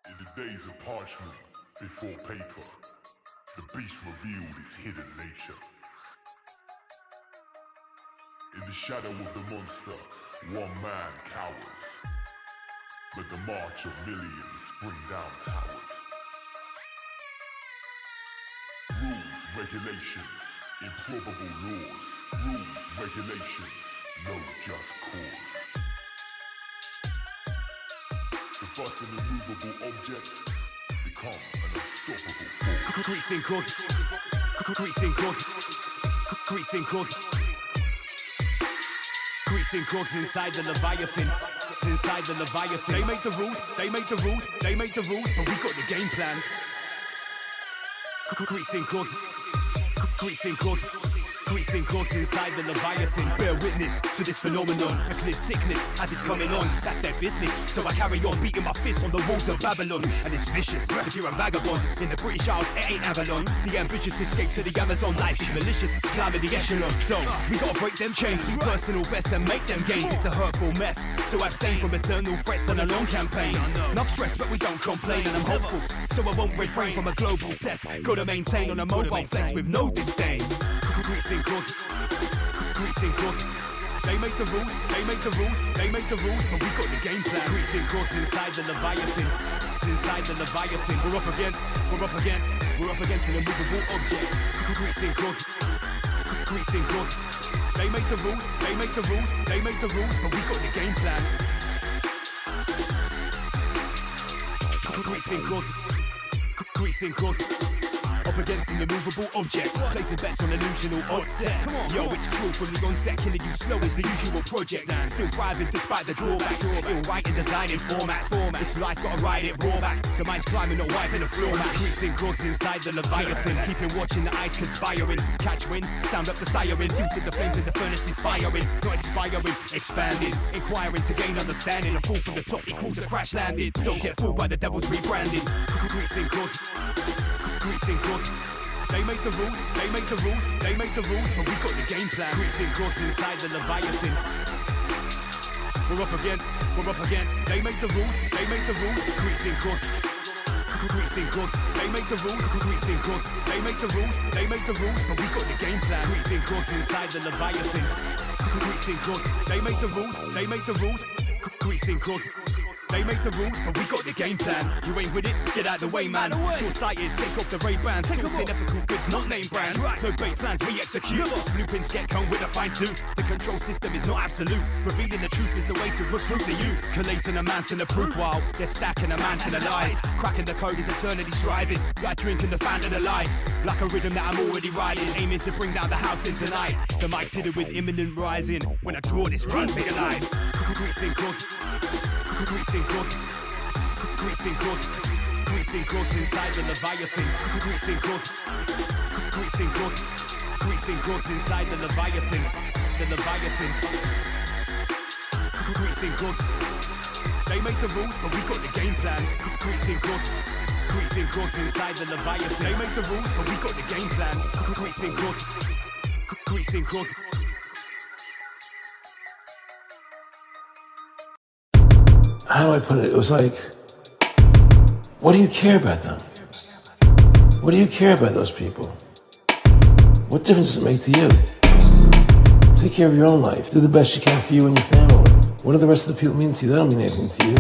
In the days of parchment, before paper, the beast revealed its hidden nature. In the shadow of the monster, one man cowers, but the march of millions bring down towers. Rules, regulations, improbable laws. Rules, regulations, no just cause. The bust an immovable object become an unstoppable force. Greasing cogs, greasing cogs, greasing cogs, greasing cogs inside the Leviathan, inside the Leviathan. They make the rules, they make the rules, they make the rules, but we got the game plan. Greasing cogs, greasing cogs. Greasing cogs inside the Leviathan. Bear witness to this phenomenon. A clear sickness as it's coming on. That's their business. So I carry on beating my fist on the walls of Babylon. And it's vicious. If you're a vagabond in the British Isles, it ain't Avalon. The ambitious escape to the Amazon. Life is malicious, climbing the echelon. So we gotta break them chains, do personal best and make them gains. It's a hurtful mess. So abstain from eternal threats on a long campaign. Enough stress, but we don't complain, and I'm hopeful. So I won't refrain from a global test. Gotta maintain on a mobile flex with no disdain. Greasing cogs, greasing cogs. They make the rules, they make the rules, they make the rules, but we got the game plan. Greasing cogs inside the Leviathan, inside the Leviathan. We're up against an immovable object. Greasing cogs, greasing cogs. They make the rules, they make the rules, they make the rules, but we got the game plan. Greasing cogs, greasing cogs. Up against an immovable object, placing bets on illusional odds set. Yo, it's cruel from the onset, killing you slow is the usual project. Still thriving despite the drawbacks. Ill writing, designing formats. This life gotta ride it raw back. The mind's climbing, not wiping the floor mat. Greasing cogs inside the Leviathan, keeping watching the ice conspiring. Catch wind, sound up the siren. Fusing the flames in the furnace is firing, not expiring, expanding. Inquiring to gain understanding. A fall from the top equal to crash landing. Don't get fooled by the devil's rebranding. Greasing cogs, greasing cogs. They make the rules, they make the rules, they make the rules, but we got the game plan. Greasing cogs inside the Leviathan. We're up against, they make the rules, they make the rules. Greasing cogs, greasing cogs. They make the rules, greasing cogs. They make the rules, they make the rules, but we got the game plan. Greasing cogs inside the Leviathan. Greasing cogs. They make the rules, they make the rules. Greasing cogs. They make the rules, but we got the game plan. You ain't with it, get out the way, man. Short-sighted, take off the Ray-Ban. Sourcing ethical goods, not name brands. No bait plans, we execute. Blueprints get combed with a fine tooth. The control system is not absolute. Revealing the truth is the way to recruit the youth. Collating a man to the proof while they're stacking a man to the lies. Cracking the code is eternity striving. Like drinking the fountain of life. Like a rhythm that I'm already riding. Aiming to bring down the house in tonight. The mic's hidden with imminent rising. When I draw this run, big alive. Greasing cogs. Greasing cogs, greasing cogs, greasing cogs inside the Leviathan. Greasing cogs, greasing cogs, greasing cogs inside the Leviathan. The Leviathan. Greasing cogs. They make the rules, but we got the game plan. Greasing cogs, greasing cogs inside the Leviathan. They make the rules, but we got the game plan. Greasing cogs, greasing cogs. How do I put it? It was like, what do you care about them? What do you care about those people? What difference does it make to you? Take care of your own life. Do the best you can for you and your family. What do the rest of the people mean to you? They don't mean anything to you.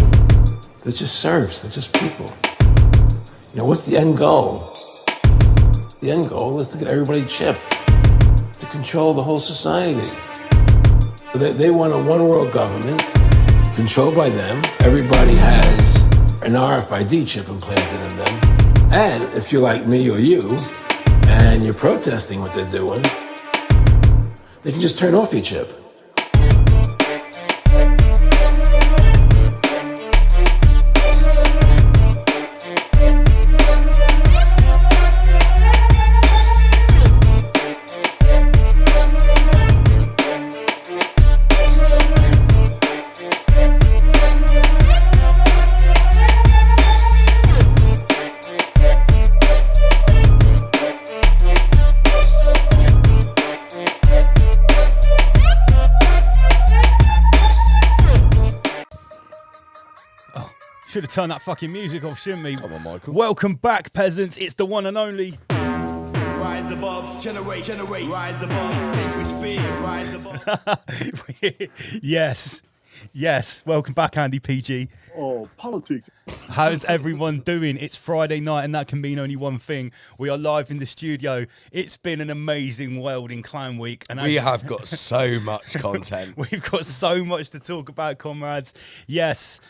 They're just serfs. They're just people. You know, what's the end goal? The end goal is to get everybody chipped, to control the whole society. They want a one-world government controlled by them. Everybody has an RFID chip implanted in them. And if you're like me or you, and you're protesting what they're doing, they can just turn off your chip. Should have turned that fucking music off, shouldn't we? Come on, Michael. Welcome back, peasants. It's the one and only. Rise above, generate, rise above, extinguish fear, rise above. Yes. Welcome back, Andy PG. Oh, politics. How's everyone doing? It's Friday night, and that can mean only one thing. We are live in the studio. It's been an amazing world in Clown Week. And We have got so much content. We've got so much to talk about, comrades. Yes,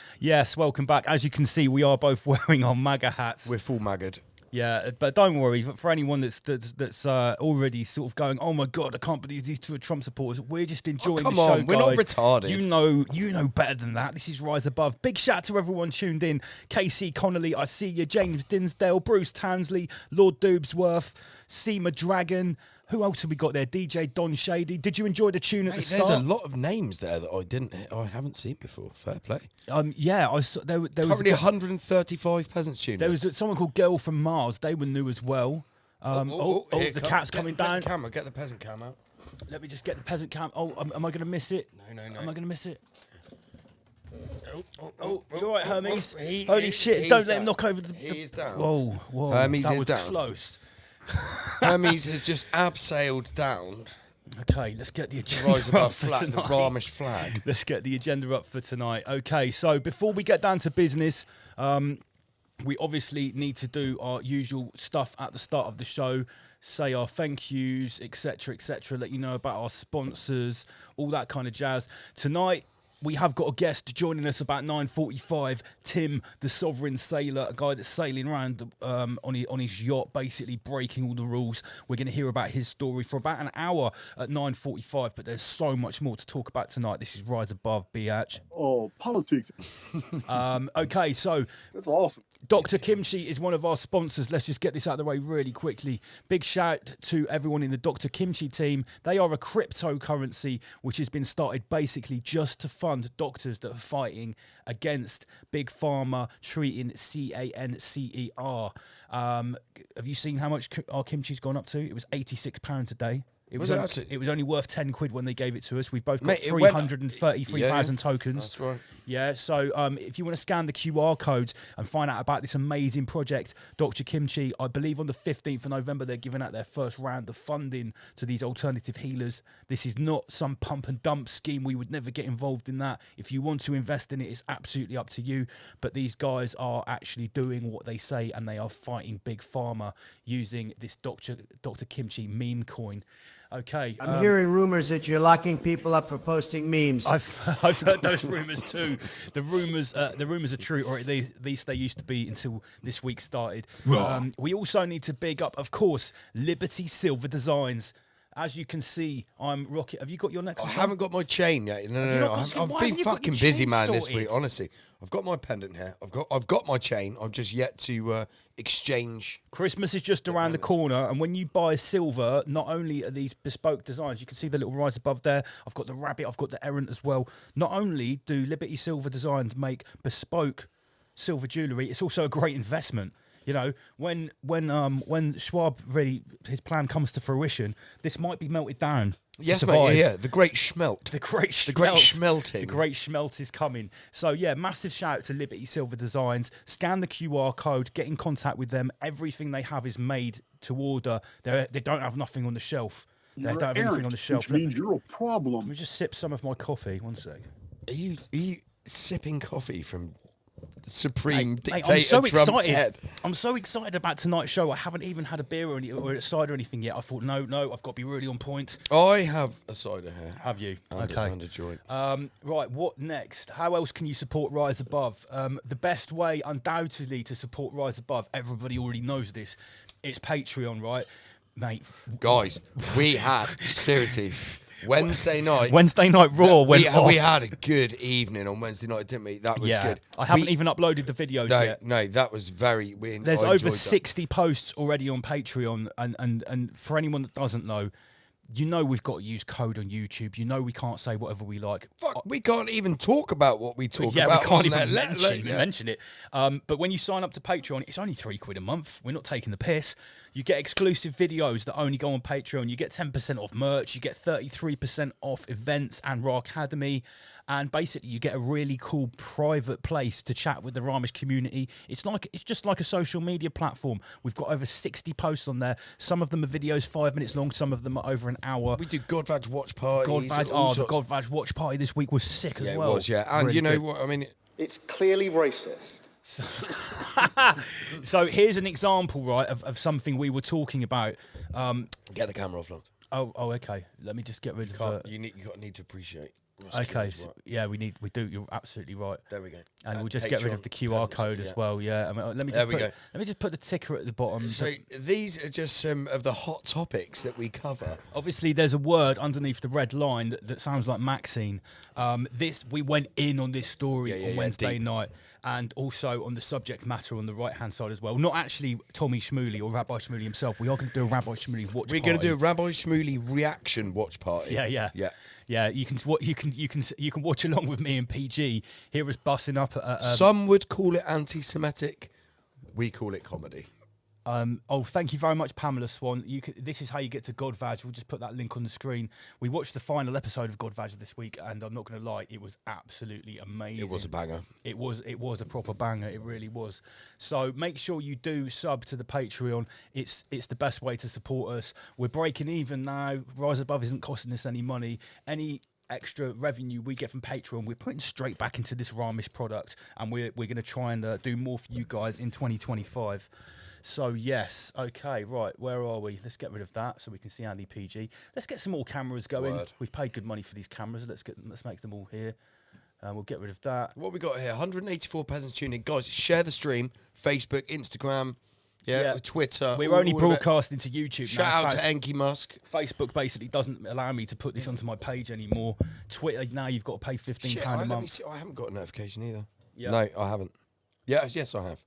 welcome back. As you can see, we are both wearing our MAGA hats. We're full magged. Yeah, but don't worry. For anyone that's already sort of going, oh my god, I can't believe these two are Trump supporters. We're just enjoying the show, we're not guys. retarded. You know better than that. This is Rise Above. Big shout out to everyone tuned in. Casey Connolly, I see you. James Dinsdale, Bruce Tansley, Lord Doobsworth, Seema Dragon. Who else have we got there? DJ Don Shady. Did you enjoy the tune at the start? There's a lot of names there that I haven't seen before. Fair play. Yeah, I saw, there was Currently 135 peasants tuned. There was someone called Girl from Mars. They were new as well. The cat's coming down. Get the peasant cam out. Let me just get the peasant cam. Oh, am I going to miss it? No. Am I going to miss it? Oh, you're all right, Hermes. He- Holy he- shit! he's Don't let down. him knock over the. He's down. Whoa! Hermes that is was down. close. Hermes has just abseiled down. Okay, let's get the agenda Rise up above for flag, the tonight. Ramish flag. Let's get the agenda up for tonight. Okay, so before we get down to business, we obviously need to do our usual stuff at the start of the show, say our thank yous, etc., let you know about our sponsors, all that kind of jazz. Tonight, we have got a guest joining us about 9:45. Tim, the Sovereign Sailor, a guy that's sailing around on his yacht, basically breaking all the rules. We're going to hear about his story for about an hour at 9:45, but there's so much more to talk about tonight. This is Rise Above, Biatch. Oh, politics. Okay, so That's awesome. Dr. Kimchi is one of our sponsors. Let's just get this out of the way really quickly. Big shout to everyone in the Dr. Kimchi team. They are a cryptocurrency which has been started basically just to fund doctors that are fighting against Big Pharma treating cancer. Have you seen how much our kimchi's gone up to? It was £86 a day. Was it actually? It was only worth 10 quid when they gave it to us. We've both got Mate, it went- 333,000 tokens. That's right. Yeah, so if you want to scan the QR codes and find out about this amazing project, Dr. Kimchi, I believe on the 15th of November, they're giving out their first round of funding to these alternative healers. This is not some pump and dump scheme. We would never get involved in that. If you want to invest in it, it's absolutely up to you. But these guys are actually doing what they say, and they are fighting Big Pharma using this Dr. Kimchi meme coin. Okay. I'm hearing rumors that you're locking people up for posting memes. I've heard those rumours too. The rumours are true, or at least they used to be until this week started. We also need to big up, of course, Liberty Silver Designs. As you can see, I'm rocking. Have you got your necklace? I haven't got my chain yet. No. not got- I've why been haven't you got fucking your busy, chain man, this sorted? week. Honestly, I've got my pendant here. I've got my chain. I'm just yet to exchange. Christmas is just around the corner, and when you buy silver, not only are these bespoke designs, you can see the little rise above there. I've got the rabbit, I've got the errant as well. Not only do Liberty Silver Designs make bespoke silver jewellery, it's also a great investment. You know, when Schwab really his plan comes to fruition, this might be melted down. to Yes, survive. mate. Yeah. The great schmelt. The great schmelting. The great schmelt is coming. So, yeah, massive shout out to Liberty Silver Designs. Scan the QR code, get in contact with them. Everything they have is made to order. They don't have nothing on the shelf. They You're don't have anything on the shelf. Which means you're a Let problem. me just sip some of my coffee. One sec. Are you sipping coffee from the supreme Mate, dictator I'm so Trump's excited. head? I'm so excited about tonight's show. I haven't even had a beer or a cider or anything yet. I thought, no, I've got to be really on point. I have a cider here. Have you? And Okay. And a joint. Right, what next? How else can you support Rise Above? The best way, undoubtedly, to support Rise Above, everybody already knows this, it's Patreon, right? Mate, Guys, we had, seriously, Wednesday night. Wednesday Night Raw went off. We had a good evening on Wednesday night, didn't we? That was good. I haven't even uploaded the videos yet. No, that was very. There's I over enjoyed that. 60 posts already on Patreon, and for anyone that doesn't know, you know we've got to use code on YouTube. You know we can't say whatever we like. Fuck, we can't even talk about what we talk Yeah, about. we can't on even there, mention it. But when you sign up to Patreon, it's only £3 a month. We're not taking the piss. You get exclusive videos that only go on Patreon. You get 10% off merch. You get 33% off events and Raw Academy. And basically, you get a really cool private place to chat with the Ramish community. It's just like a social media platform. We've got over 60 posts on there. Some of them are videos 5 minutes long. Some of them are over an hour. We do Godvag watch parties. The Godvag watch party this week was sick as well. It was, yeah. And Really you know good. what? I mean, It's clearly racist. So here's an example, right, of something we were talking about. get the camera off, Lance. Oh, okay. Let me just get rid of. You need to appreciate. your Okay, skills, right. yeah, we do. You're absolutely right. There we go. And we'll just get rid of the QR code as well. Yeah, I mean, let me just put the ticker at the bottom. So these are just some of the hot topics that we cover. Obviously, there's a word underneath the red line that sounds like Maxine. We went in on this story on Wednesday deep. night, and also on the subject matter on the right-hand side as well. Not actually Tommy Shmuley or Rabbi Shmuley himself. We are going to do a Rabbi Shmuley watch party. We're going to do a Rabbi Shmuley reaction watch party. Yeah, you can watch along with me and PG. Hear us busting up. Some would call it anti-Semitic. We call it comedy. Thank you very much, Pamela Swan. This is how you get to Godvag. We'll just put that link on the screen. We watched the final episode of Godvag this week, and I'm not going to lie, it was absolutely amazing. It was a banger. It was a proper banger. It really was. So make sure you do sub to the Patreon. It's the best way to support us. We're breaking even now. Rise Above isn't costing us any money. Any extra revenue we get from Patreon, we're putting straight back into this Ramish product, and we're going to try and do more for you guys in 2025. So yes, okay, right, where are we? Let's get rid of that so we can see Andy PG. Let's get some more cameras going. Word. We've paid good money for these cameras. Let's make them all here. We'll get rid of that. What we got here? 184 peasants tuning. Guys, share the stream. Facebook, Instagram, Twitter. We're only all of it. broadcasting to YouTube Shout now. out to Enki Musk. Facebook basically doesn't allow me to put this onto my page anymore. Twitter, now you've got to pay £15 a Let me month. see. I haven't got a notification either. Yeah. No, I haven't. Yes, I have.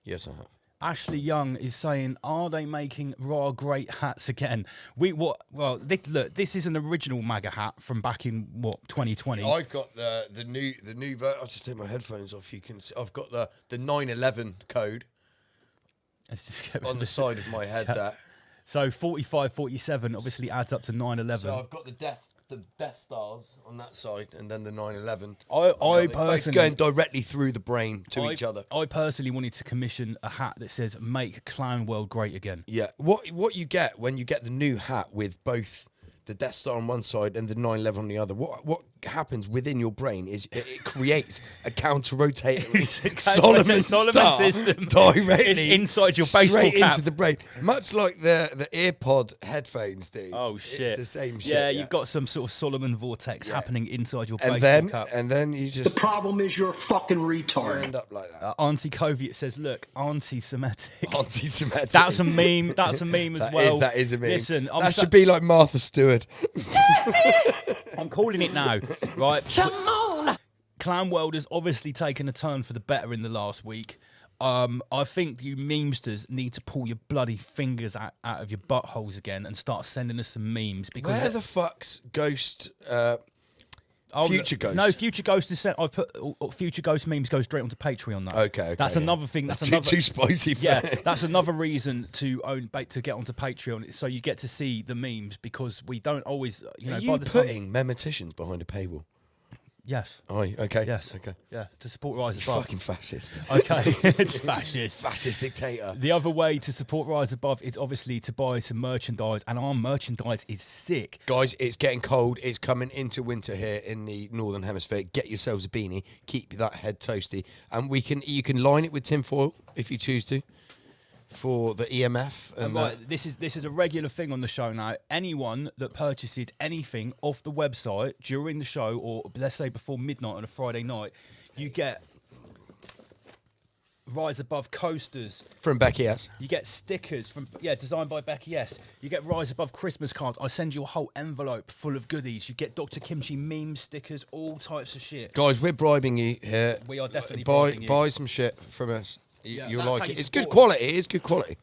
Yes, I have. Ashley Young is saying, "Are they making raw great hats again?" Look, this is an original MAGA hat from back in 2020. I've got the new I'll just take my headphones off. You can see, I've got the 9/11 code Let's just get rid on of the side of my head. That So 4547 obviously adds up to 9/11. so I've got the Death Stars on that side, and then the 9/11. I both personally going directly through the brain to each other. I personally wanted to commission a hat that says "Make Clown World Great Again." Yeah. What you get when you get the new hat with both the Death Star on one side and the 9/11 on the other, what happens within your brain is it creates a counter-rotating Solomon star system directly inside your baseball straight cap. into the brain, much like the EarPod headphones do. Oh shit! It's the same shit. Yeah, you've got some sort of Solomon vortex happening inside your baseball cap. And then you just Problem is you're a fucking retard. end up like that. Auntie Koviet says, "Look, anti-Semitic." Anti-Semitic. That's a meme. That's a meme as well. That is a meme. Listen, that should be like Martha Stewart. I'm calling it now, right? Clown World has obviously taken a turn for the better in the last week. I think you memesters need to pull your bloody fingers out of your buttholes again and start sending us some memes. Because Where the fuck's Ghost? Future Ghost. No, Future Ghost is sent. I've put Future Ghost memes go straight onto Patreon now. Okay, That's yeah. another thing. That's too spicy. For Yeah, me. that's another reason to get onto Patreon, so you get to see the memes, because we don't always, Are by you the time. putting memeticians behind a paywall? Yes. Oh, okay. Yes. Okay. Yeah, to support Rise You Above. fucking fascist. Okay, it's fascist. Fascist dictator. The other way to support Rise Above is obviously to buy some merchandise, and our merchandise is sick. Guys, it's getting cold. It's coming into winter here in the Northern Hemisphere. Get yourselves a beanie. Keep that head toasty. And you can line it with tinfoil if you choose to for the EMF. And Right, this is a regular thing on the show now. Anyone that purchases anything off the website during the show, or let's say before midnight on a Friday night, you get Rise Above coasters. from Becky S. You get stickers designed by Becky S. You get Rise Above Christmas cards. I send you a whole envelope full of goodies. You get Dr. Kimchi meme stickers, all types of shit. Guys, we're bribing you here. We are definitely buy bribing you. Buy some shit from us. Yeah, You'll that's like how it. you It's good support quality. It is good quality.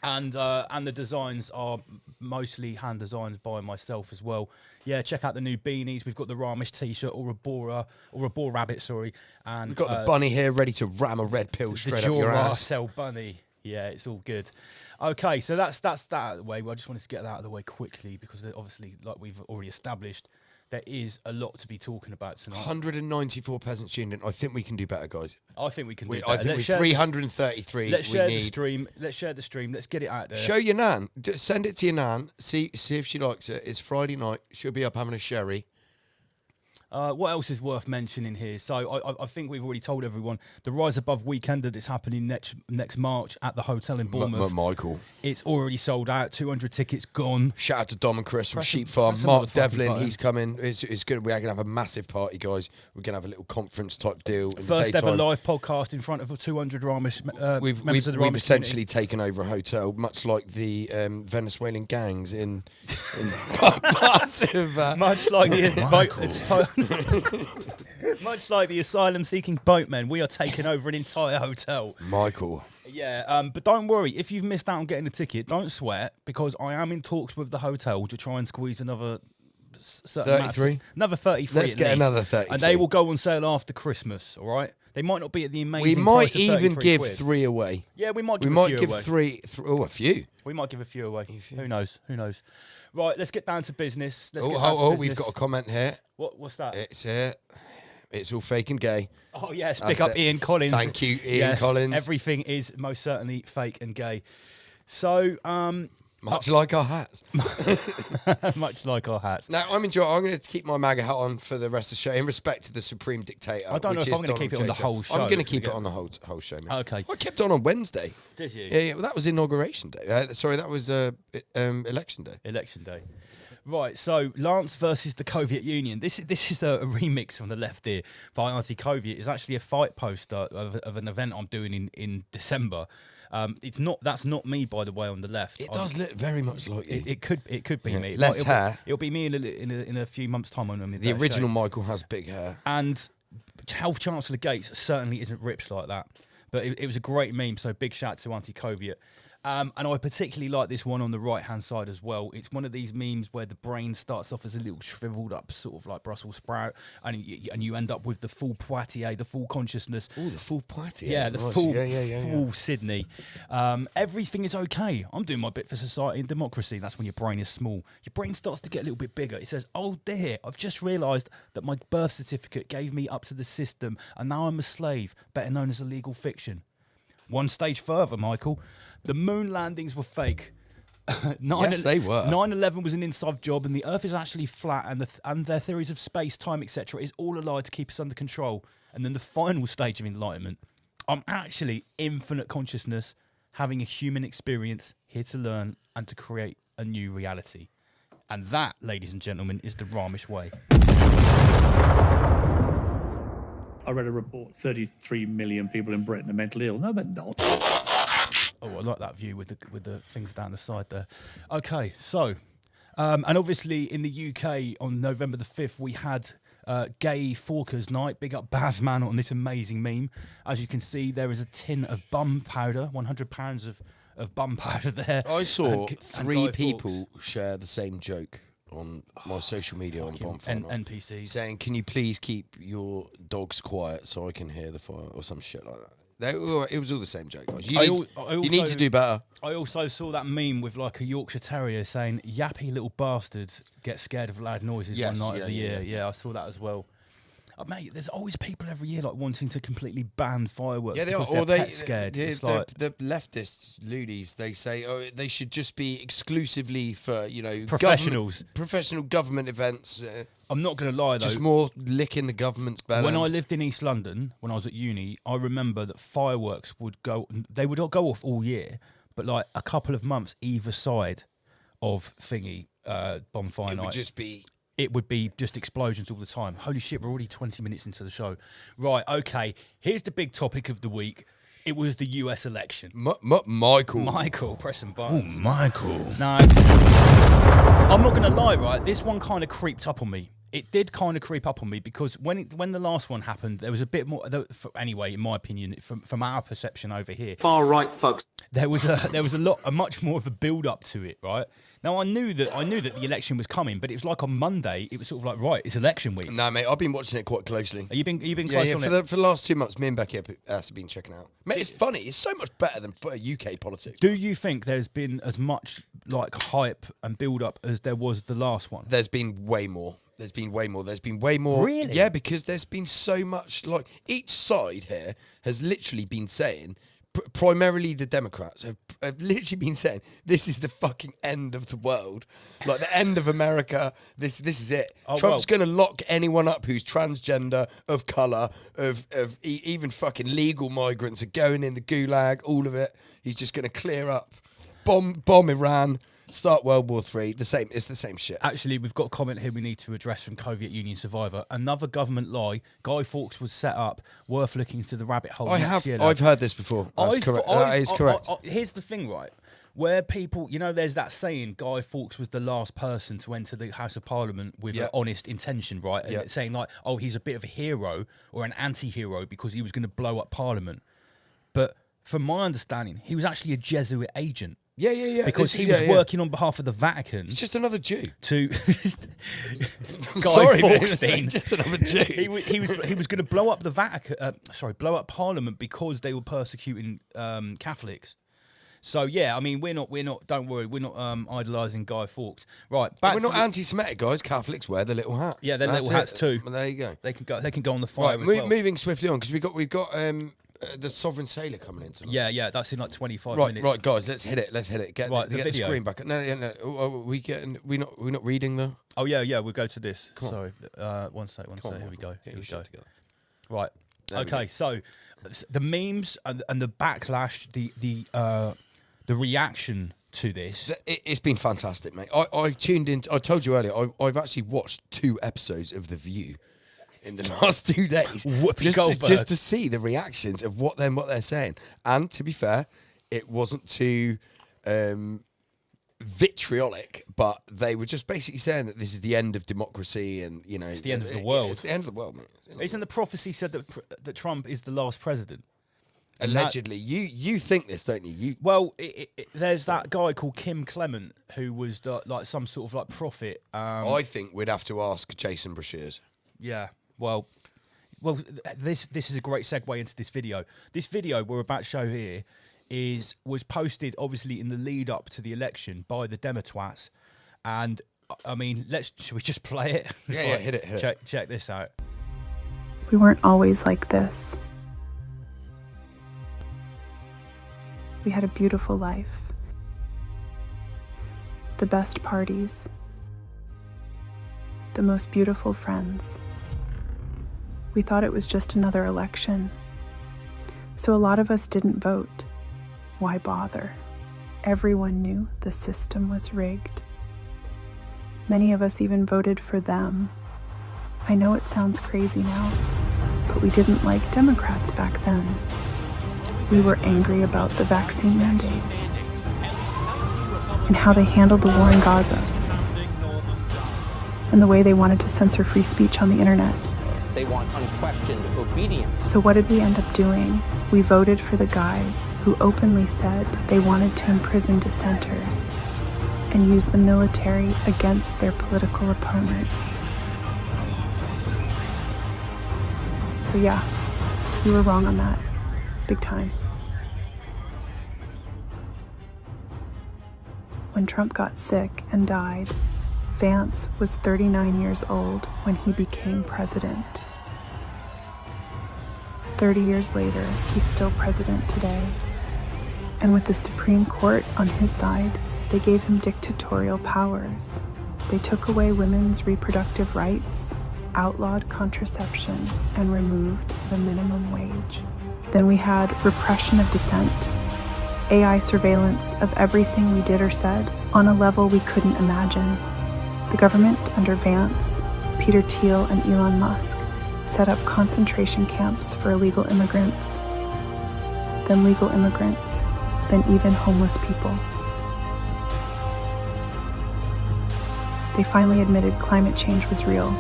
And the designs are mostly hand designed by myself as well. Yeah, check out the new beanies. We've got the Ramish t-shirt, or a boar rabbit, sorry. And We've got the bunny here ready to ram a red pill straight the up your ass. Duracell bunny. Yeah, it's all good. Okay, so that's that out of the way. Well, I just wanted to get that out of the way quickly because obviously, like we've already established, there is a lot to be talking about tonight. 194 peasants tuned in. I think we can do better, guys. I think we can do I better. think Let's we're share 333. Let's we share need. the stream. Let's share the stream. Let's get it out there. Show your nan. Send it to your nan. See if she likes it. It's Friday night. She'll be up having a sherry. What else is worth mentioning here? So I think we've already told everyone the Rise Above Weekender that's happening next March at the hotel in Bournemouth. Michael. It's already sold out. 200 tickets gone. Shout out to Dom and Chris from Press Sheep a- Farm. press a Mark motherfucking Devlin, button. he's coming. It's good. We're going to have a massive party, guys. We're going to have a little conference type deal. In First the ever daytime. live podcast in front of 200 Ramesh We've members of the we've Ramesh essentially community. taken over a hotel, much like the Venezuelan gangs in parts of. Much like much like the asylum-seeking boatmen, we are taking over an entire hotel. Michael. Yeah, but don't worry. If you've missed out on getting a ticket, don't sweat because I am in talks with the hotel to try and squeeze another certain amount of 33? another 33. Let's at get least. another 33. and they will go on sale after Christmas. All right, they might not be at the amazing. We might price of even 33 give quid. 3 away. Yeah, we might We give a might few give away. a few. We might give a few away. Who knows? Who knows? Right, let's get down to business. Let's get down to Oh, business. we've got a comment here. What's that? It's here. It's all fake and gay. Oh yes, That's pick up it. Ian Collins. Thank you, Ian Yes, Collins. Everything is most certainly fake and gay. So, Much like our hats. much like our hats. Now, I'm going to keep my MAGA hat on for the rest of the show in respect to the Supreme Dictator. I don't know which if is I'm gonna Donald keep it on J. the whole show. I'm going to It's keep it gonna on the whole show, mate. Okay. I kept on Wednesday. Did you? Yeah, well, that was inauguration day. Sorry, that was election day. Election day. Right, so Lance versus the Coviet Union. This is a remix on the left here by Auntie Coviet. It's actually a fight poster of an event I'm doing in December. That's not me, by the way, on the left. It does look very much like you. It could be me. Less hair. It'll be me in a few months' time when I'm in The better original shape. Michael has big hair. And Health Chancellor Gates certainly isn't ripped like that. But it was a great meme, so big shout to Auntie Coviet. And I particularly like this one on the right-hand side as well. It's one of these memes where the brain starts off as a little shriveled up, sort of like Brussels sprout, and you end up with the full Poitiers, the full consciousness. Oh, the full party. Yeah, the Nice. full, Yeah. full Sydney. Everything is okay. I'm doing my bit for society and democracy. That's when your brain is small. Your brain starts to get a little bit bigger. It says, oh dear, I've just realised that my birth certificate gave me up to the system and now I'm a slave, better known as a legal fiction. One stage further, Michael. The moon landings were fake. Yes, they were. 9/11 was an inside job, and the Earth is actually flat, and their theories of space, time, etc., is all a lie to keep us under control. And then the final stage of enlightenment, I'm actually infinite consciousness, having a human experience, here to learn and to create a new reality. And that, ladies and gentlemen, is the Ramesh way. I read a report: 33 million people in Britain are mentally ill. No, but not. Oh, I like that view with the things down the side there. Okay, so, and obviously in the UK on November the 5th, we had Gay Forkers Night. Big up Bazman on this amazing meme. As you can see, there is a tin of bum powder, 100 pounds of bum powder there. I saw And 3 Guy people share the same joke on my social media on Bonfire Night, NPCs. saying, "Can you please keep your dogs quiet so I can hear the fire," or some shit like that. It was all the same joke, guys. You need to do better. I also saw that meme with like a Yorkshire Terrier saying, "Yappy little bastard gets scared of loud noises Yes, one night of the yeah. year." Yeah, I saw that as well. Mate, there's always people every year like wanting to completely ban fireworks. Yeah, they are. because they're Or they pet scared. It's like, the leftist loonies. They say, "Oh, they should just be exclusively for Professionals. professional government events." I'm not going to lie though. Just more licking the government's belly. When I lived in East London, when I was at uni, I remember that fireworks would go. They would not go off all year, but like a couple of months either side of bonfire it night. would just be. It would be just explosions all the time. Holy shit, we're already 20 minutes into the show. Right, okay. Here's the big topic of the week. It was the US election. Michael. Michael, press some buttons. Michael. Now, I'm not going to lie, right? This one kind of creeped up on me. It did kind of creep up on me because when the last one happened, there was a bit more. Anyway, in my opinion, from our perception over here, Far right thugs. there was a much more of a build up to it, right? Now I knew that the election was coming, but it was like on Monday. It was sort of like, right, it's election week. No, mate, I've been watching it quite closely. Are you been Yeah, close on it? for the last 2 months, me and Becky have been checking out. Mate, it's funny. It's so much better than UK politics. Do you think there's been as much like hype and build up as there was the last one? There's been way more. There's been way more. Really? Yeah, because there's been so much. Like each side here has literally been saying. Primarily the Democrats have literally been saying this is the fucking end of the world, like the end of America. This is it. Trump's going to lock anyone up who's transgender, of colour, even fucking legal migrants are going in the gulag. All of it. He's just going to clear up, bomb Iran. Start World War III. It's the same shit. Actually, we've got a comment here we need to address from Soviet Union survivor. Another government lie. Guy Fawkes was set up. Worth looking to the rabbit hole. I've heard this before. That's correct. That is correct. Here's the thing, right? Where people, there's that saying, Guy Fawkes was the last person to enter the House of Parliament with an honest intention, right? And it's saying like, oh, he's a bit of a hero or an anti-hero because he was going to blow up Parliament. But from my understanding, he was actually a Jesuit agent. Yeah. Because he was working on behalf of the Vatican. It's just another Jew. To Guy sorry, Fawkes. Just another Jew. he was going to blow up the Vatican. Blow up Parliament because they were persecuting Catholics. So yeah, I mean, we're not. Don't worry, we're not idolising Guy Fawkes. Right, we're not anti-Semitic, guys. Catholics wear the little hat. Yeah, they're little hats too. Well, there you go. They can go on the fire. Right, moving swiftly on because we've got the Sovereign Sailor coming in tonight. Yeah, that's in like 25 minutes. Right, guys, let's hit it. Get the the screen back. No. Are we not reading the? Oh yeah, we'll go to this. Sorry, one sec. Here we go. Right. Okay, so the memes and the backlash, the reaction to this. It's been fantastic, mate. I tuned in. I told you earlier. I've actually watched 2 episodes of The View in the last 2 days, just to see the reactions of what they're saying. And to be fair, it wasn't too vitriolic, but they were just basically saying that this is the end of democracy, and it's the end of the world. It's the end of the world, mate. Isn't the prophecy said that Trump is the last president? Allegedly, you think this, don't you? There's that guy called Kim Clement who was like some sort of like prophet. I think we'd have to ask Jason Brashears. Yeah. Well, this is a great segue into this video. This video we're about to show here was posted obviously in the lead up to the election by the Dematwats, and I mean, should we just play it? Yeah, hit it. Check this out. We weren't always like this. We had a beautiful life. The best parties. The most beautiful friends. We thought it was just another election. So a lot of us didn't vote. Why bother? Everyone knew the system was rigged. Many of us even voted for them. I know it sounds crazy now, but we didn't like Democrats back then. We were angry about the vaccine mandates and how they handled the war in Gaza and the way they wanted to censor free speech on the internet. They want unquestioned obedience. So what did we end up doing? We voted for the guys who openly said they wanted to imprison dissenters and use the military against their political opponents. So yeah, we were wrong on that. Big time. When Trump got sick and died, Vance was 39 years old when he became president. 30 years later, he's still president today. And with the Supreme Court on his side, they gave him dictatorial powers. They took away women's reproductive rights, outlawed contraception, and removed the minimum wage. Then we had repression of dissent, AI surveillance of everything we did or said on a level we couldn't imagine. The government under Vance, Peter Thiel, and Elon Musk set up concentration camps for illegal immigrants, then legal immigrants, then even homeless people. They finally admitted climate change was real,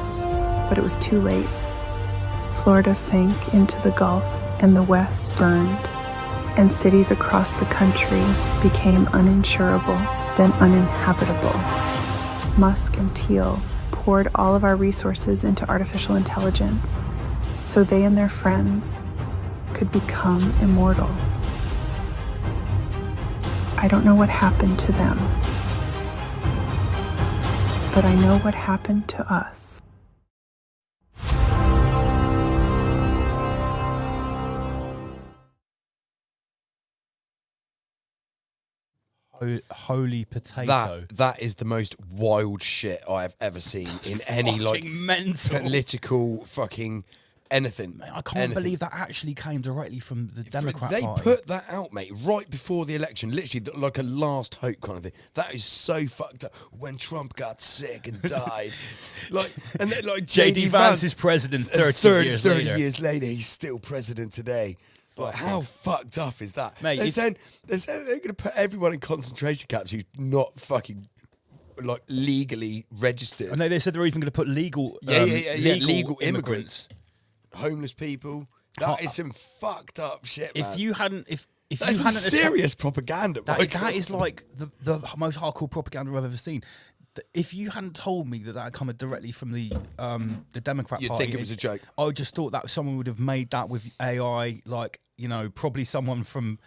but it was too late. Florida sank into the Gulf and the West burned, and cities across the country became uninsurable then uninhabitable. Musk and Thiel poured all of our resources into artificial intelligence so they and their friends could become immortal. I don't know what happened to them, but I know what happened to us. Holy potato. That is the most wild shit I have ever seen in any like mental political fucking anything. I can't believe that actually came directly from the Democrat They Party. put that out, mate, right before the election, literally like a last hope kind of thing. That is so fucked up. When Trump got sick and died, and then JD Vance is president 30 years later, he's still president today. Like, how fucked up is that? Mate, they're saying they're going to put everyone in concentration camps who's not fucking like legally registered. I know they said they're even going to put legal legal immigrants, homeless people. That is some fucked up shit, man. If you hadn't, if that's you some serious propaganda. That is like the most hardcore propaganda I've ever seen. If you hadn't told me that had come directly from the Democrat You'd Party, think it was a joke. I just thought that someone would have made that with AI, like, you know, probably someone from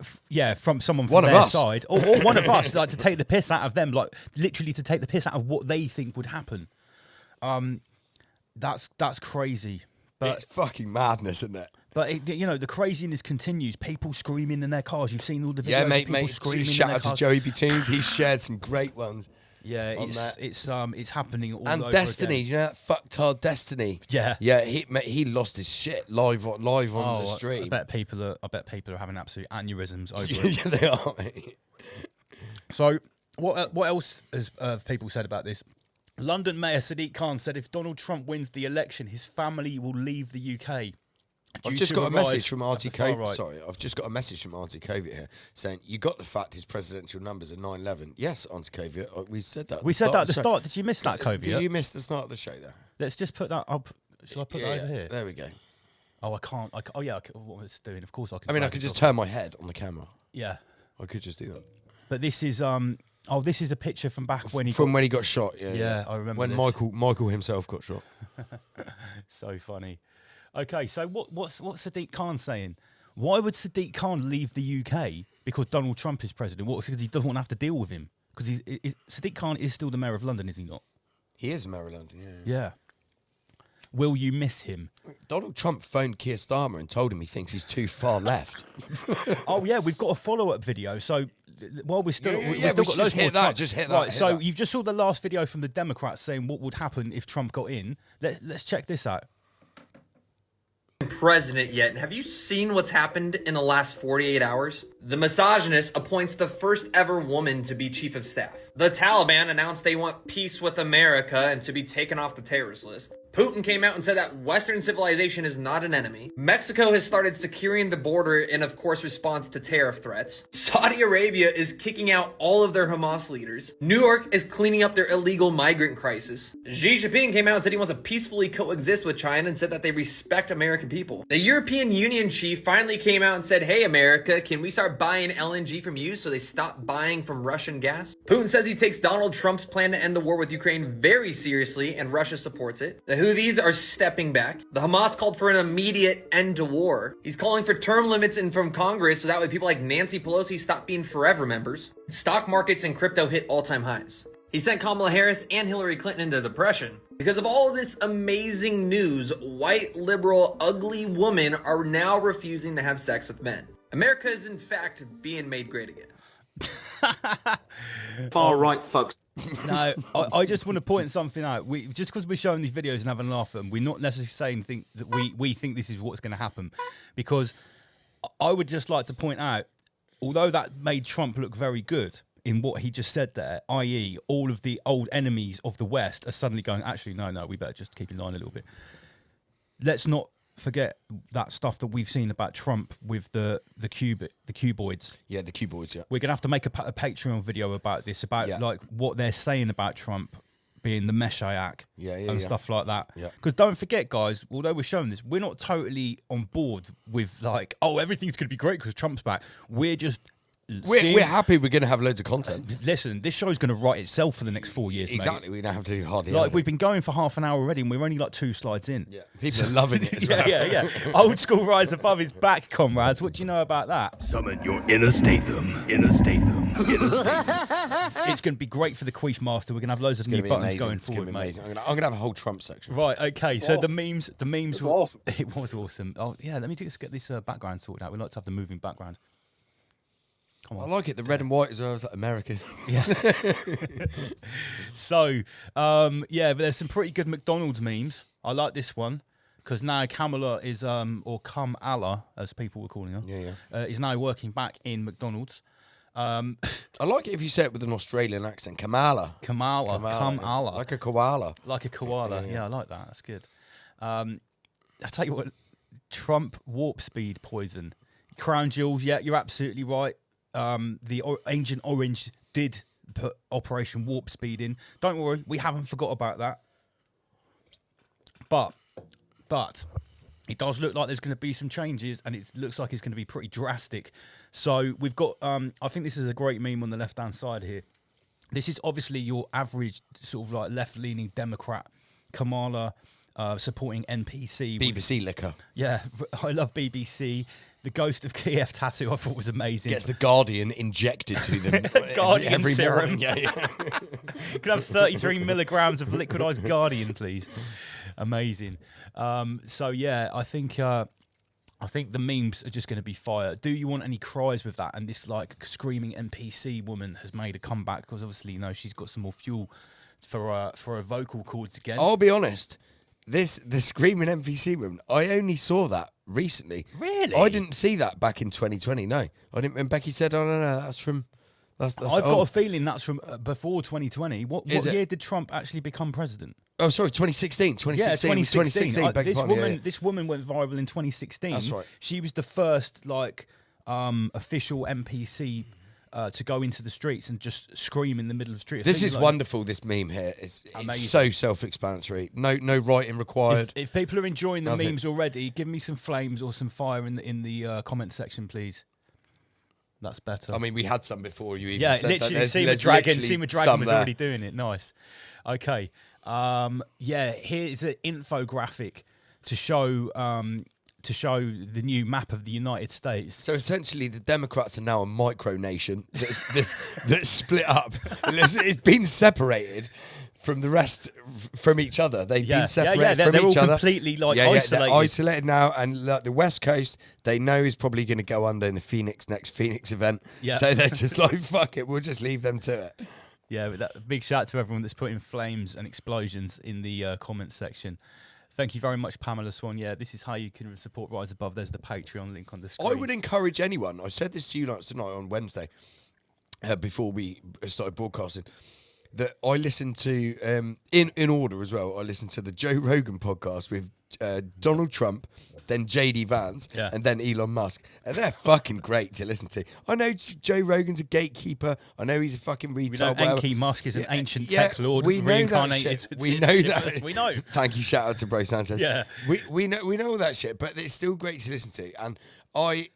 someone from One of their us. side, or one of us, like to take the piss out of them, like literally to take the piss out of what they think would happen. That's crazy. But It's fucking madness, isn't it? But you know, the craziness continues. People screaming in their cars. You've seen all the videos. Yeah, of mate. people screaming Shout in their out to cars. Joey B. Tunes. He shared some great ones. Yeah, on that. it's happening all And over Destiny, again. you know that fucktard Destiny. Yeah. He lost his shit live on the stream. I bet people are having absolute aneurysms over Yeah, it. they are, mate. So what else has people said about this? London Mayor Sadiq Khan said if Donald Trump wins the election, his family will leave the UK. I've due just to got a rise message from at Artie the far Kovic. right. Sorry, I've just got a message from Artie Kovic here saying you got the fact his presidential numbers are 9/11. Yes, Artie Kovic, we said that. We said that at the show. start. Did you miss that, Kovic? Did you miss the start of the show there? Let's just put that up. Shall I put that over here? There we go. Oh, I can't. Oh, yeah. What was it doing? Of course, I can. I mean, I drag could it just up. turn my head on the camera. Yeah, I could just do that. but this is this is a picture from back when he when he got shot. Yeah, I remember when this. Michael himself got shot. So funny. Okay, so what's Sadiq Khan saying? Why would Sadiq Khan leave the UK because Donald Trump is president? What? Because he doesn't want to have to deal with him? Because Sadiq Khan is still the mayor of London, is he not? He is mayor of London. Yeah. Yeah. Will you miss him? Donald Trump phoned Keir Starmer and told him he thinks he's too far left. Oh yeah, we've got a follow-up video. So while we're still, Yeah, we've yeah, still we got should loads just more hit that, Trump. just hit that, Right, hit so that. you've just saw the last video from the Democrats saying what would happen if Trump got in. Let's check this out. President yet. Have you seen what's happened in the last 48 hours? The misogynist appoints the first ever woman to be chief of staff. The Taliban announced they want peace with America and to be taken off the terrorist list. Putin came out and said that Western civilization is not an enemy. Mexico has started securing the border in, of course, response to tariff threats. Saudi Arabia is kicking out all of their Hamas leaders. New York is cleaning up their illegal migrant crisis. Xi Jinping came out and said he wants to peacefully coexist with China and said that they respect American people. The European Union chief finally came out and said, hey, America, can we start buying LNG from you so they stop buying from Russian gas? Putin says he takes Donald Trump's plan to end the war with Ukraine very seriously and Russia supports it. The Houthis are stepping back. The Hamas called for an immediate end to war. He's calling for term limits in from Congress so that way people like Nancy Pelosi stop being forever members. Stock markets and crypto hit all-time highs. He sent Kamala Harris and Hillary Clinton into depression. Because of all this amazing news, white, liberal, ugly women are now refusing to have sex with men. America is in fact being made great again. Far right thugs. No, I just want to point something out. Just because we're showing these videos and having a laugh at them, we're not necessarily saying that we think this is what's going to happen. Because I would just like to point out, although that made Trump look very good in what he just said there, i.e. all of the old enemies of the West are suddenly going, actually, no, we better just keep in line a little bit. Let's not forget that stuff that we've seen about Trump with the cuboids. Yeah, the cuboids, yeah. We're going to have to make a Patreon video about this, about like what they're saying about Trump being the Messiah and stuff like that. Because don't forget, guys, although we're showing this, we're not totally on board with like, oh, everything's going to be great because Trump's back. We're just We're happy we're going to have loads of content. Listen, this show's going to write itself for the next 4 years, Exactly. mate. We don't have to do hardly Like, anything. we've been going for half an hour already, and we're only like 2 slides in. Yeah. People are loving it as well. Yeah. Old school Rise Above is back, comrades. What do you know about that? Summon your inner Statham. Inner Statham. Inner Statham. It's going to be great for the Queef Master. We're going to have loads of new buttons going forward, mate. I'm going to have a whole Trump section. Right, okay. So the memes were awesome. It was awesome. Oh yeah, let me just get this background sorted out. We like to have the moving background. Come I on. like it. The red and white as well. It's like America. Yeah. So but there's some pretty good McDonald's memes. I like this one because now Kamala is or Kamala as people were calling her. Is now working back in McDonald's. I like it if you say it with an Australian accent. Kamala. Kamala. Like a koala. Like a koala. Yeah, I like that. That's good. I tell you what, Trump warp speed poison. Crown jewels, yeah, you're absolutely right. Agent Orange did put Operation Warp Speed in. Don't worry, we haven't forgot about that. But it does look like there's going to be some changes, and it looks like it's going to be pretty drastic. So we've got, I think this is a great meme on the left-hand side here. This is obviously your average sort of like left-leaning Democrat, Kamala, supporting NPC. BBC liquor. Yeah, I love BBC. The Ghost of Kiev tattoo I thought was amazing. Gets the Guardian injected to them Guardian every serum. morning. Yeah. Could have 33 milligrams of liquidized Guardian, please. Amazing. So yeah, I think the memes are just going to be fire. Do you want any cries with that? And this like screaming NPC woman has made a comeback because obviously she's got some more fuel for her vocal cords again. I'll be honest. The screaming NPC woman, I only saw that recently. Really? I didn't see that back in 2020. No, I didn't. When Becky said, "Oh no, that's from," that's I've got a feeling that's from before 2020. What year did Trump actually become president? Oh, sorry, 2016. 2016. Yeah, 2016. Beg your pardon, This woman went viral in 2016. That's right. She was the first official NPC to go into the streets and just scream in the middle of the street. This is wonderful. This meme here it's so self-explanatory. No writing required. If people are enjoying the memes already, give me some flames or some fire in the comment section, please. That's better. I mean, we had some before you even said literally, that. Sema Dragon was already doing it. Nice. Okay. Here's an infographic to show the new map of the United States. So essentially, the Democrats are now a micronation that's split up. It's been separated from the rest, from each other. They've been separated from they're each all other. completely isolated. isolated. They're isolated now, and the West Coast, they know is probably going to go under in the next Phoenix event. Yeah. So they're just like, fuck it, we'll just leave them to it. Yeah, but big shout out to everyone that's putting flames and explosions in the comments section. Thank you very much, Pamela Swan. Yeah, this is how you can support Rise Above. There's the Patreon link on the screen. I would encourage anyone, I said this to you tonight on Wednesday, before we started broadcasting, that I listened to, in order as well, I listened to the Joe Rogan podcast with Donald Trump, then JD Vance, and then Elon Musk. And they're fucking great to listen to. I know Joe Rogan's a gatekeeper. I know he's a fucking retard. Enki Musk is an ancient tech lord we know reincarnated. That shit. We know that. We know. Thank you. Shout out to Bro Sanchez. Yeah. We know all that shit, but it's still great to listen to. And I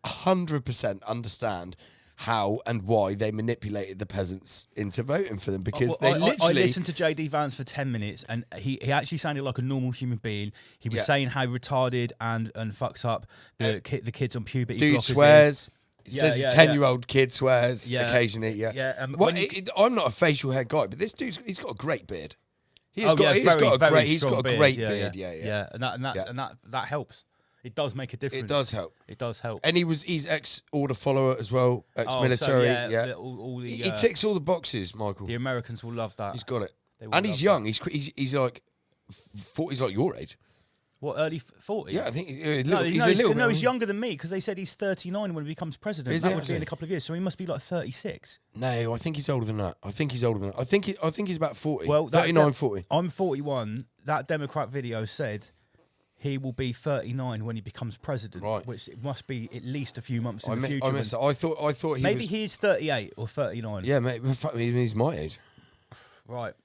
100% understand how and why they manipulated the peasants into voting for them, because they literally... I listened to JD Vance for 10 minutes and he actually sounded like a normal human being. He was saying how retarded and fucks up the kids on puberty Dude blockers swears. Is. He says his 10-year-old kid swears occasionally. I'm not a facial hair guy, but this dude's he's got a great beard. He's got a great beard. Yeah. And that helps. It does make a difference. It does help. It does help. And he's ex-order follower as well, ex-military. He ticks all the boxes, Michael. The Americans will love that. He's got it. And he's young. He's like 40, he's like your age. What, early 40s? Yeah, I think he's younger than me, because they said he's 39 when he becomes president. That would be in a couple of years, so he must be like 36. No, I think he's older than that. I think he's about 40. Well, 39, 40. I'm 41. That Democrat video said he will be 39 when he becomes president, right? Which it must be at least a few months in the future. I thought maybe he's 38 or 39. Yeah, mate. He's my age. Right.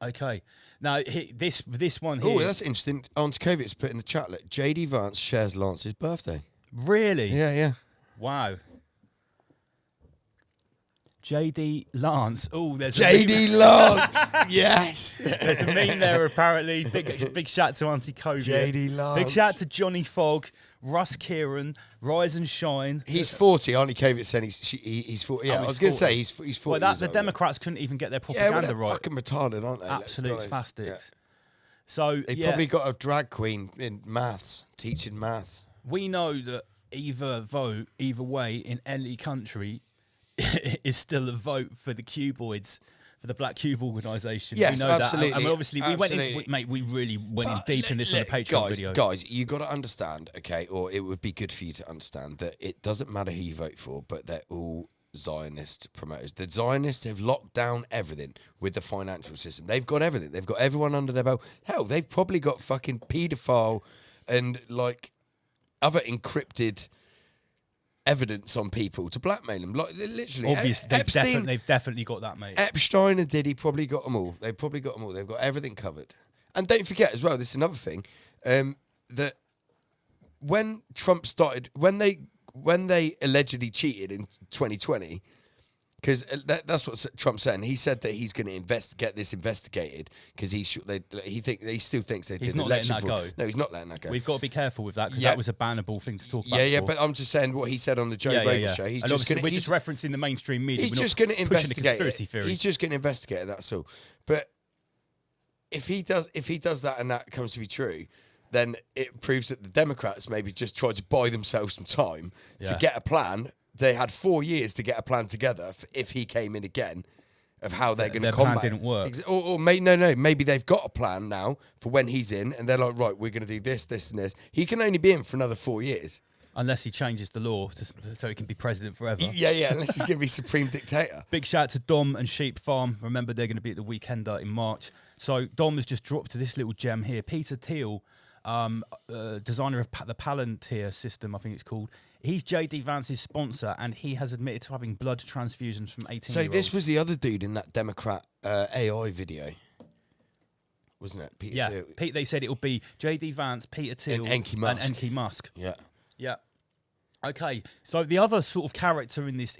Okay. Now this one here. Oh, that's interesting. Auntie Kovic's put in the chat. Look, JD Vance shares Lance's birthday. Really? Yeah. Wow. JD Lance. Oh, there's JD Lance. Yes. There's a meme there apparently. Big shout to Auntie Kobe. JD Lance. Big shout to Johnny Fogg, Russ Kieran, Rise and Shine. He's 40. Auntie Kobe saying he's 40. Yeah, Oh, I was he's going to 40. say he's 40. Well, years the old, Democrats couldn't even get their yeah, propaganda well, they're right. fucking retarded, aren't they? Absolute Let's be honest. spastics. Yeah. So They probably got a drag queen in maths, teaching maths. we know that either vote, either way, in any country, is still a vote for the cuboids, for the Black Cube organisation. Yes, we know absolutely. That. And obviously, we went in, Absolutely. mate. We really went in deep in this on the Patreon video. Guys, you got to understand, okay, or it would be good for you to understand that it doesn't matter who you vote for, but they're all Zionist promoters. The Zionists have locked down everything with the financial system. They've got everything. They've got everyone under their belt. Hell, they've probably got fucking paedophile and like other encrypted evidence on people to blackmail them. Like literally, Obviously, they've definitely got that, mate. Epstein and Diddy probably got them all. They've probably got them all. They've got everything covered. And don't forget as well, this is another thing, that when Trump started, when they allegedly cheated in 2020, because that's what Trump said. And he said that he's going to get this investigated because he still thinks they did not election letting that fraud. go. No, he's not letting that go. We've got to be careful with that because Yeah. that was a bannable thing to talk about. Yeah, before. but I'm just saying what he said on the Joe Rogan show. He's And just obviously going we're just referencing the mainstream media. He's We're just not going to pushing investigate the conspiracy it. theories. He's just going to investigate it. That's all. But if he does that and that comes to be true, then it proves that the Democrats maybe just tried to buy themselves some time to Yeah. get a plan. They had 4 years to get a plan together if he came in again of how they're going to Their combat. plan didn't work. Or maybe they've got a plan now for when he's in, and they're like, right, we're going to do this, this, and this. He can only be in for another 4 years. Unless he changes the law so he can be president forever. Yeah, unless he's going to be supreme dictator. Big shout out to Dom and Sheep Farm. Remember, they're going to be at the Weekender in March. So Dom has just dropped to this little gem here. Peter Thiel, designer of the Palantir system, I think it's called. He's JD Vance's sponsor, and he has admitted to having blood transfusions from 18-year-olds. So this was the other dude in that Democrat AI video, wasn't it? Peter Thiel. They said it'll be JD Vance, Peter Thiel, And Enki Musk. And Enki Musk. Yeah. Okay, so the other sort of character in this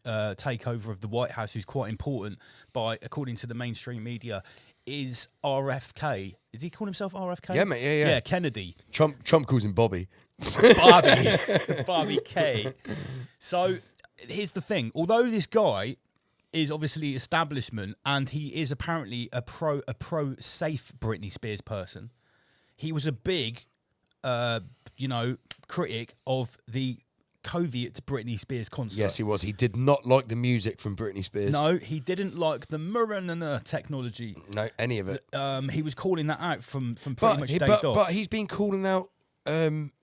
takeover of the White House, who's quite important, according to the mainstream media, is RFK. Does he call himself RFK? Yeah, mate. Yeah. Yeah, Kennedy. Trump calls him Bobby. Barbie K. So here's the thing. Although this guy is obviously establishment and he is apparently a pro safe Britney Spears person, he was a big critic of the Soviet Britney Spears concert. Yes, he was. He did not like the music from Britney Spears. No, he didn't like the Murranana technology. No, any of it. He was calling that out from pretty much day dot. But he's been calling out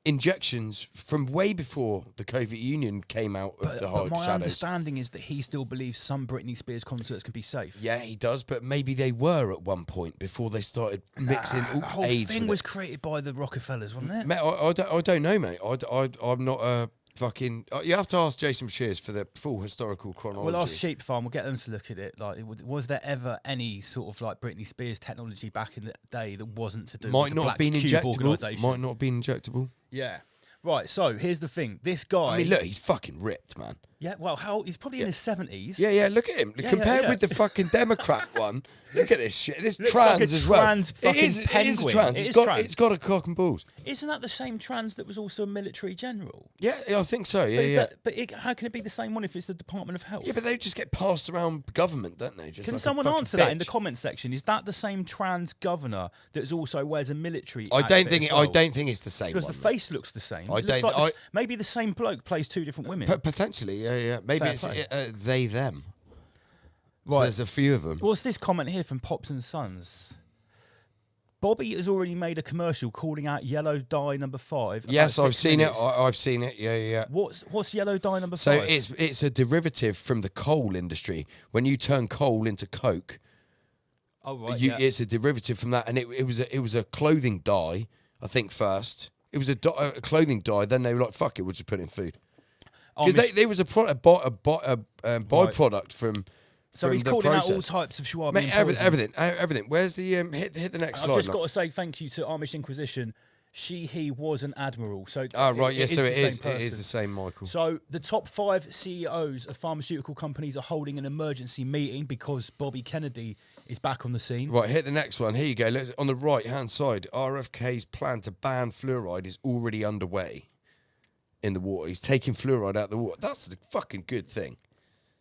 injections from way before the Soviet Union came out of the But my shadows. understanding is that he still believes some Britney Spears concerts can be safe. Yeah, he does, but maybe they were at one point before they started mixing The whole AIDS thing with was it. created by the Rockefellers, wasn't it? Mate, I don't know, mate. I'm not a fucking... You have to ask Jason Shears for the full historical chronology. Well, ask Sheep Farm. We'll get them to look at it. Like, was there ever any sort of like Britney Spears technology back in the day that wasn't to do Might with the not Black have been Cube injectable. organisation? Might not have been injectable. Yeah. Right. So here's the thing. This guy. I mean, look, he's fucking ripped, man. Yeah. Well, he's probably in his 70s. Yeah, look at him. Yeah, Compared yeah. with the fucking Democrat one, look at this shit. This Looks trans like a as well. trans fucking It is a penguin. trans. It It's is got trans. it's got a cock and balls. Isn't that the same trans that was also a military general? Yeah, I think so. Yeah. How can it be the same one if it's the Department of Health? Yeah, but they just get passed around government, don't they? Just Can like a someone fucking answer that in the bitch. comment section? Is that the same trans governor that also wears a military? I don't outfit think. as well? I don't think it's the same. Because one, the mate. face looks the same. I It looks don't- like maybe the same bloke plays two different women. Potentially, yeah. Maybe Fair it's play. they them. So Right. there's a few of them. What's this comment here from Pops and Sons? Bobby has already made a commercial calling out yellow dye number 5. about Yes, I've 6 seen minutes. it. I've seen it. Yeah. What's yellow dye number So 5? it's a derivative from the coal industry. When you turn coal into coke, oh right, it's a derivative from that, and it was a clothing dye. I think first it was a clothing dye. Then they were like, "Fuck it, we'll just put it in food." Because they was a byproduct from. So he's the calling out all process. types of Schwab. Mate, everything. Where's the hit the next I've slide? just Knox. got to say thank you to Amish Inquisition. he was an admiral. So Oh, right, yeah, so the it same is person. the same Michael. So the top 5 CEOs of pharmaceutical companies are holding an emergency meeting because Bobby Kennedy is back on the scene. Right, hit the next one. Here you go. On the right-hand side, RFK's plan to ban fluoride is already underway in the water. He's taking fluoride out of the water. That's a fucking good thing.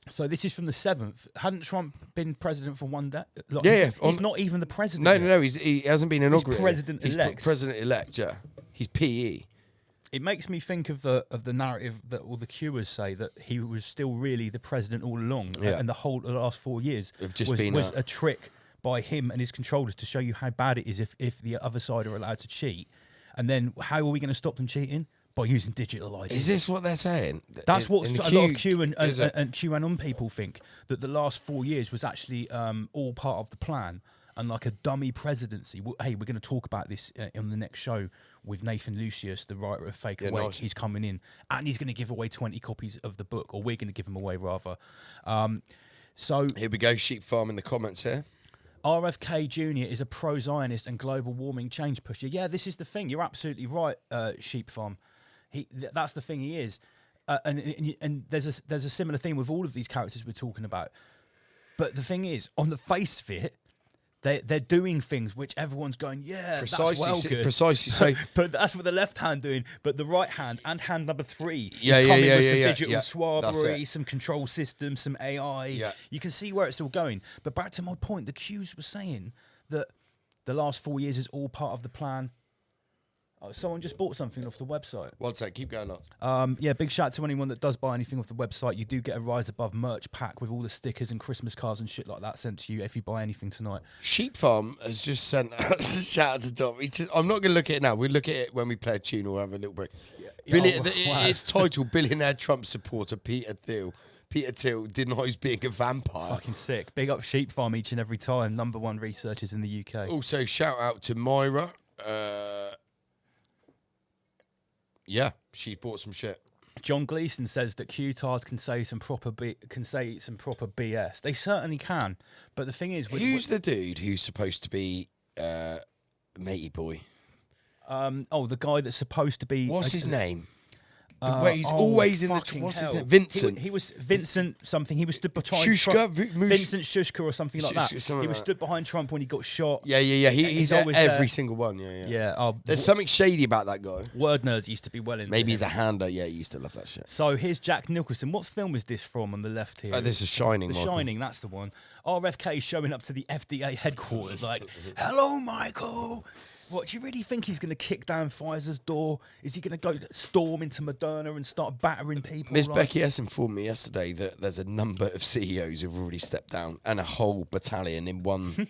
So this is from the 7th. Hadn't Trump been president for one day? Like, Yeah, he's not even the president. No. He hasn't been inaugurated. president-elect. He's president-elect, yeah. He's PE. It makes me think of the narrative that all the Qers say, that he was still really the president all along, Yeah. and the last 4 years Have just was been a trick by him and his controllers to show you how bad it is if the other side are allowed to cheat. And then how are we going to stop them cheating? By using digital ID. Is this what they're saying? That's what In the a lot of Q and is it? QAnon people think, that the last 4 years was actually all part of the plan and like a dummy presidency. Hey, we're going to talk about this on the next show with Nathan Lucius, the writer of Fake Yeah, Awake. nice. He's coming in and he's going to give away 20 copies of the book, or we're going to give them away rather. So Here we go, Sheep Farm in the comments here. RFK Jr. is a pro-Zionist and global warming change pusher. Yeah, this is the thing. You're absolutely right, Sheep Farm. That's the thing he is. And there's a similar thing with all of these characters we're talking about. But the thing is, on the face of it, they're doing things which everyone's going, yeah, Precisely, that's well good. precisely so. But that's what the left hand doing. But the right hand and hand number 3 Yeah, is yeah, coming yeah, with yeah, some yeah, digital yeah. That's swabbery, it. some control systems, some AI. Yeah. You can see where it's all going. But back to my point, the Qs were saying that the last 4 years is all part of the plan. Oh, someone just bought something off the website. One sec, keep going, lads. Yeah, big shout out to anyone that does buy anything off the website. You do get a Rise Above merch pack with all the stickers and Christmas cards and shit like that sent to you if you buy anything tonight. Sheep Farm has just sent us a shout out to Tom. I'm not going to look at it now. We'll look at it when we play a tune or have a little break. Wow. It's titled Billionaire Trump supporter Peter Thiel denies being a vampire. Fucking sick. Big up Sheep Farm each and every time. #1 researchers in the UK. Also, shout out to Myra. Yeah, she bought some shit. John Gleason says that Q-tards can say some proper BS. They certainly can. But the thing is, Who's the dude who's supposed to be Matey Boy? the guy that's supposed to be. What's his name? The way he's always in the. What's his name? Vincent. He was Vincent something. He was stood behind Shushka, Trump. Vincent Shushka or something like that. something He like was stood behind Trump when he got shot. Yeah. He's at always every there. single one. Yeah. Yeah. There's something shady about that guy. Word nerds used to be well into Maybe him. he's a hander. Yeah, he used to love that shit. So here's Jack Nicholson. What film is this from on the left here? This is Shining. The Michael. Shining, that's the one. RFK showing up to the FDA headquarters like, hello, Michael. What, do you really think he's going to kick down Pfizer's door? Is he going to go storm into Moderna and start battering people? Miss like- Becky S informed me yesterday that there's a number of CEOs who've already stepped down, and a whole battalion in one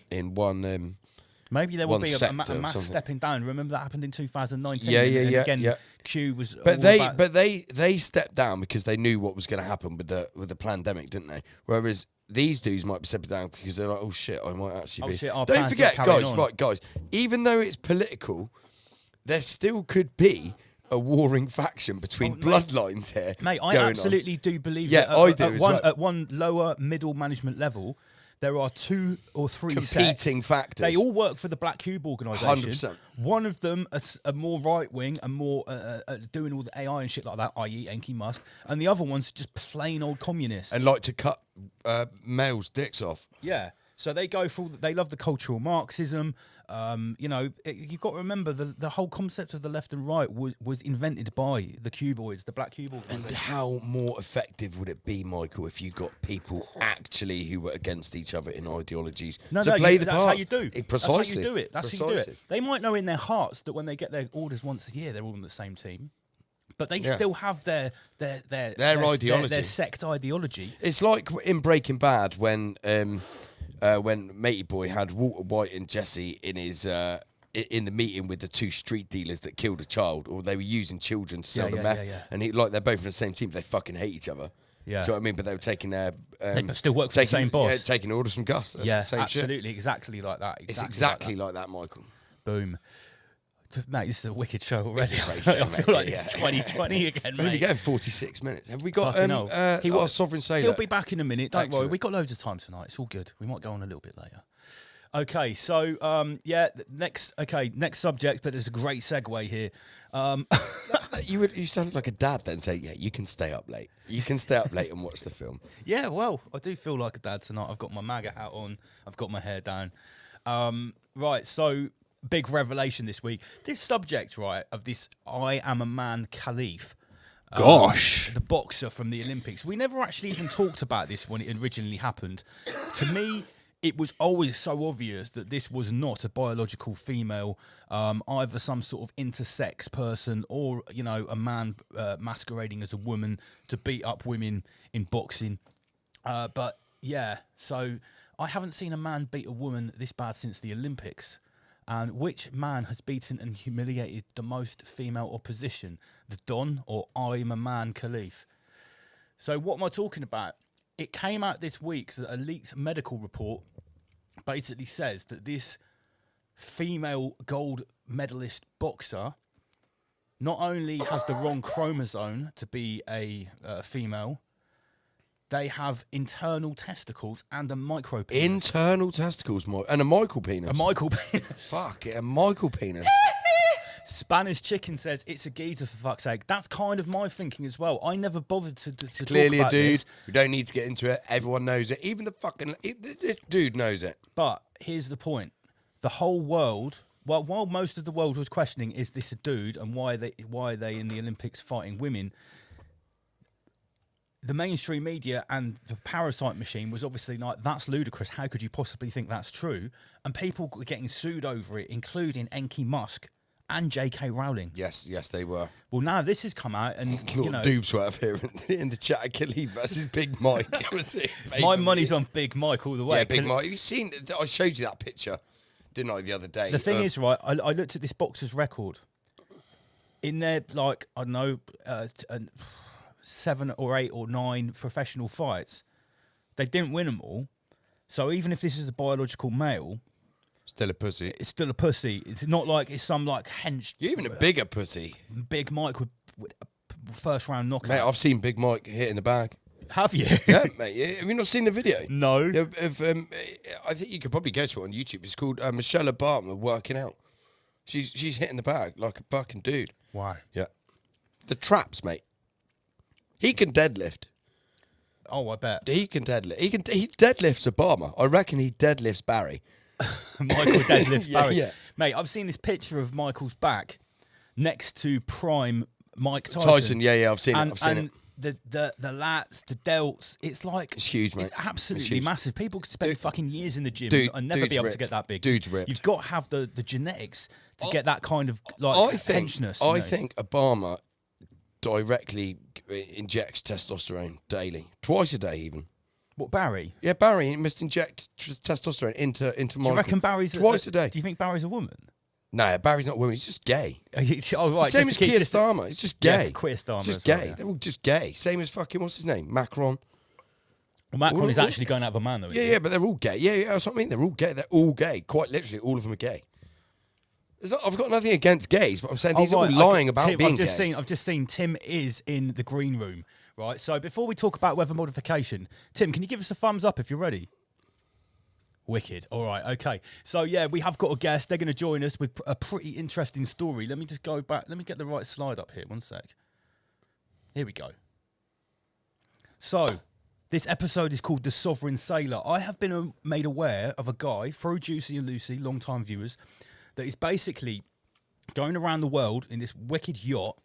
Maybe there will one be a sector mass or something. stepping down. Remember that happened in 2019. Yeah, and yeah, again, yeah. Q was. But all they about- they stepped down because they knew what was going to happen with the pandemic, didn't they? Whereas these dudes might be stepping down because they're like, oh shit, I might actually Oh, be. shit, our Don't plans forget, are carrying guys, on. right, guys. Even though it's political, there still could be a warring faction between bloodlines here. Mate, I going on. absolutely do believe Yeah, that I do as well. at one lower middle management level, there are 2 or 3 Competing sets. factors. They all work for the Black Cube organisation. 100%. One of them are more right wing and more doing all the AI and shit like that, i.e. Enki Musk, and the other one's just plain old communists. And like to cut males' dicks off. Yeah. So they go for they love the cultural Marxism. You've got to remember the whole concept of the left and right was invented by the cuboids, the Black Cube And organisation. how more effective would it be, Michael, if you got people actually who were against each other in ideologies to play the that's part? how you do. Precisely. That's how you do it. That's how you do Precisely. it. They might know in their hearts that when they get their orders once a year, they're all on the same team, but they Yeah. still have their ideology. their sect ideology. It's like in Breaking Bad when Matey Boy had Walter White and Jesse in his in the meeting with the 2 street dealers that killed a child, or they were using children to sell the meth, and they're both in the same team. They fucking hate each other. Yeah. Do you know what I mean? But they were taking their They still work for the same boss. Yeah, taking orders from Gus. That's the same absolutely, shit. exactly like that. It's exactly like that, Michael. Boom. Mate, this is a wicked show already. It's a great show, I feel mate. like Yeah. it's 2020 again, We're only mate. getting 46 minutes. Have we got Fucking hell. our Sovereign Sailor? He'll be back in a minute. Don't worry. Excellent. We've got loads of time tonight. It's all good. We might go on a little bit later. Okay, so next subject, but there's a great segue here. You sounded like a dad then, say, yeah, you can stay up late. You can stay up late and watch the film. Yeah, well, I do feel like a dad tonight. I've got my MAGA hat on. I've got my hair down. Right, so big revelation this week. This subject, right, of this I Am a Man Khalif. Gosh. The boxer from the Olympics. We never actually even talked about this when it originally happened. To me, it was always so obvious that this was not a biological female, either some sort of intersex person or, you know, a man masquerading as a woman to beat up women in boxing. But, yeah, so I haven't seen a man beat a woman this bad since the Olympics. And which man has beaten and humiliated the most female opposition? The Don or I'm a Man Khalif? So what am I talking about? It came out this week that a leaked medical report basically says that this female gold medalist boxer not only has the wrong chromosome to be a female, they have internal testicles and a micro penis. Internal testicles, and a Michael penis. A Michael penis. Fuck it, a Michael penis. Spanish Chicken says it's a geezer for fuck's sake. That's kind of my thinking as well. I never bothered to Clearly talk about a dude. this. We don't need to get into it. Everyone knows it. Even this dude knows it. But here's the point: the whole world. Well, while most of the world was questioning, is this a dude and why are they in the Olympics fighting women? The mainstream media and the parasite machine was obviously like, that's ludicrous. How could you possibly think that's true? And people were getting sued over it, including Enki Musk and J.K. Rowling. Yes, they were. Well, now this has come out, and Little Doobs were up here in the chat. Khalif versus Big Mike. My money's on Big Mike all the way. Yeah, Big Mike. Have you seen? I showed you that picture, didn't I, the other day? The thing is, right, I looked at this boxer's record. In their, like, I don't know, 7 or 8 or 9 professional fights, they didn't win them all. So even if this is a biological male, still a pussy. It's still a pussy. It's not like it's some like hench. You're even a bigger pussy. Big Mike with a first round knockout. Mate, I've seen Big Mike hit in the bag. Have you? Yeah, mate. Have you not seen the video? No. I think you could probably go to it on YouTube. It's called Michelle Obama working out. She's hitting the bag like a fucking dude. Why? Yeah. The traps, mate. He can deadlift. Oh, I bet. He can deadlift. He deadlifts Obama. I reckon he deadlifts Barry. Michael deadlifts Barry. Yeah. Mate, I've seen this picture of Michael's back next to prime Mike Tyson. I've seen it. The lats, the delts, it's like... It's huge, mate. It's absolutely massive. People could spend fucking years in the gym and never dude's be able ripped. to get that big. Dude's ripped. You've got to have the genetics to get that kind of like henchness. I think Obama directly injects testosterone daily. Twice a day, even. What, Barry? Yeah, Barry must inject testosterone into Michael. Do you reckon Barry's... Twice a day. Do you think Barry's a woman? No, Barry's not a woman. He's just gay. Oh, right. Same as Keir Starmer. He's just gay. Yeah, Keir Starmer. He's just as well, gay. yeah. They're all just gay. Same as fucking, what's his name? Macron. Well, Macron is actually going out of a man, though. Yeah, but they're all gay. Yeah, that's what I mean. They're all gay. They're all gay. Quite literally, all of them are gay. I've got nothing against gays, but I'm saying these are all lying about Tim, being gay. I've just seen Tim is in the green room, right? So before we talk about weather modification, Tim, can you give us a thumbs up if you're ready? Wicked. All right, okay. So, yeah, we have got a guest. They're going to join us with a pretty interesting story. Let me just go back. Let me get the right slide up here. One sec. Here we go. So, this episode is called The Sovereign Sailor. I have been made aware of a guy, through Juicy and Lucy, long-time viewers, that is basically going around the world in this wicked yacht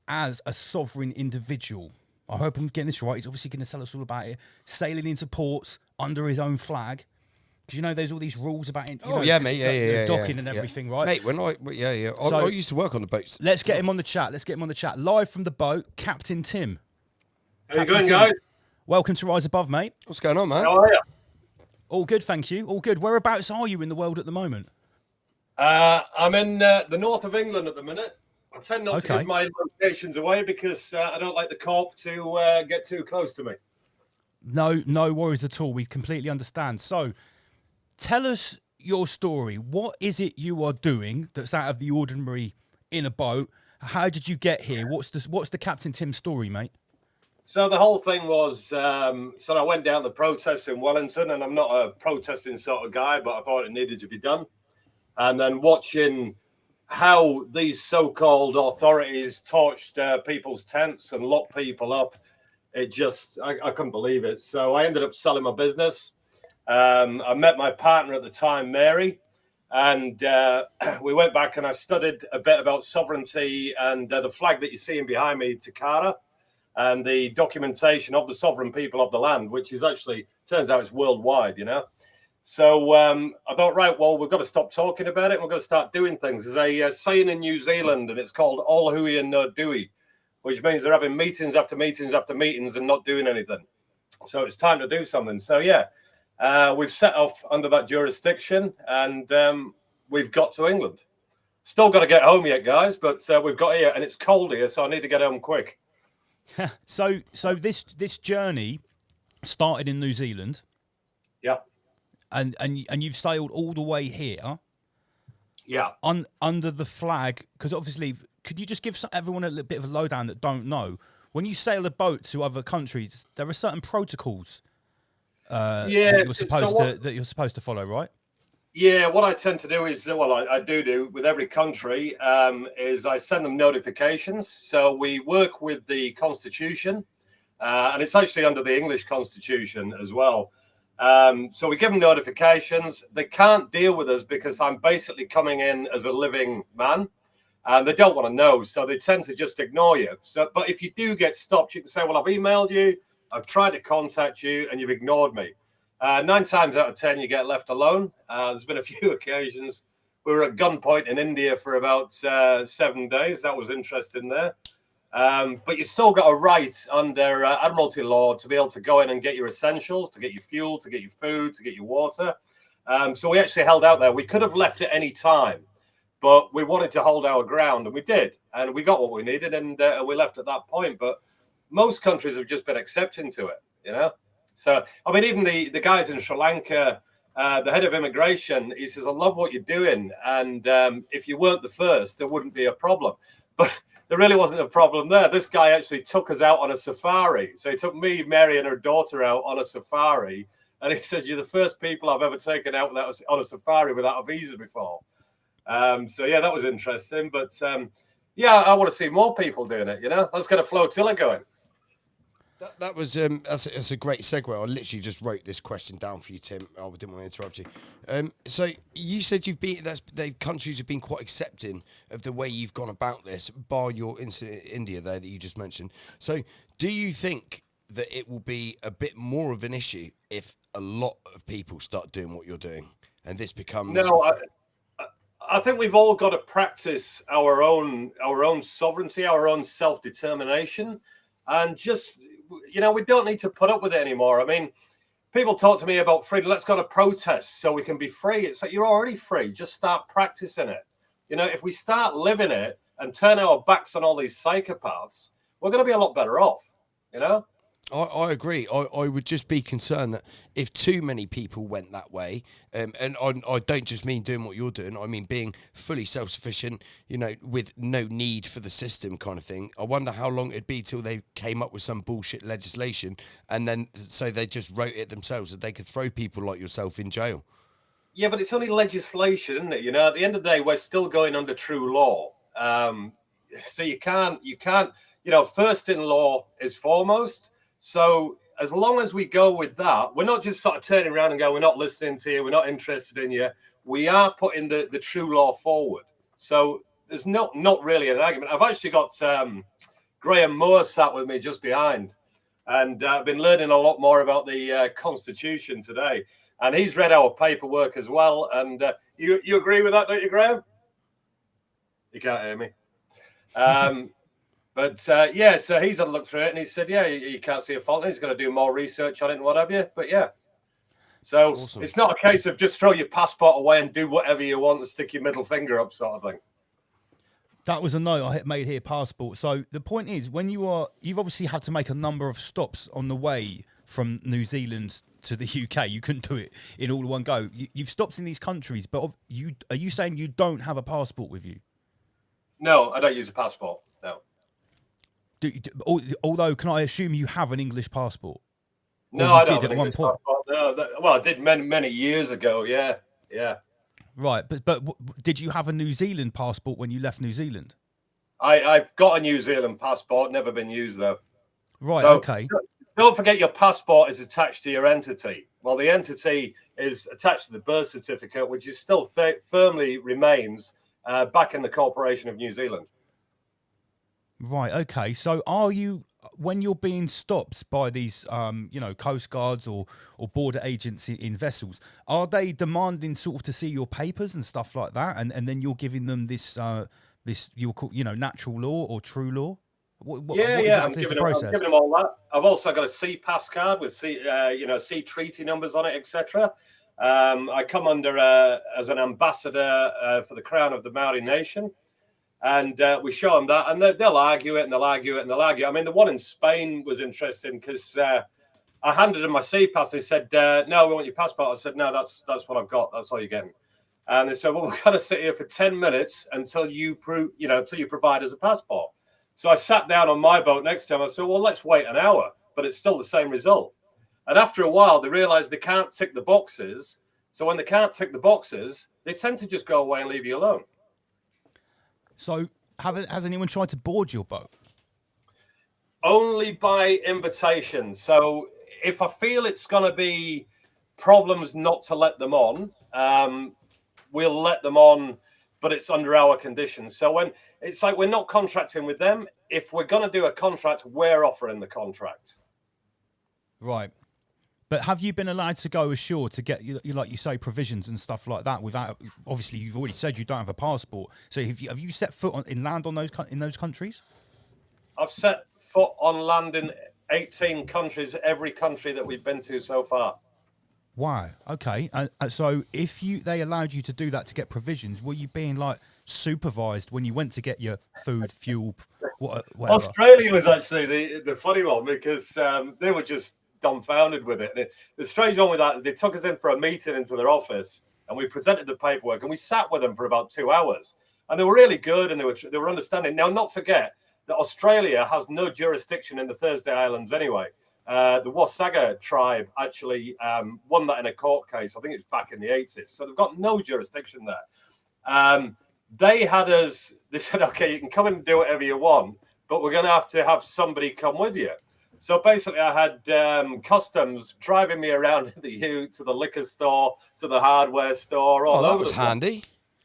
as a sovereign individual. I hope I'm getting this right. He's obviously going to tell us all about it. Sailing into ports under his own flag. Because, you know, there's all these rules about docking and everything, right? Mate, I used to work on the boats. Let's get him on the chat. Live from the boat, Captain Tim. How you going, guys? Welcome to Rise Above, mate. What's going on, man? How are you? All good, thank you. All good. Whereabouts are you in the world at the moment? I'm in the north of England at the minute. I tend not to give my locations away because I don't like the corp to get too close to me. No worries at all. We completely understand. So, tell us your story. What is it you are doing that's out of the ordinary in a boat? How did you get here? What's the Captain Tim story, mate? So the whole thing was, so I went down the protests in Wellington, and I'm not a protesting sort of guy, but I thought it needed to be done. And then watching how these so-called authorities torched people's tents and locked people up, it just, I couldn't believe it. So I ended up selling my business. I met my partner at the time, Mary, and we went back and I studied a bit about sovereignty and the flag that you're seeing behind me, Takara, and the documentation of the sovereign people of the land, which is actually, turns out it's worldwide, you know. So I thought, right, well, we've got to stop talking about it. And we've got to start doing things. There's a saying in New Zealand, and it's called all hui and no dui, which means they're having meetings after meetings after meetings and not doing anything. So it's time to do something. So, yeah, we've set off under that jurisdiction, and we've got to England. Still got to get home yet, guys, but we've got here, and it's cold here, so I need to get home quick. So this journey started in New Zealand. Yeah. And you've sailed all the way here. Yeah. Under the flag, because obviously, could you just give everyone a little bit of a lowdown that don't know? When you sail a boat to other countries, there are certain protocols that you're supposed to follow, right? Yeah, what I tend to do is, well, I do with every country, is I send them notifications. So we work with the Constitution, and it's actually under the English Constitution as well. So we give them notifications. They can't deal with us because I'm basically coming in as a living man, and they don't want to know. So they tend to just ignore you. So, but if you do get stopped, you can say, well, I've emailed you, I've tried to contact you, and you've ignored me. 9 times out of 10, you get left alone. There's been a few occasions. We were at gunpoint in India for about 7 days. That was interesting there. But you've still got a right under Admiralty law to be able to go in and get your essentials, to get your fuel, to get your food, to get your water. So we actually held out there. We could have left at any time, but we wanted to hold our ground, and we did. And we got what we needed, and we left at that point. But most countries have just been accepting to it, you know? So, I mean, even the guys in Sri Lanka, the head of immigration, he says, I love what you're doing. And if you weren't the first, there wouldn't be a problem. But there really wasn't a problem there. This guy actually took us out on a safari. So he took me, Mary, and her daughter out on a safari. And he says, you're the first people I've ever taken out on a safari without a visa before. So, yeah, that was interesting. But, yeah, I want to see more people doing it, you know. Let's get a flotilla going. That was that's a great segue. I literally just wrote this question down for you, Tim. I didn't want to interrupt you. So you said the countries have been quite accepting of the way you've gone about this, bar your incident in India there that you just mentioned. So do you think that it will be a bit more of an issue if a lot of people start doing what you're doing, and this becomes? No, I think we've all got to practice our own sovereignty, our own self-determination, and just. You know, we don't need to put up with it anymore. I mean, people talk to me about freedom. Let's go to protest so we can be free. It's like, you're already free. Just start practicing it. You know, if we start living it and turn our backs on all these psychopaths, we're going to be a lot better off, you know? I agree. I would just be concerned that if too many people went that way, and I don't just mean doing what you're doing, I mean being fully self-sufficient, you know, with no need for the system kind of thing. I wonder how long it'd be till they came up with some bullshit legislation, and then so they just wrote it themselves that they could throw people like yourself in jail. Yeah, but it's only legislation, isn't it? You know, at the end of the day, we're still going under true law. So you can't, you know, first in law is foremost. So as long as we go with that, we're not just sort of turning around and going, we're not listening to you, we're not interested in you. We are putting the true law forward. So there's not really an argument. I've actually got Graham Moore sat with me just behind, and I've been learning a lot more about the Constitution today. And he's read our paperwork as well. And you agree with that, don't you, Graham? You can't hear me. But yeah, so he's had a look through it, and he said, yeah, you can't see a fault. He's going to do more research on it and what have you. But yeah, so awesome. It's not a case of just throw your passport away and do whatever you want and stick your middle finger up sort of thing. That was a note I made here, passport. So the point is, you've obviously had to make a number of stops on the way from New Zealand to the UK. You couldn't do it in all one go. You've stopped in these countries, but are you saying you don't have a passport with you? No, I don't use a passport. No. Although, can I assume you have an English passport? No, I don't have an English passport. No, well, I did many years ago. Yeah. Right, but did you have a New Zealand passport when you left New Zealand? I've got a New Zealand passport, never been used though. Right, So, okay. Don't forget your passport is attached to your entity. Well, the entity is attached to the birth certificate, which is still firmly remains back in the Corporation of New Zealand. Right, okay. So are you, when you're being stopped by these, Coast Guards or border agents in vessels, are they demanding sort of to see your papers and stuff like that? And then you're giving them this you'll call, natural law or true law? What I'm exactly is giving the process? them all that. I've also got a sea pass card with sea treaty numbers on it, etc. I come under as an ambassador for the Crown of the Maori Nation, and we show them that, and they'll argue it, and they'll argue it, and they'll argue. I mean, the one in Spain was interesting because I handed them my sea pass. They said, "No, we want your passport." I said, "No, that's what I've got. That's all you're getting." And they said, "Well, we're going to sit here for 10 minutes until you provide us a passport." So I sat down on my boat next to him. I said, "Well, let's wait an hour," but it's still the same result. And after a while, they realize they can't tick the boxes. So when they can't tick the boxes, they tend to just go away and leave you alone. So has anyone tried to board your boat? Only by invitation. So if I feel it's going to be problems not to let them on, we'll let them on, but it's under our conditions. So when it's like we're not contracting with them. If we're going to do a contract, we're offering the contract. Right. But have you been allowed to go ashore to get, like you say, provisions and stuff like that without? Obviously, you've already said you don't have a passport. So have you set foot in land on in those countries? I've set foot on land in 18 countries, every country that we've been to so far. Wow. Okay. So if they allowed you to do that to get provisions, were you being like supervised when you went to get your food, fuel, whatever? Australia was actually the funny one because they were just dumbfounded with it. And the strange one with that, they took us in for a meeting into their office, and we presented the paperwork, and we sat with them for about 2 hours, and they were really good, and they were understanding. Now, not forget that Australia has no jurisdiction in the Thursday Islands anyway. The Wasaga tribe actually won that in a court case. I think it's back in the 80s. So they've got no jurisdiction there. They had us, they said, okay, you can come and do whatever you want, but we're going to have somebody come with you. So basically I had customs driving me around the ute to the liquor store, to the hardware store. Oh, that was handy.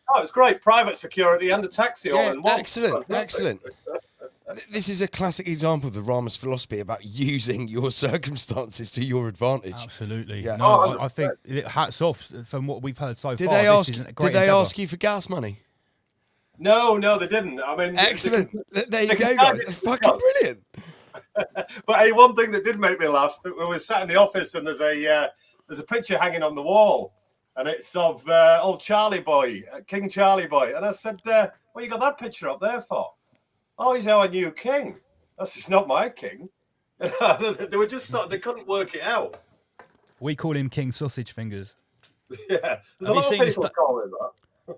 Oh, it's great. Private security and a taxi all in one. Excellent. This is a classic example of the Ramos philosophy about using your circumstances to your advantage. Absolutely. Yeah. No, I think hats off from what we've heard so far. Did they ask you for gas money? No, they didn't. I mean, excellent. There you go, guys. That's fucking brilliant. But hey, one thing that did make me laugh, we were sat in the office and there's a picture hanging on the wall, and it's of old Charlie Boy, King Charlie Boy. And I said, "What you got that picture up there for?" "Oh, he's our new king." "That's just not my king." They were just they couldn't work it out. We call him King Sausage Fingers. Yeah, there's a lot of people call him that.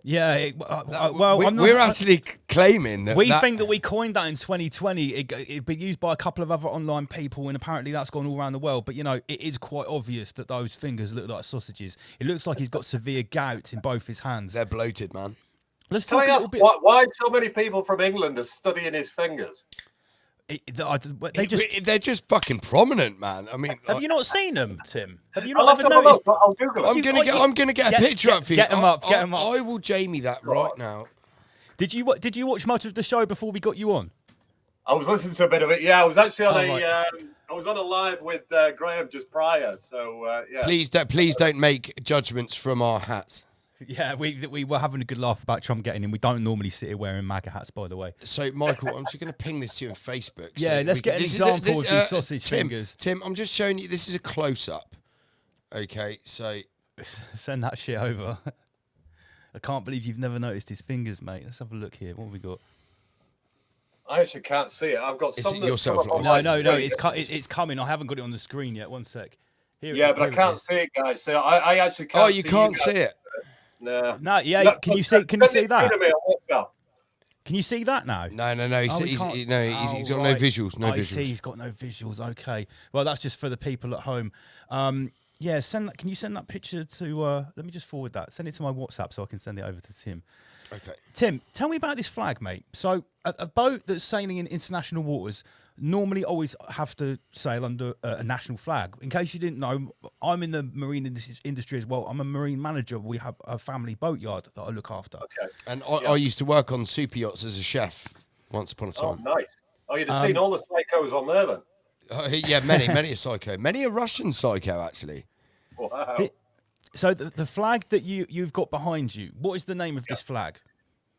Yeah, well, we're actually claiming that we think that we coined that in 2020. It'd be used by a couple of other online people, and apparently that's gone all around the world. But it is quite obvious that those fingers look like sausages. It looks like he's got severe gout in both his hands. They're bloated, man. Let's talk a little bit. Why so many people from England are studying his fingers? They're just fucking prominent, man. I mean, have you not seen them, Tim? Have you I'll not have ever to noticed? Look, I'll Google it. I'm gonna get a picture up for you. Get them up. I will Jamie that right now. Did you watch much of the show before we got you on? I was listening to a bit of it. Yeah, I was actually on I was on a live with Graham just prior. So yeah. Please don't make judgments from our hats. Yeah, we were having a good laugh about Trump getting in. We don't normally sit here wearing MAGA hats, by the way. So, Michael, I'm just going to ping this to you on Facebook. Yeah, let's get an example of these sausage fingers. Tim, I'm just showing you. This is a close-up. Okay, so send that shit over. I can't believe you've never noticed his fingers, mate. Let's have a look here. What have we got? I actually can't see it. I've got some. No. It's coming. I haven't got it on the screen yet. One sec. Here, but I can't see it, guys. So I actually can't. Oh, you can't see it. No. Yeah. Can you see that? Can you see that now? No. He's got no right. visuals. No I visuals. see. He's got no visuals. Okay. Well, that's just for the people at home. Yeah, send that. Can you send that picture to? Let me just forward that. Send it to my WhatsApp so I can send it over to Tim. Okay. Tim, tell me about this flag, mate. So a boat that's sailing in international waters normally always have to sail under a national flag. In case you didn't know, I'm in the marine industry as well. I'm a marine manager. We have a family boatyard that I look after. Okay. And I used to work on super yachts as a chef once upon a time. Oh, nice. Oh, you'd have seen all the psychos on there then. Yeah, many a psycho. Many a Russian psycho, actually. Wow. So the flag that you've got behind you, what is the name of this flag?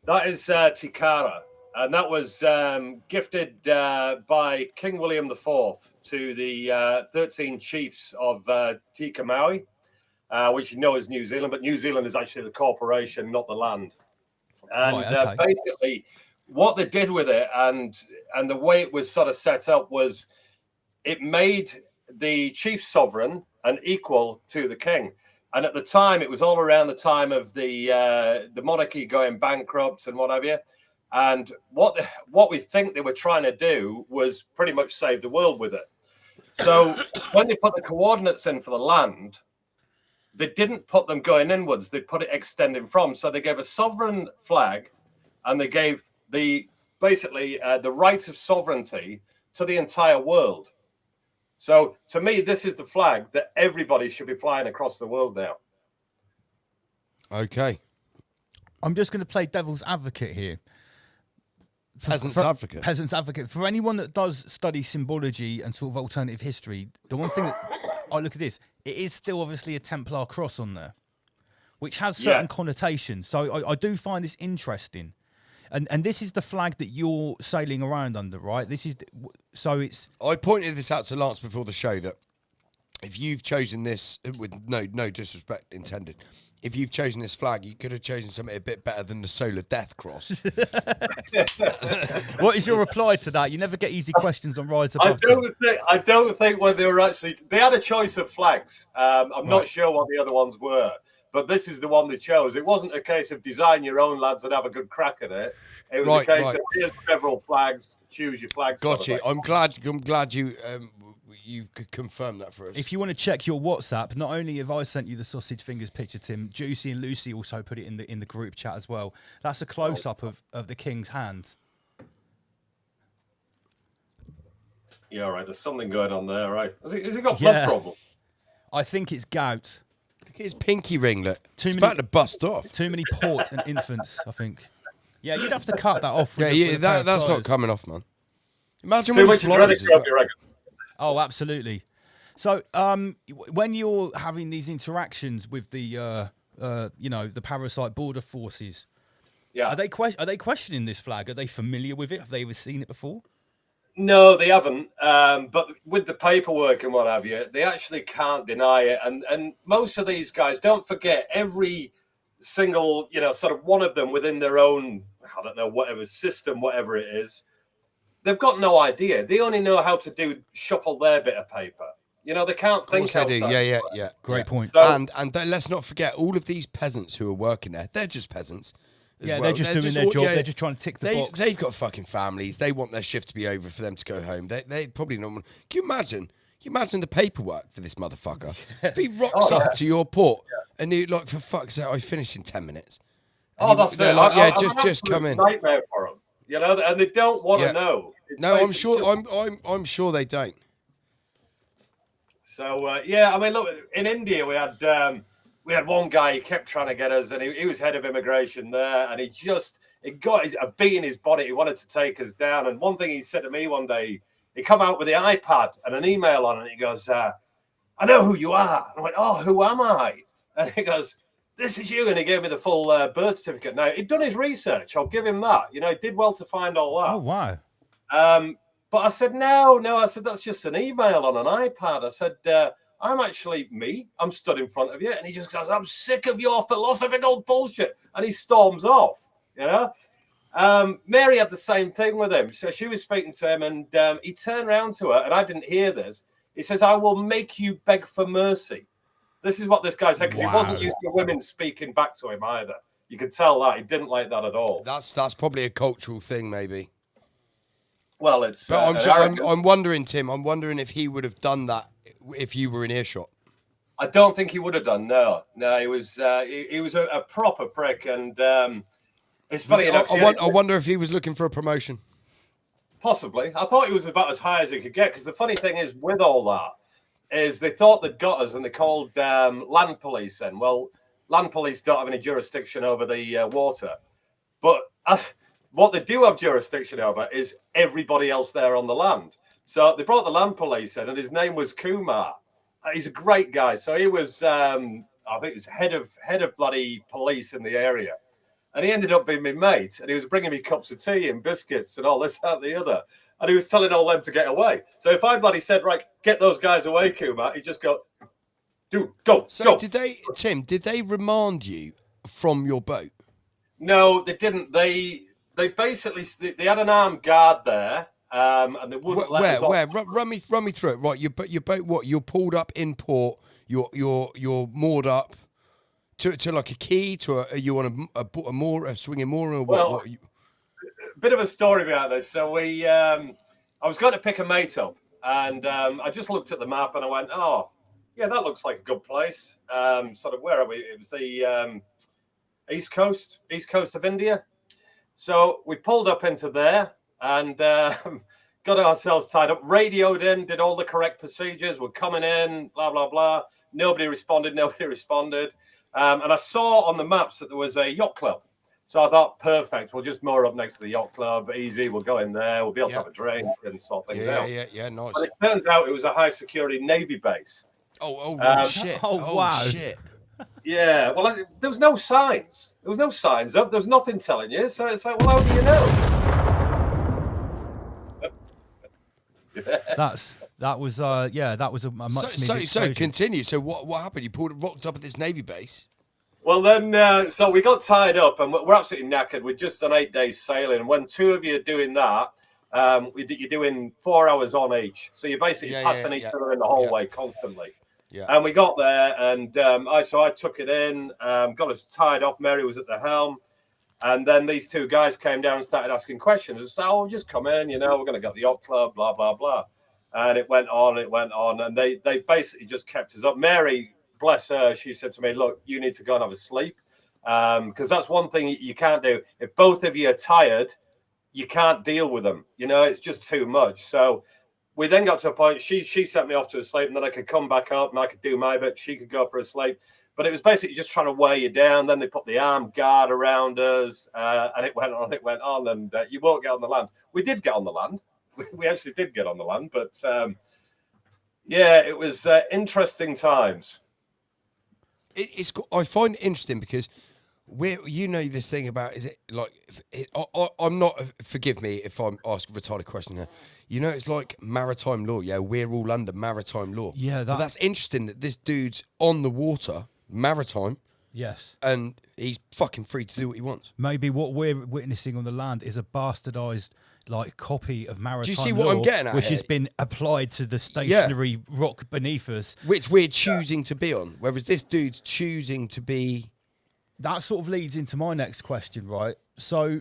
That is Tikara. And that was gifted by King William IV to the 13 chiefs of Tika Maui, which you know is New Zealand, but New Zealand is actually the corporation, not the land. And right, okay. Basically, what they did with it and the way it was sort of set up was it made the chief sovereign and equal to the king. And at the time, it was all around the time of the monarchy going bankrupt and what have you. And what we think they were trying to do was pretty much save the world with it. So when they put the coordinates in for the land, they didn't put them going inwards. They put it extending from. So they gave a sovereign flag, and they gave basically the right of sovereignty to the entire world. So to me, this is the flag that everybody should be flying across the world now. Okay. I'm just going to play devil's advocate here. Peasant's advocate. Peasant's advocate. For anyone that does study symbology and sort of alternative history, the one thing that I look at this, it is still obviously a Templar cross on there, which has certain connotations. So I do find this interesting. And this is the flag that you're sailing around under, right? This is I pointed this out to Lance before the show that if you've chosen this with no disrespect intended, if you've chosen this flag, you could have chosen something a bit better than the Solar Death Cross. What is your reply to that? You never get easy questions on Rise Above. I don't think when they were they had a choice of flags. I'm not sure what the other ones were. But this is the one they chose. It wasn't a case of design your own, lads, and have a good crack at it. It was a case of here's several flags, choose your flag. Got you. I'm glad you you could confirm that for us. If you want to check your WhatsApp, not only have I sent you the sausage fingers picture, Tim, Juicy and Lucy also put it in the group chat as well. That's a close up of the king's hands. Yeah, all right. There's something going on there, right? Has he got blood problem? I think it's gout. His pinky ringlet. It's about to bust off. Too many ports and infants, I think. Yeah, you'd have to cut that off. That's not coming off, man. Imagine too much adrenaline, you reckon? Oh, absolutely. So, when you're having these interactions with the, the parasite border forces, are they questioning this flag? Are they familiar with it? Have they ever seen it before? No, they haven't. But with the paperwork and what have you, they actually can't deny it. And most of these guys, don't forget, every single, sort of one of them within their own, I don't know, whatever system, whatever it is, they've got no idea. They only know how to shuffle their bit of paper. They can't think. Of course they do. Yeah. Great point. So, and let's not forget all of these peasants who are working there. They're just peasants. They're just doing their job. They're just trying to tick the box. They've got fucking families. They want their shift to be over for them to go home. They probably not want. Can you imagine the paperwork for this motherfucker? If he rocks up to your port and you for fuck's sake, I finish in 10 minutes. That's it. Just come in. Nightmare for them, and they don't want to know. No, I'm sure. I'm sure they don't. So I mean, look, in India we had one guy, he kept trying to get us, and he was head of immigration there, and he got a bee in his body. He wanted to take us down. And one thing he said to me one day, he come out with the iPad and an email on it, and he goes, I know who you are. And I went, oh, who am I? And he goes, this is you. And he gave me the full birth certificate. Now, he'd done his research. I'll give him that. He did well to find all that. Oh, wow. But I said, no. I said, that's just an email on an iPad. I said, I'm actually me. I'm stood in front of you. And he just goes, I'm sick of your philosophical bullshit. And he storms off, Mary had the same thing with him. So she was speaking to him, and he turned around to her, and I didn't hear this. He says, I will make you beg for mercy. This is what this guy said, because he wasn't used to women speaking back to him either. You could tell that he didn't like that at all. That's probably a cultural thing, maybe. Well, it's. But I'm wondering, Tim. I'm wondering if he would have done that if you were in earshot. I don't think he would have done. No, he was a proper prick, and it's funny. I wonder if he was looking for a promotion. Possibly. I thought he was about as high as he could get, because the funny thing is, with all that, is they thought they'd got us, and they called land police in. Well, land police don't have any jurisdiction over the water, but what they do have jurisdiction over is everybody else there on the land. So they brought the land police in, and his name was Kumar. He's a great guy. So he was, I think, he was head of bloody police in the area. And he ended up being my mate, and he was bringing me cups of tea and biscuits and all this, that, and the other. And he was telling all them to get away. So if I bloody said, right, get those guys away, Kumar, he'd just go, dude, go, so go. Did they remand you from your boat? No, they didn't. They basically, they had an armed guard there, and they wouldn't let us off. Where? Run me through it. Right, your boat, what? You're pulled up in port, you're moored up, to like a quay, you want a swinging mooring, or well, what? A bit of a story about this. So I was going to pick a mate up, and I just looked at the map and I went, oh, yeah, that looks like a good place. Sort of, where are we? It was the east coast of India. So we pulled up into there and got ourselves tied up, radioed in, did all the correct procedures. We're coming in, blah, blah, blah. Nobody responded. And I saw on the maps that there was a yacht club. So I thought, perfect. We'll just moor up next to the yacht club. Easy. We'll go in there. We'll be able to have a drink and sort things out. Yeah, nice. And it turns out it was a high security Navy base. Shit. Wow. Shit. Yeah. Well, there was no signs. There was no signs up. There was nothing telling you. So it's like, well, how do you know? That was a much needed So continue. So what happened? You rocked up at this Navy base. Well, then, so we got tied up, and we're absolutely knackered. We'd just done 8 days sailing, and when two of you are doing that, you're doing 4 hours on each. So you're basically passing each other in the hallway constantly. Yeah. And we got there, and I took it in, got us tied up. Mary was at the helm. And then these two guys came down and started asking questions. And said, oh, just come in, we're going to go to the yacht club, blah, blah, blah. And it went on, and they basically just kept us up. Mary, bless her, she said to me, look, you need to go and have a sleep. Because that's one thing you can't do. If both of you are tired, you can't deal with them. It's just too much. So we then got to a point, she sent me off to a sleep, and then I could come back up and I could do my bit. She could go for a sleep. But it was basically just trying to weigh you down. Then they put the armed guard around us, and it went on, and you won't get on the land. We did get on the land. We actually did get on the land, but it was interesting times. I find it interesting because this thing about, is it like, I'm not, forgive me if I'm asking a retarded question here. It's like maritime law. Yeah, we're all under maritime law. Yeah, but that's interesting that this dude's on the water, maritime. Yes. And he's fucking free to do what he wants. Maybe what we're witnessing on the land is a bastardized copy of maritime law. Do you see what I'm getting at which here? has been applied to the stationary rock beneath us. Which we're choosing to be on. Whereas this dude's choosing to be... That sort of leads into my next question, right? So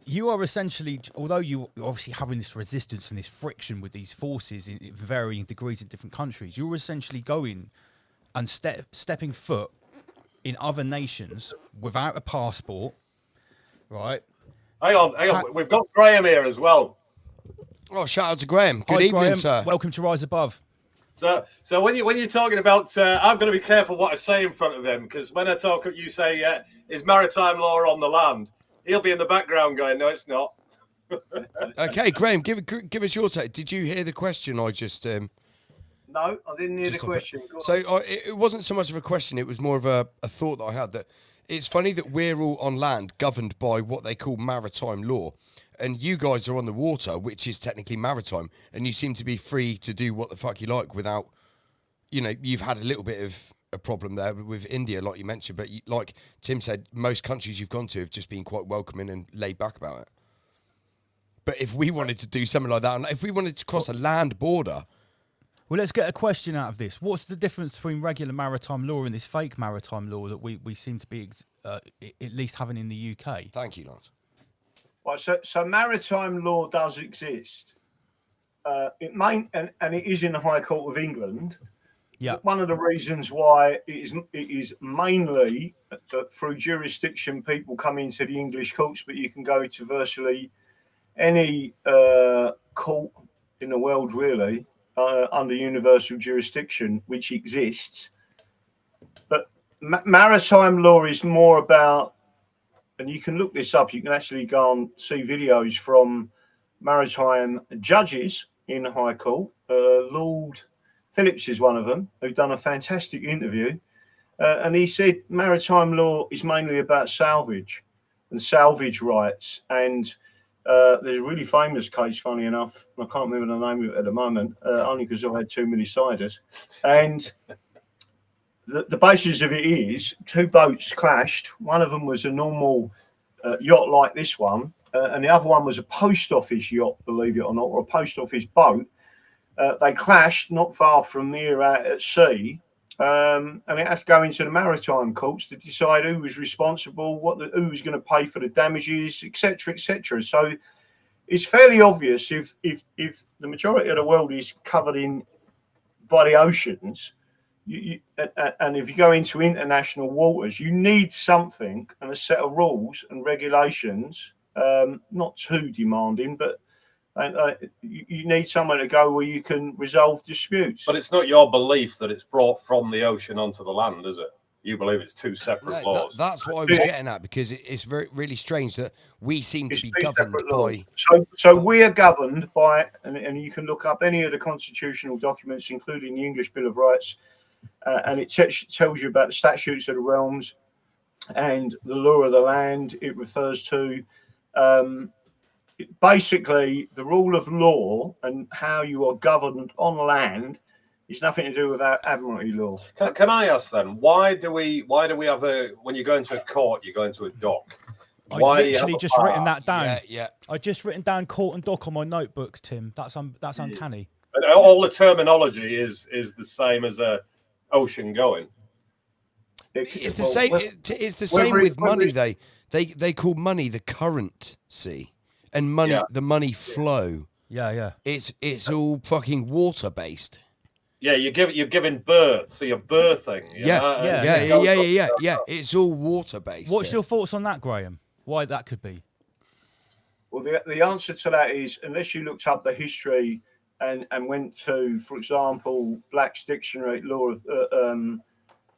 you are essentially, although you're obviously having this resistance and this friction with these forces in varying degrees in different countries, you're essentially going and stepping foot in other nations without a passport, right? Hang on. We've got Graham here as well. Oh, shout out to Graham. Good evening, Graham. sir. Welcome to Rise Above. So when you're talking about, I've got to be careful what I say in front of him, because when I talk, you say, is maritime law on the land? He'll be in the background going, no, it's not. Okay, Graham, give us your take. Did you hear the question I just... No, I didn't hear the question. So it wasn't so much of a question, it was more of a thought that I had, that it's funny that we're all on land governed by what they call maritime law, and you guys are on the water, which is technically maritime, and you seem to be free to do what the fuck you like without, you've had a little bit of a problem there with India, like you mentioned, but like Tim said, most countries you've gone to have just been quite welcoming and laid back about it. But if we wanted to do something like that, and if we wanted to cross a land border... Well, let's get a question out of this. What's the difference between regular maritime law and this fake maritime law that we seem to be at least having in the UK. Thank you, Lance. Right, so maritime law does exist. And it is in the High Court of England. Yeah. One of the reasons why it is mainly that through jurisdiction people come into the English courts, but you can go to virtually any court in the world really under universal jurisdiction, which exists. But maritime law is more about, and you can look this up, you can actually go and see videos from maritime judges in the High Court. Lord Phillips is one of them, who's done a fantastic interview. And he said maritime law is mainly about salvage and salvage rights. And there's a really famous case, funny enough, I can't remember the name of it at the moment, only because I've had too many ciders. And the basis of it is two boats clashed. One of them was a normal yacht like this one, and the other one was a post office yacht, believe it or not, or a post office boat. They clashed not far from near at sea, and it had to go into the maritime courts to decide who was responsible, who was going to pay for the damages, etc., etc. So it's fairly obvious if the majority of the world is covered in by the oceans. And if you go into international waters, you need something and a set of rules and regulations, not too demanding, but you need somewhere to go where you can resolve disputes. But it's not your belief that it's brought from the ocean onto the land, is it? You believe it's two separate laws. That's what I was getting at, because it's really strange that we seem to be governed by. So we are governed by, and you can look up any of the constitutional documents, including the English Bill of Rights. And it tells you about the statutes of the realms and the law of the land. It refers to basically the rule of law and how you are governed on land is nothing to do with our admiralty law. Can I ask then, why do we have when you go into a court, you go into a dock? I've literally just written that down. Yeah. I just written down court and dock on my notebook, Tim. That's uncanny. And all the terminology is the same as a ocean going. It's the same. It's the same with money. They call money the currency, and money the money flow. Yeah. It's all fucking water based. Yeah, you're giving birth, so you're birthing. Yeah. It's all water based. What's your thoughts on that, Graham? Why that could be? Well, the answer to that is, unless you looked up the history and went to, for example, Black's Dictionary,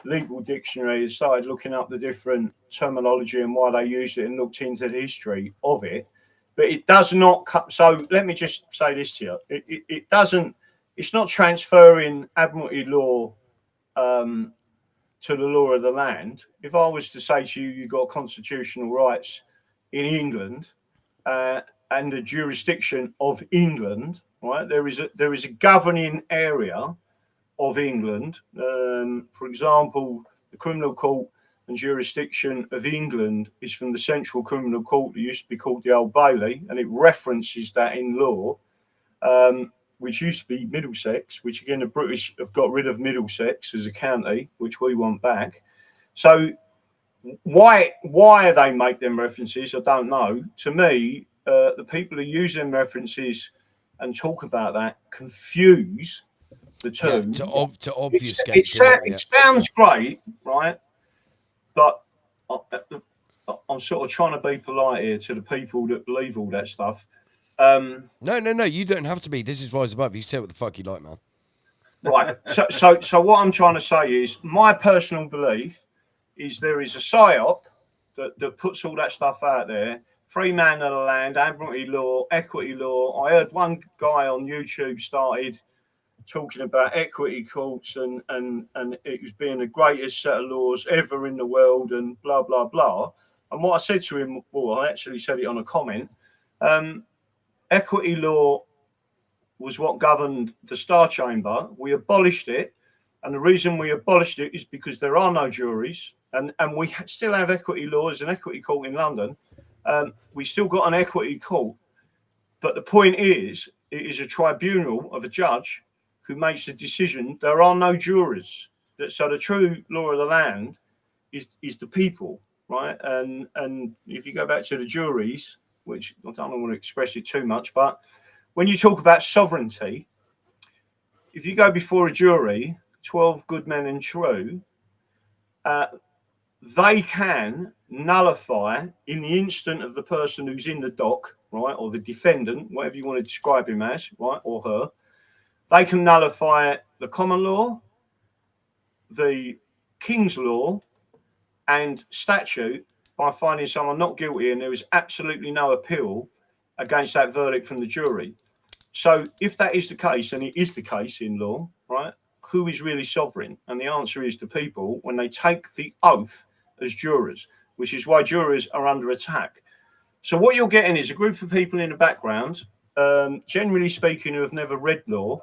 legal dictionary, and started looking up the different terminology and why they used it and looked into the history of it. But it does not cut. So let me just say this to you. It doesn't. It's not transferring admiralty law to the law of the land. If I was to say to you, you've got constitutional rights in England and the jurisdiction of England, right? There is a governing area of England. For example, the criminal court and jurisdiction of England is from the Central Criminal Court that used to be called the Old Bailey, and it references that in law, which used to be Middlesex, which again the British have got rid of Middlesex as a county, which we want back. So why they make them references, I don't know. To me, the people who use them references and talk about that confuse the two. Yeah, to obfuscate. It sounds great, right? But I'm sort of trying to be polite here to the people that believe all that stuff. No, you don't have to be. This is Rise Above. You say what the fuck you like, man. Right. So what I'm trying to say is, my personal belief is there is a PSYOP that puts all that stuff out there. Free man of the land, admiralty law, equity law. I heard one guy on YouTube started talking about equity courts and it was being the greatest set of laws ever in the world and blah, blah, blah. And what I said to him, well, I actually said it on a comment. Equity law was what governed the Star Chamber. We abolished it. And the reason we abolished it is because there are no juries. And we still have equity law as an equity court in London. We still got an equity court. But the point is, it is a tribunal of a judge who makes the decision. There are no jurors. So the true law of the land is the people, right? And if you go back to the juries, which I don't want to express it too much, but when you talk about sovereignty, if you go before a jury, 12 good men and true, they can nullify in the instant of the person who's in the dock, right, or the defendant, whatever you want to describe him as, right, or her, they can nullify the common law, the King's law, and statute by finding someone not guilty, and there is absolutely no appeal against that verdict from the jury. So if that is the case, and it is the case in law, right, who is really sovereign? And the answer is the people when they take the oath as jurors, which is why jurors are under attack. So what you're getting is a group of people in the background, generally speaking, who have never read law,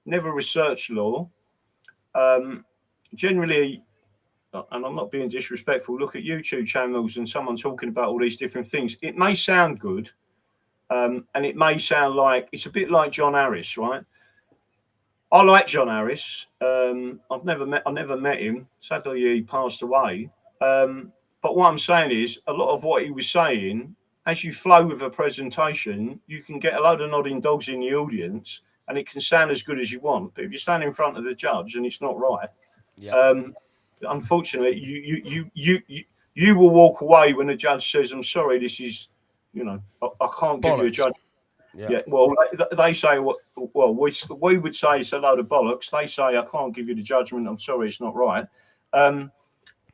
never researched law, generally, and I'm not being disrespectful, look at YouTube channels and someone talking about all these different things. It may sound good, and it may sound like it's a bit like John Harris, right? I like John Harris. I never met him. Sadly, he passed away. But what I'm saying is, a lot of what he was saying, as you flow with a presentation, you can get a load of nodding dogs in the audience, and it can sound as good as you want. But if you stand in front of the judge and it's not right, unfortunately, you will walk away when the judge says, "I'm sorry, this is, I can't give you a judgment." Yeah. Well, they say we would say it's a load of bollocks. They say I can't give you the judgment. I'm sorry, it's not right.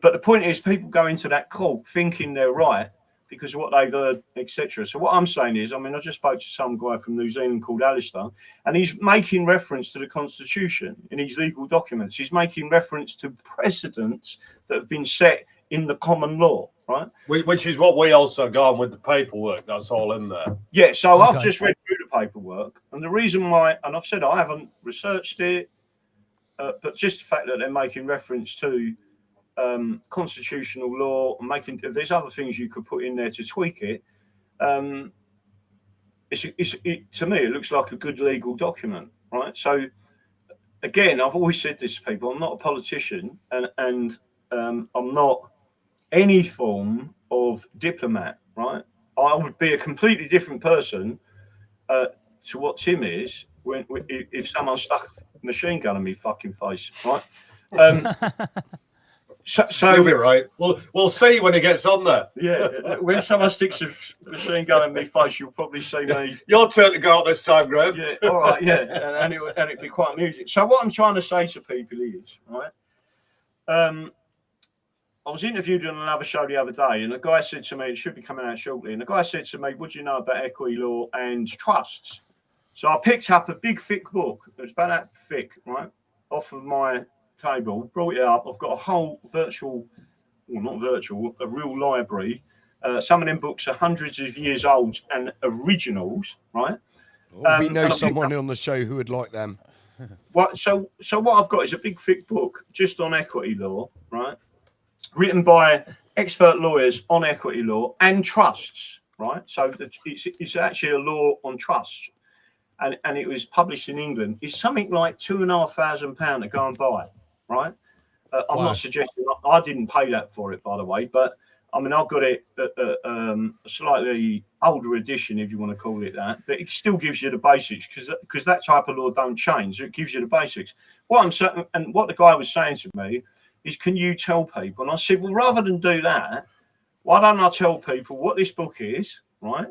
But the point is, people go into that court thinking they're right because of what they've heard, etc. So what I'm saying is, I just spoke to some guy from New Zealand called Alistair, and he's making reference to the Constitution in his legal documents. He's making reference to precedents that have been set in the common law, right? Which is what we also go on with the paperwork. That's all in there. Yeah, so I've just read through the paperwork, and the reason why, and I've said I haven't researched it, but just the fact that they're making reference to constitutional law, and if there's other things you could put in there to tweak it, to me, it looks like a good legal document, right? So again, I've always said this to people, I'm not a politician, and I'm not any form of diplomat, right? I would be a completely different person to what Tim is if someone stuck a machine gun in me fucking face, right? So you'll be right. We'll see when he gets on there. Yeah, when someone sticks a machine gun in my face, you'll probably see me. Your turn to go out this time, Graham. Yeah, all right, yeah, and it'd be quite amusing. So what I'm trying to say to people is, right? I was interviewed on another show the other day, and the guy said to me, it should be coming out shortly, and the guy said to me, what do you know about equity law and trusts? So I picked up a big, thick book. It was about that thick, right, off of my table, brought it up. I've got a whole a real library. Some of them books are hundreds of years old and originals, right? We know someone on the show who would like them. So what I've got is a big, thick book just on equity law, right? Written by expert lawyers on equity law and trusts, right? So it's actually a law on trusts, and it was published in England. It's something like £2,500 to go and buy, right? I'm not suggesting I didn't pay that for it, by the way, but I've got it a slightly older edition, if you want to call it that, but it still gives you the basics because that type of law don't change. So it gives you the basics. What I'm saying, and what the guy was saying to me is, can you tell people? And I said, well, rather than do that, why don't I tell people what this book is, right?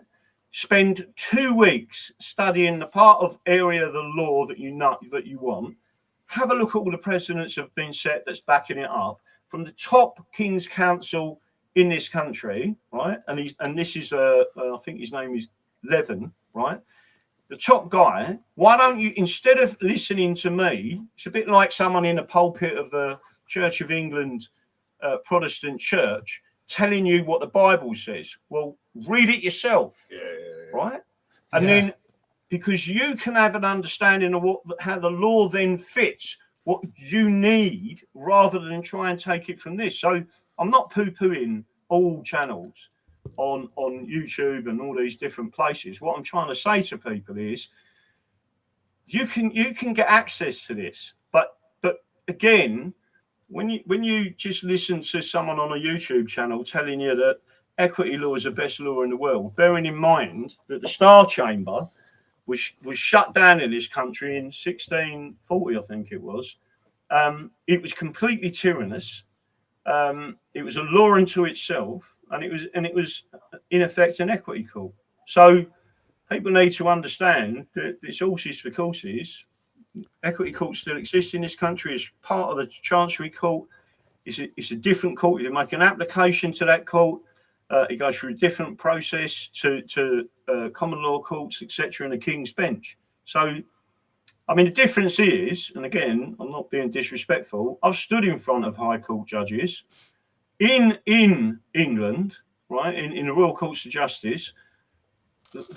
Spend 2 weeks studying the part of area of the law that you want. Have a look at all the precedents that have been set that's backing it up from the top King's Counsel in this country, right? And this is I think his name is Levin, right? The top guy. Why don't you, instead of listening to me, it's a bit like someone in the pulpit of the Church of England Protestant church telling you what the Bible says. Well, read it yourself, right? And then, because you can have an understanding of how the law then fits what you need, rather than try and take it from this. So I'm not poo-pooing all channels on YouTube and all these different places. What I'm trying to say to people is, you can get access to this, but again, when you just listen to someone on a YouTube channel telling you that equity law is the best law in the world, bearing in mind that the Star Chamber was shut down in this country in 1640, I think it was. It was completely tyrannous. It was a law unto itself, and it was in effect an equity court. So people need to understand that it's horses for courses. Equity courts still exist in this country as part of the Chancery Court. It's a different court. You make an application to that court. It goes through a different process to common law courts, etc., and the King's Bench. So, I mean, the difference is, and again, I'm not being disrespectful, I've stood in front of High Court judges in England, right, in the Royal Courts of Justice.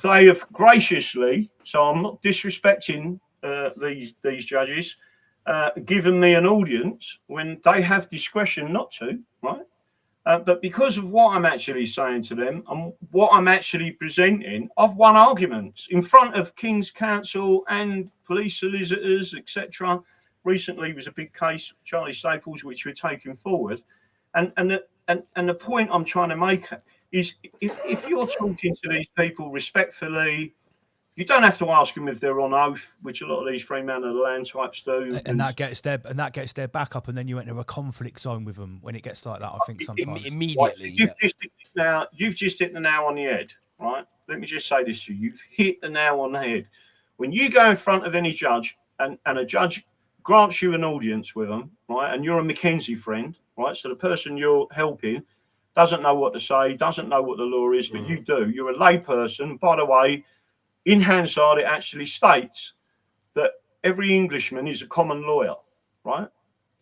They have graciously, so I'm not disrespecting these judges, given me an audience when they have discretion not to, right? But because of what I'm actually saying to them and what I'm actually presenting, I've won arguments in front of King's Counsel and police solicitors, etc. Recently was a big case, Charlie Staples, which we're taking forward. And the point I'm trying to make is if you're talking to these people respectfully, you don't have to ask them if they're on oath, which a lot of these free man of the land types do. And that gets their backup, and then you enter a conflict zone with them when it gets like that. I think sometimes immediately. Right, you've just hit the nail on the head, right? Let me just say this to you: you've hit the nail on the head. When you go in front of any judge, and a judge grants you an audience with them, right? And you're a Mackenzie friend, right? So the person you're helping doesn't know what to say, doesn't know what the law is, but you do. You're a lay person, by the way. In Hansard, it actually states that every Englishman is a common lawyer, right?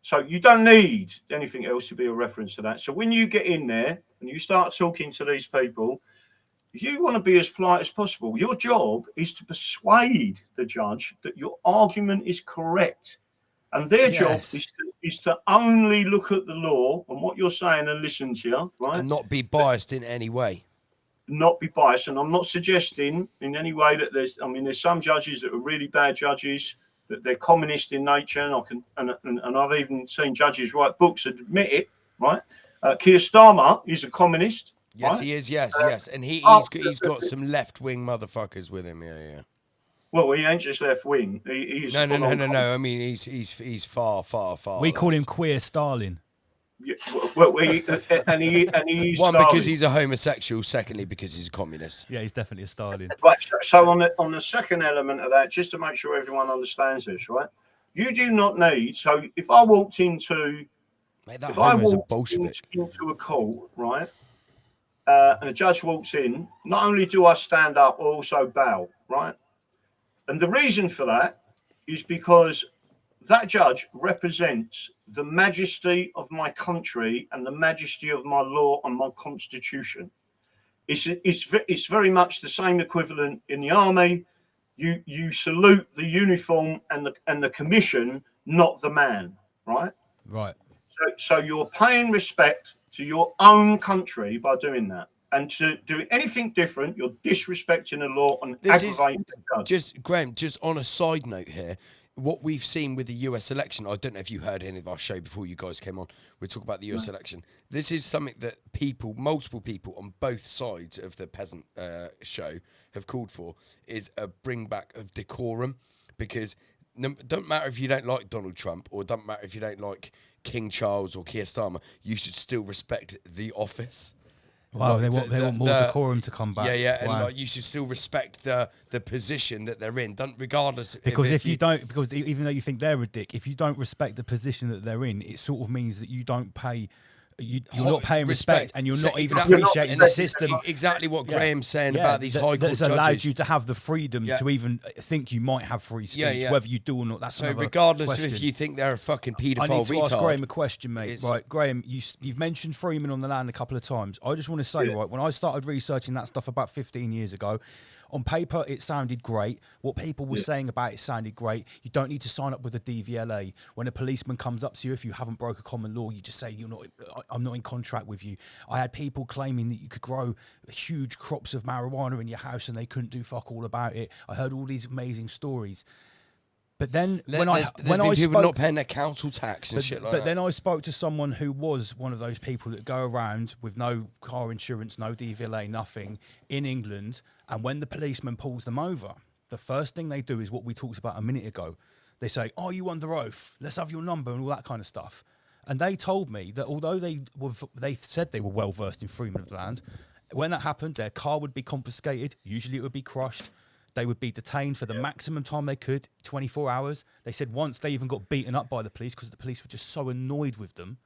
So you don't need anything else to be a reference to that. So when you get in there and you start talking to these people, you want to be as polite as possible. Your job is to persuade the judge that your argument is correct. And their job is to only look at the law and what you're saying and listen to you, right? And not be biased in any way. Not be biased, and I'm not suggesting in any way that there's some judges that are really bad judges, that they're communist in nature, and I've even seen judges write books that admit it, right? Keir Starmer is a communist. Yes, right? he is. Yes, and he's got some left wing motherfuckers with him. Yeah. Well, he ain't just left wing. He's no. I mean, he's far. We call him Queer Stalin. Yeah, well, and he one because he's a homosexual. Secondly, because he's a communist. Yeah, he's definitely a Stalin. Right. So on the second element of that, just to make sure everyone understands this, right? You do not need. So if I walked into, into a court, right, and a judge walks in, not only do I stand up, I also bow, right? And the reason for that is because that judge represents the majesty of my country and the majesty of my law and my constitution. It's very much the same equivalent in the army. You salute the uniform and the commission, not the man, right? Right. So you're paying respect to your own country by doing that. And to do anything different, you're disrespecting the law and aggravating the judge. Just, Graham, just on a side note here, what we've seen with the US election, I don't know if you heard any of our show before you guys came on. We talk about the US election. This is something that multiple people on both sides of the peasant show have called for, is a bring back of decorum. Because don't matter if you don't like Donald Trump, or don't matter if you don't like King Charles or Keir Starmer, you should still respect the office. Wow, they want more decorum to come back. Yeah, wow. And you should still respect the position that they're in, regardless. Because because even though you think they're a dick, if you don't respect the position that they're in, it sort of means that you don't pay. You're not paying respect, and you're not even appreciating the system. Exactly what Graham's saying about these high court judges. That's allowed you to have the freedom to even think you might have free speech, whether you do or not. That's so. Regardless of if you think they're a fucking paedophile, I need to retard, ask Graham a question, mate. Right, Graham, you've mentioned Freeman on the Land a couple of times. I just want to say, right, when I started researching that stuff about 15 years ago. On paper, it sounded great. What people were saying about it sounded great. You don't need to sign up with the DVLA. When a policeman comes up to you, if you haven't broke a common law, you just say, I'm not in contract with you. I had people claiming that you could grow huge crops of marijuana in your house and they couldn't do fuck all about it. I heard all these amazing stories. But then There's when I been people spoke, not paying their council tax and shit like but that. then I spoke to someone who was one of those people that go around with no car insurance, no DVLA, nothing in England, and when the policeman pulls them over, the first thing they do is what we talked about a minute ago. They say, "Are you under oath? Let's have your number," and all that kind of stuff. And they told me that although they said they were well versed in freedom of the land, when that happened, their car would be confiscated. Usually, it would be crushed. They would be detained for the maximum time they could, 24 hours. They said once they even got beaten up by the police because the police were just so annoyed with them.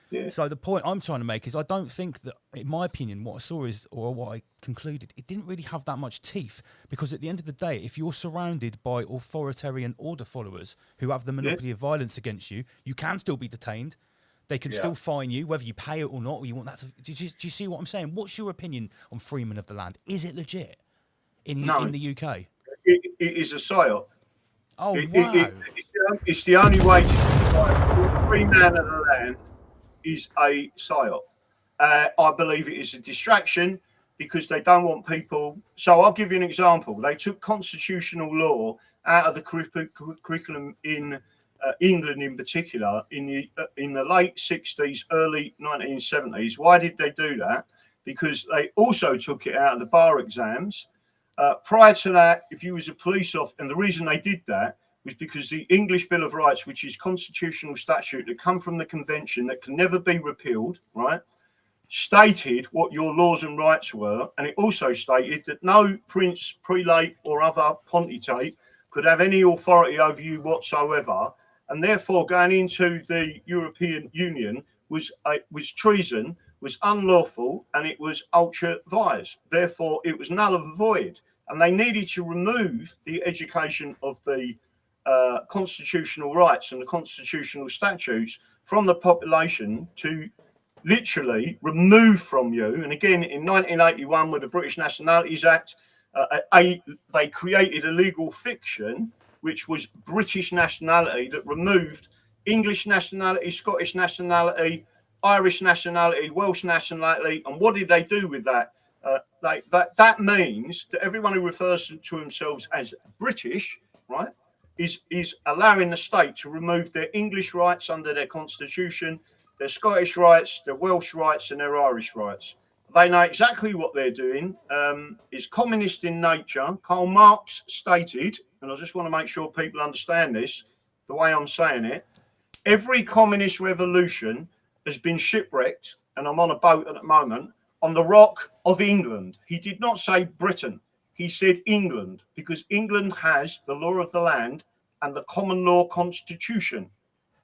Yeah. So the point I'm trying to make is I don't think that, in my opinion, what I saw is, or what I concluded, it didn't really have that much teeth, because at the end of the day, if you're surrounded by authoritarian order followers who have the monopoly of violence against you, you can still be detained. They can still fine you, whether you pay it or not, or you want that to... Do you see what I'm saying? What's your opinion on freemen of the land? Is it legit in the UK? It is a psyop. Oh, wow. It's the only way to describe free man of the land is a psyop. I believe it is a distraction because they don't want people. So I'll give you an example. They took constitutional law out of the curriculum in England, in particular, in the late 60s, early 1970s. Why did they do that? Because they also took it out of the bar exams. Prior to that, if you was a police officer, and the reason they did that was because the English Bill of Rights, which is constitutional statute that come from the convention that can never be repealed, right, stated what your laws and rights were. And it also stated that no prince, prelate or other pontificate could have any authority over you whatsoever. And therefore going into the European Union was treason, was unlawful, and it was ultra vires. Therefore, it was null and void. And they needed to remove the education of the constitutional rights and the constitutional statutes from the population to literally remove from you. And again, in 1981, with the British Nationalities Act, they created a legal fiction, which was British nationality, that removed English nationality, Scottish nationality, Irish nationality, Welsh nationality. And what did they do with that? That means that everyone who refers to themselves as British, right, is allowing the state to remove their English rights under their constitution, their Scottish rights, their Welsh rights, and their Irish rights. They know exactly what they're doing. It's communist in nature. Karl Marx stated, and I just want to make sure people understand this, the way I'm saying it, every communist revolution has been shipwrecked, and I'm on a boat at the moment, on the rock of England. He did not say Britain. He said England, because England has the law of the land and the common law constitution.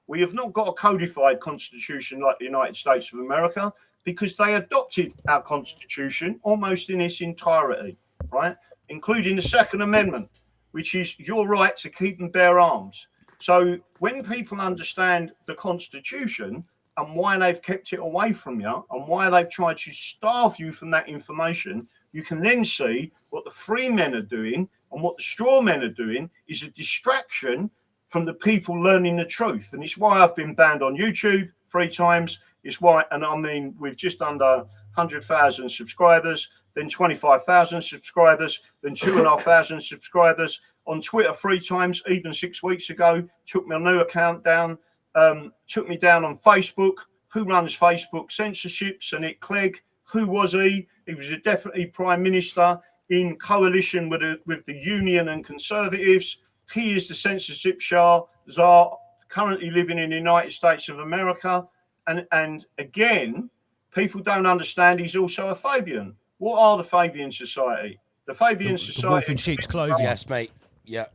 We have not got a codified constitution like the United States of America, because they adopted our constitution almost in its entirety, right? Including the Second Amendment, which is your right to keep and bear arms. So when people understand the constitution and why they've kept it away from you and why they've tried to starve you from that information, you can then see what the free men are doing, and what the straw men are doing is a distraction from the people learning the truth. And it's why I've been banned on YouTube 3 times. It's why, and I mean, with just under 100,000 subscribers, then 25,000 subscribers, then 2,500 subscribers. On Twitter 3 times, even 6 weeks ago, took my new account down, took me down on Facebook. Who runs Facebook? Censorship, Sir Nick Clegg. Who was he? He was a deputy prime minister in coalition with the Union and Conservatives. He is the censorship czar, currently living in the United States of America. And again, people don't understand he's also a Fabian. What are the Fabian Society? The Fabian Society. The wolf in sheep's clothing. Yes, mate. Yeah.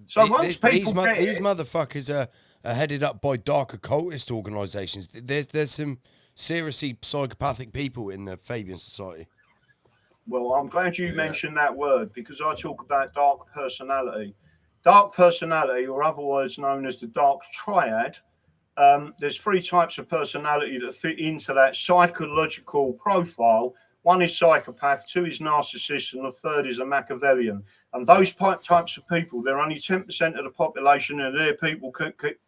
So once these motherfuckers are headed up by dark occultist organisations. There's some seriously psychopathic people in the Fabian Society. Well, I'm glad you mentioned that word, because I talk about dark personality. Dark personality, or otherwise known as the dark triad, there's 3 types of personality that fit into that psychological profile. 1 is psychopath, 2 is narcissist, and the 3rd is a Machiavellian. And those types of people, they're only 10% of the population, and they're people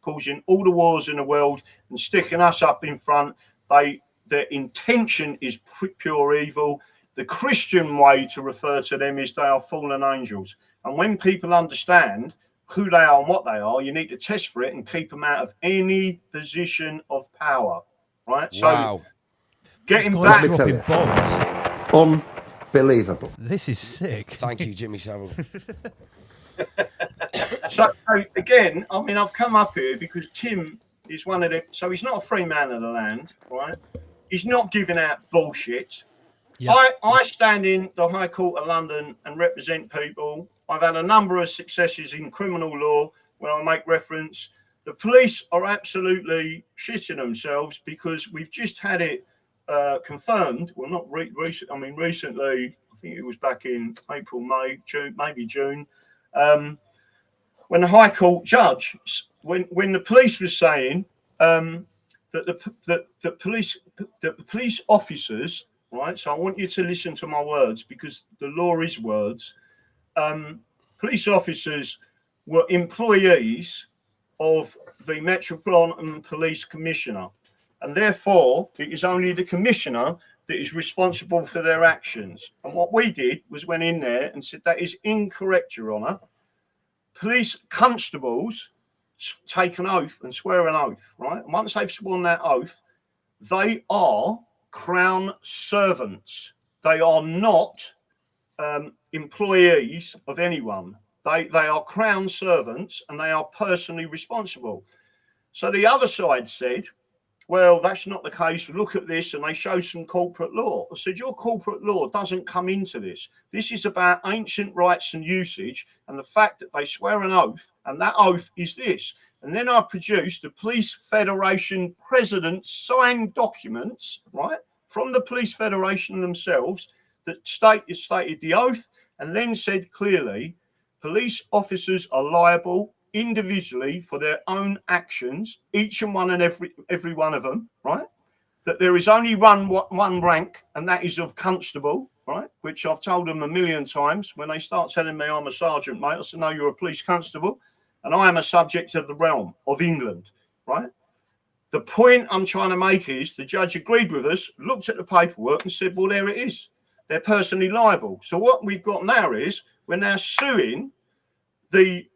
causing all the wars in the world and sticking us up in front. Their intention is pure evil. The Christian way to refer to them is they are fallen angels. And when people understand who they are and what they are, you need to test for it and keep them out of any position of power, right? Wow. So getting This back, guy's dropping bombs. Unbelievable. This is sick. Thank you, Jimmy Savile. so again, I mean, I've come up here because Tim is one of the. So he's not a free man of the land, right? He's not giving out bullshit. Yeah. I stand in the High Court of London and represent people. I've had a number of successes in criminal law when I make reference. The police are absolutely shitting themselves because we've just had it confirmed. Well, not recent. I mean, recently. I think it was back in April, May, June, maybe June. When the High Court judge, when the police was saying that the police officers, right? So I want you to listen to my words because the law is words. Police officers were employees of the Metropolitan Police Commissioner, and therefore it is only the Commissioner that is responsible for their actions. And what we did was went in there and said that is incorrect, Your Honour. Police constables take an oath and swear an oath, right? And once they've sworn that oath, they are Crown servants. They are not employees of anyone. They are Crown servants and they are personally responsible. So the other side said, well, that's not the case. Look at this. And they show some corporate law. I said, your corporate law doesn't come into this. This is about ancient rights and usage and the fact that they swear an oath. And that oath is this. And then I produced the Police Federation president's signed documents, right, from the Police Federation themselves that stated the oath and then said clearly, police officers are liable individually for their own actions, each and one and every one of them, right? That there is only one rank, and that is of constable, right? Which I've told them a million times. When they start telling me I'm a sergeant, mate, I say, no, you're a police constable, and I am a subject of the realm of England, right? The point I'm trying to make is the judge agreed with us, looked at the paperwork and said, well, there it is. They're personally liable. So what we've got now is we're now suing the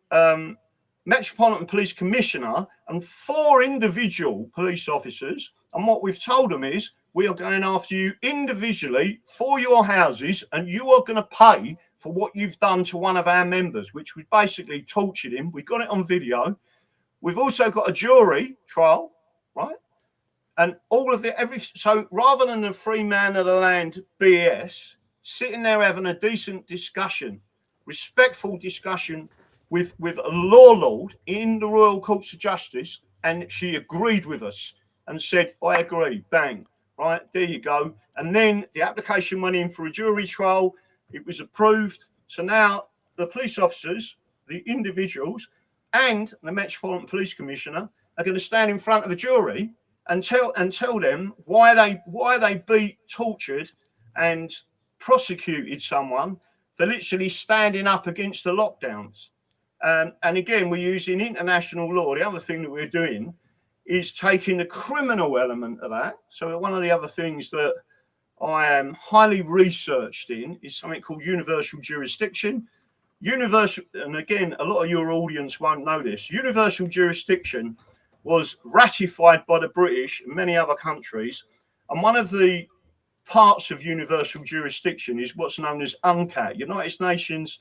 Metropolitan Police Commissioner and 4 individual police officers. And what we've told them is we are going after you individually for your houses and you are going to pay for what you've done to one of our members, which was basically tortured him. We got it on video. We've also got a jury trial, right? And all of so rather than the free man of the land BS, sitting there having a decent discussion, respectful discussion with a law lord in the Royal Courts of Justice, and she agreed with us and said, I agree, bang, right, there you go. And then the application went in for a jury trial, it was approved. So now the police officers, the individuals, and the Metropolitan Police Commissioner are going to stand in front of a jury and tell them why they beat, tortured, and prosecuted someone for literally standing up against the lockdowns. And again, we're using international law. The other thing that we're doing is taking the criminal element of that. So one of the other things that I am highly researched in is something called universal jurisdiction. Universal, and again, a lot of your audience won't know this. Universal jurisdiction was ratified by the British and many other countries. And one of the parts of universal jurisdiction is what's known as UNCAT, United Nations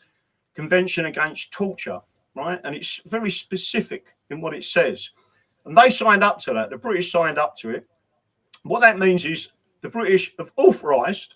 Convention Against Torture, right? And it's very specific in what it says. And they signed up to that. The British signed up to it. What that means is the British have authorised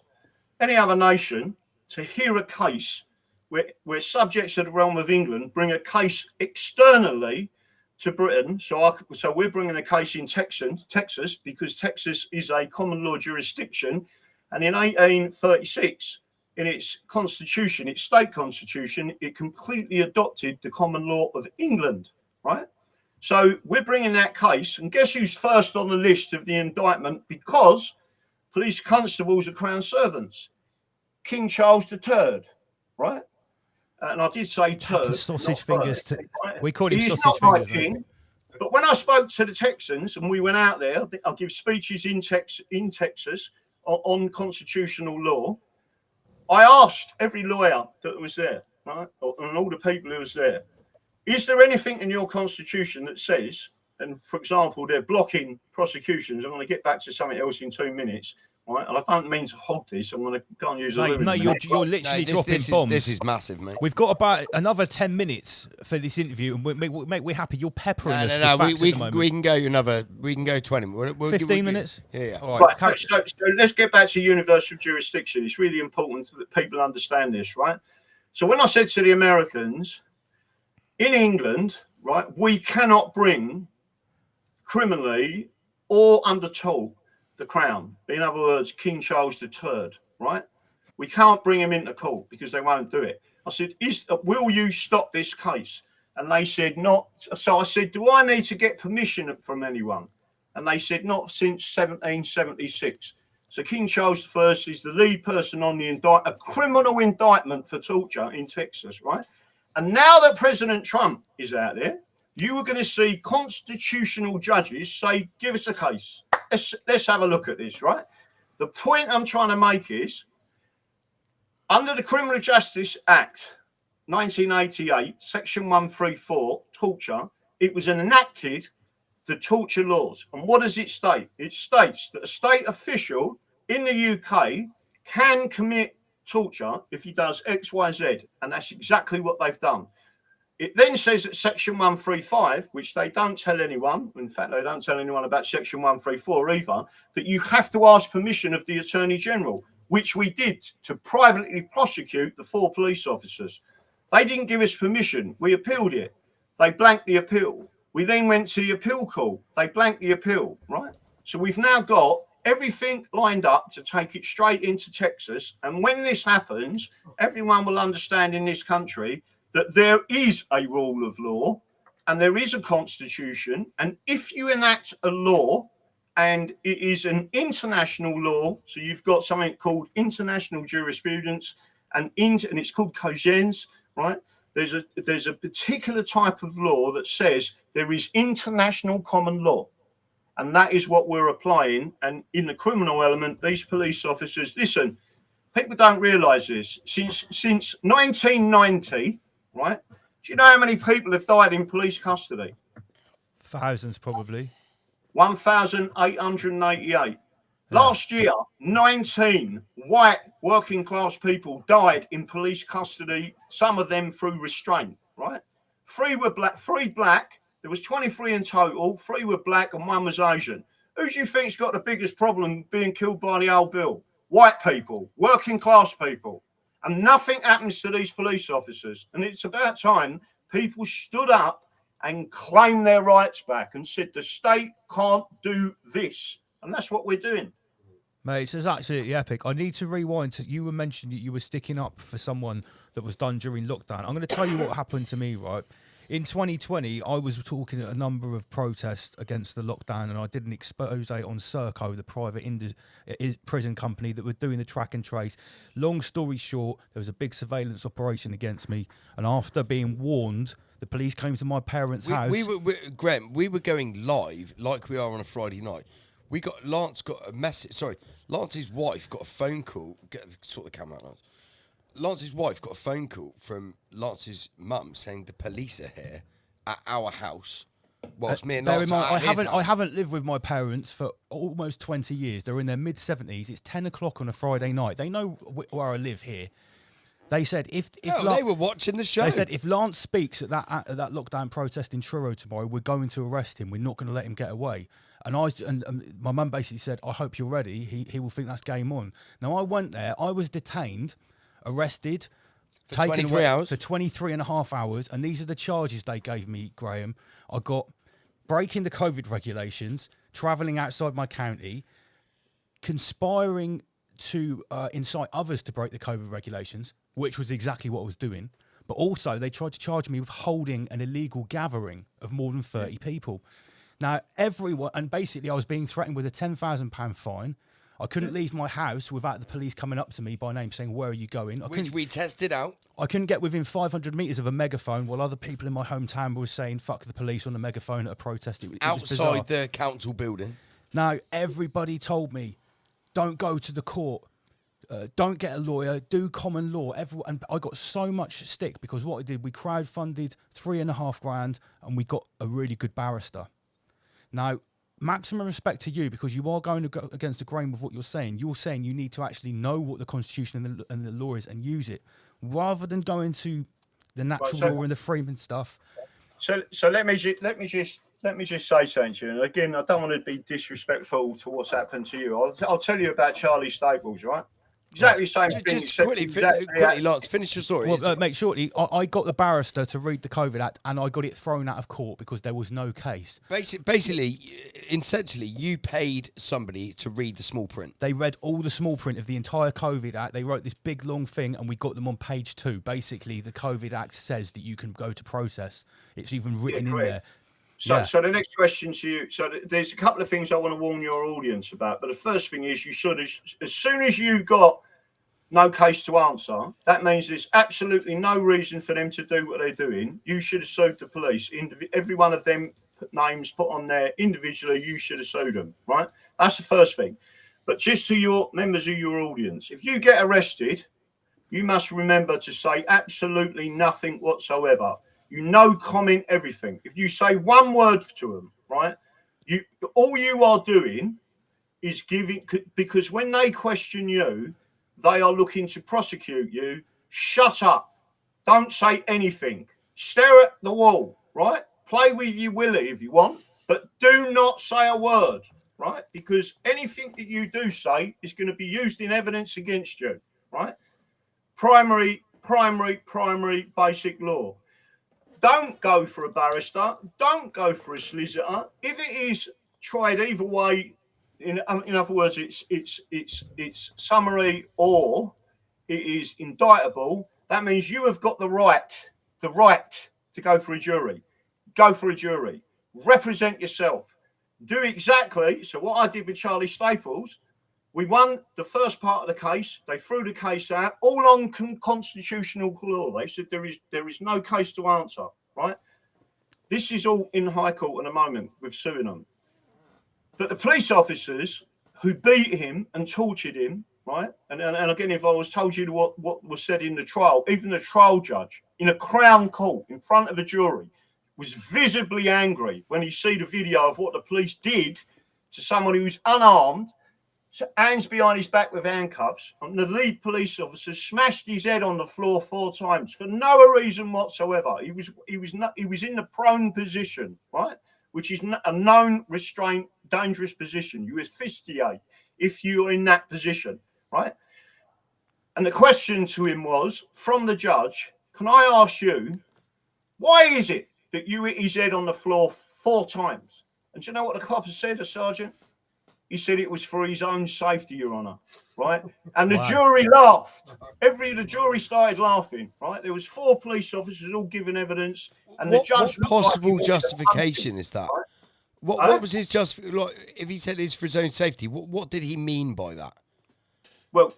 any other nation to hear a case where subjects of the realm of England bring a case externally to Britain. So we're bringing a case in Texas, because Texas is a common law jurisdiction. And in 1836, in its constitution, its state constitution, it completely adopted the common law of England, right? So we're bringing that case, and guess who's first on the list of the indictment? Because police constables are Crown servants. King Charles III, right? And I did say turd. Sausage fingers. Right? We called him He's sausage not fingers. my king. But when I spoke to the Texans and we went out there, I'll give speeches in Texas on constitutional law. I asked every lawyer that was there, right, and all the people who was there, is there anything in your constitution that says, and for example, they're blocking prosecutions? I'm going to get back to something else in 2 minutes, right? And I don't mean to hog this. I'm going to go and use a Mate, no, you're literally dropping bombs. This is massive, mate. We've got about another 10 minutes for this interview, and we're happy. You're peppering us with No, facts at the moment. we can go another. We can go 20. 15 minutes? Yeah. All Right, right. so let's get back to universal jurisdiction. It's really important that people understand this, right? So when I said to the Americans, in England, right, we cannot bring criminally or under tort the crown. In other words, King Charles III, right? We can't bring him into court because they won't do it. I said, will you stop this case? And they said, not. So I said, do I need to get permission from anyone? And they said, not since 1776. So King Charles I is the lead person on a criminal indictment for torture in Texas, right? And now that President Trump is out there, you are going to see constitutional judges say, give us a case. Let's have a look at this, right? The point I'm trying to make is, under the Criminal Justice Act, 1988, Section 134, torture, it was enacted the torture laws. And what does it state? It states that a state official in the UK can commit torture if he does X, Y, Z. And that's exactly what they've done. It then says that Section 135, which they don't tell anyone, in fact, they don't tell anyone about Section 134 either, that you have to ask permission of the Attorney General, which we did to privately prosecute the 4 police officers. They didn't give us permission. We appealed it. They blanked the appeal. We then went to the appeal court. They blanked the appeal, right? So we've now got everything lined up to take it straight into Texas. And when this happens, everyone will understand in this country that there is a rule of law and there is a constitution. And if you enact a law and it is an international law, so you've got something called international jurisprudence and it's called cogens, right? There's a particular type of law that says there is international common law. And that is what we're applying. And in the criminal element, these police officers, listen, people don't realize this. Since 1990, right? Do you know how many people have died in police custody? Thousands, probably. 1,888. Last year, 19 white working class people died in police custody, some of them through restraint, right? 3 were black, 3 black. There was 23 in total. 3 were black and 1 was Asian. Who do you think's got the biggest problem being killed by the old bill? White people, working class people. And nothing happens to these police officers. And it's about time people stood up and claimed their rights back and said the state can't do this. And that's what we're doing. Mate, this is absolutely epic. I need to rewind to you were mentioning that you were sticking up for someone that was done during lockdown. I'm going to tell you what happened to me, right? In 2020, I was talking at a number of protests against the lockdown, and I did an expose on Serco, the private prison company that were doing the track and trace. Long story short, there was a big surveillance operation against me, and after being warned, the police came to my parents' house. Graham, we were going live like we are on a Friday night. Lance got a message. Sorry, Lance's wife got a phone call. Sort the camera out, Lance. Lance's wife got a phone call from Lance's mum saying the police are here at our house. Whilst me and Lance are at his house. I haven't lived with my parents for almost 20 years. They're in their mid-70s. It's 10 o'clock on a Friday night. They know where I live here. They said if they were watching the show. They said if Lance speaks at that lockdown protest in Truro tomorrow, we're going to arrest him. We're not going to let him get away. And my mum basically said, I hope you're ready. He will think that's game on. Now, I went there. I was detained, arrested, for 23 hours. For 23 and a half hours. And these are the charges they gave me, Graham. I got breaking the COVID regulations, travelling outside my county, conspiring to incite others to break the COVID regulations, which was exactly what I was doing. But also, they tried to charge me with holding an illegal gathering of more than 30 people. Now, everyone, and basically I was being threatened with a £10,000 fine. I couldn't leave my house without the police coming up to me by name saying, where are you going? Which we tested out. I couldn't get within 500 metres of a megaphone while other people in my hometown were saying, fuck the police on a megaphone at a protest. It was bizarre. Outside the council building. Now, everybody told me, don't go to the court. don't get a lawyer, do common law. And I got so much stick because what I did, we crowdfunded $3,500 and we got a really good barrister. Now, maximum respect to you because you are going to go against the grain with what you're saying. You're saying you need to actually know what the Constitution and the law is and use it rather than go into the natural law and the Freeman stuff. So let me just say something to you. And again, I don't want to be disrespectful to what's happened to you. I'll tell you about Charlie Staples, right? Exactly the same thing. Just quickly, Lance, finish your story. Well, mate, shortly, I got the barrister to read the COVID Act and I got it thrown out of court because there was no case. Basically, essentially, you paid somebody to read the small print. They read all the small print of the entire COVID Act. They wrote this big, long thing and we got them on page 2. Basically, the COVID Act says that you can go to process. It's even written in there. So the next question to you. So there's a couple of things I want to warn your audience about. But the first thing is you should, as soon as you got no case to answer, that means there's absolutely no reason for them to do what they're doing. You should have sued the police. Every one of them names put on there individually, you should have sued them, right? That's the first thing. But just to your members of your audience, if you get arrested, you must remember to say absolutely nothing whatsoever. You no comment everything. If you say one word to them, right, all you are doing is giving, because when they question you, they are looking to prosecute you. Shut up. Don't say anything. Stare at the wall, right? Play with your willy if you want, but do not say a word, right? Because anything that you do say is going to be used in evidence against you, right? Primary basic law. Don't go for a barrister. Don't go for a solicitor. If it is tried either way, in other words, it's summary or it is indictable. That means you have got the right to go for a jury. Go for a jury. Represent yourself. Do exactly. So what I did with Charlie Staples, we won the first part of the case. They threw the case out, all on constitutional law. They said there is no case to answer, right? This is all in High Court at the moment with suing them. But the police officers who beat him and tortured him, right? And again, if I was told you what was said in the trial, even the trial judge in a Crown Court in front of a jury was visibly angry when he see the video of what the police did to someone who's unarmed, hands behind his back with handcuffs, and the lead police officer smashed his head on the floor 4 times for no reason whatsoever. He was in the prone position, right, which is a known restraint, dangerous position. You asphyxiate if you're in that position, right? And the question to him was from the judge, can I ask you, why is it that you hit his head on the floor 4 times? And do you know what the cop said, the sergeant? He said it was for his own safety, Your Honour, right? And the jury laughed. The jury started laughing, right? There was 4 police officers all giving evidence, and the judge. What possible justification is that? Right? What was his like, if he said it's for his own safety? What did he mean by that? Well,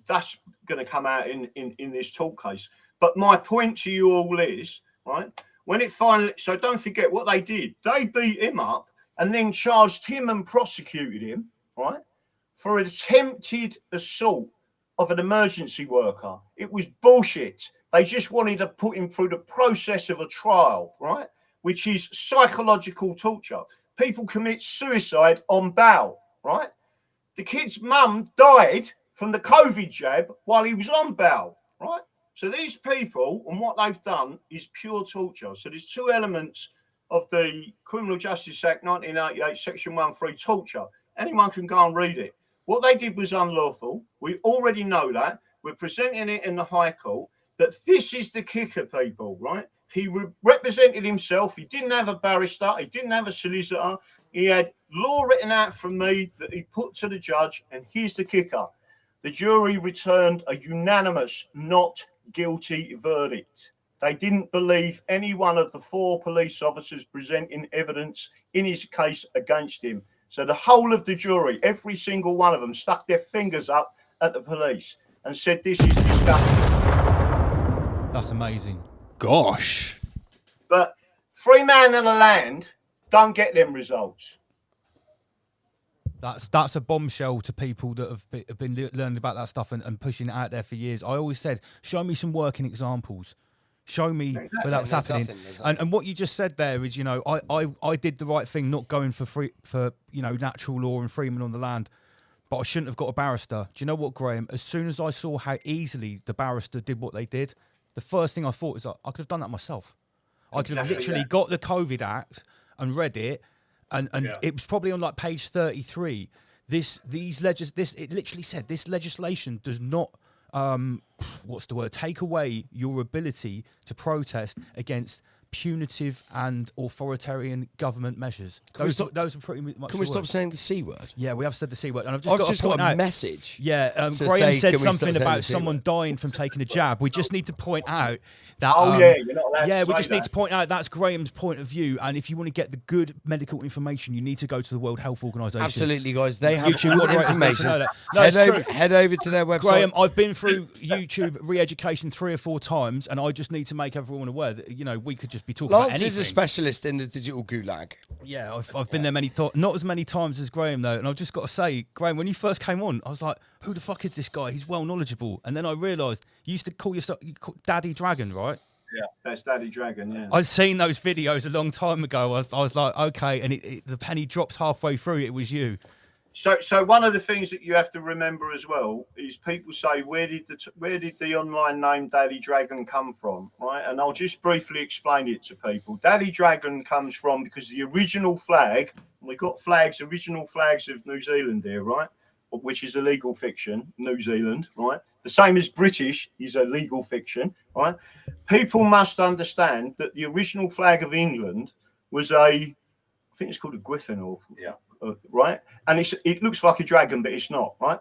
that's going to come out in this talk case. But my point to you all is, right? When it finally, so don't forget what they did. They beat him up and then charged him and prosecuted him, right, for attempted assault of an emergency worker. It was bullshit. They just wanted to put him through the process of a trial, right, which is psychological torture. People commit suicide on bail, right? The kid's mum died from the COVID jab while he was on bail, right? So these people, and what they've done is pure torture. So there's 2 elements of the Criminal Justice Act 1988, Section 1(3), torture. Anyone can go and read it. What they did was unlawful. We already know that. We're presenting it in the High Court. But this is the kicker, people, right? He represented himself. He didn't have a barrister. He didn't have a solicitor. He had law written out from me that he put to the judge. And here's the kicker. The jury returned a unanimous not guilty verdict. They didn't believe any one of the 4 police officers presenting evidence in his case against him. So the whole of the jury, every single one of them, stuck their fingers up at the police and said, this is disgusting. That's amazing. Gosh. But 3 man and a land don't get them results. That's a bombshell to people that have been learning about that stuff and pushing it out there for years. I always said, show me some working examples. Show me where that was happening. And what you just said there is, you know, I did the right thing, not going for natural law and freemen on the land, but I shouldn't have got a barrister. Do you know what, Graham? As soon as I saw how easily the barrister did what they did, the first thing I thought is I could have done that myself. I could have literally got the COVID Act and read it, and it was probably on like page 33. It literally said this legislation does not take away your ability to protest against punitive and authoritarian government measures. Those are pretty much. Can we stop saying the C word? Yeah, we have said the C word, and I've just got a message. Yeah, Graham said something about someone dying from taking a jab. We just need to point out that. You're not allowed to we say just that. need to point out that's Graham's point of view, and if you want to get the good medical information, you need to go to the World Health Organization. Absolutely, guys. They have YouTube all the moderators information. No, Head over to their website. Graham, I've been through YouTube re-education 3 or 4 times, and I just need to make everyone aware that, you know, we could just be talking about Lance anything. is a specialist in the digital gulag. Yeah, I've been there many times. Not as many times as Graham, though. And I've just got to say, Graham, when you first came on, I was like, who the fuck is this guy? He's well knowledgeable. And then I realised you used to call yourself Daddy Dragon, right? Yeah, that's Daddy Dragon, yeah. I'd seen those videos a long time ago. I was like, okay. And the penny drops halfway through. It was you. So one of the things that you have to remember as well is people say, where did the online name Daddy Dragon come from, right? And I'll just briefly explain it to people. Daddy Dragon comes from because the original flag, we've got original flags of New Zealand here, right? Which is a legal fiction, New Zealand, right? The same as British is a legal fiction, right? People must understand that the original flag of England was I think it's called a griffin, or right, and it looks like a dragon, but it's not, right?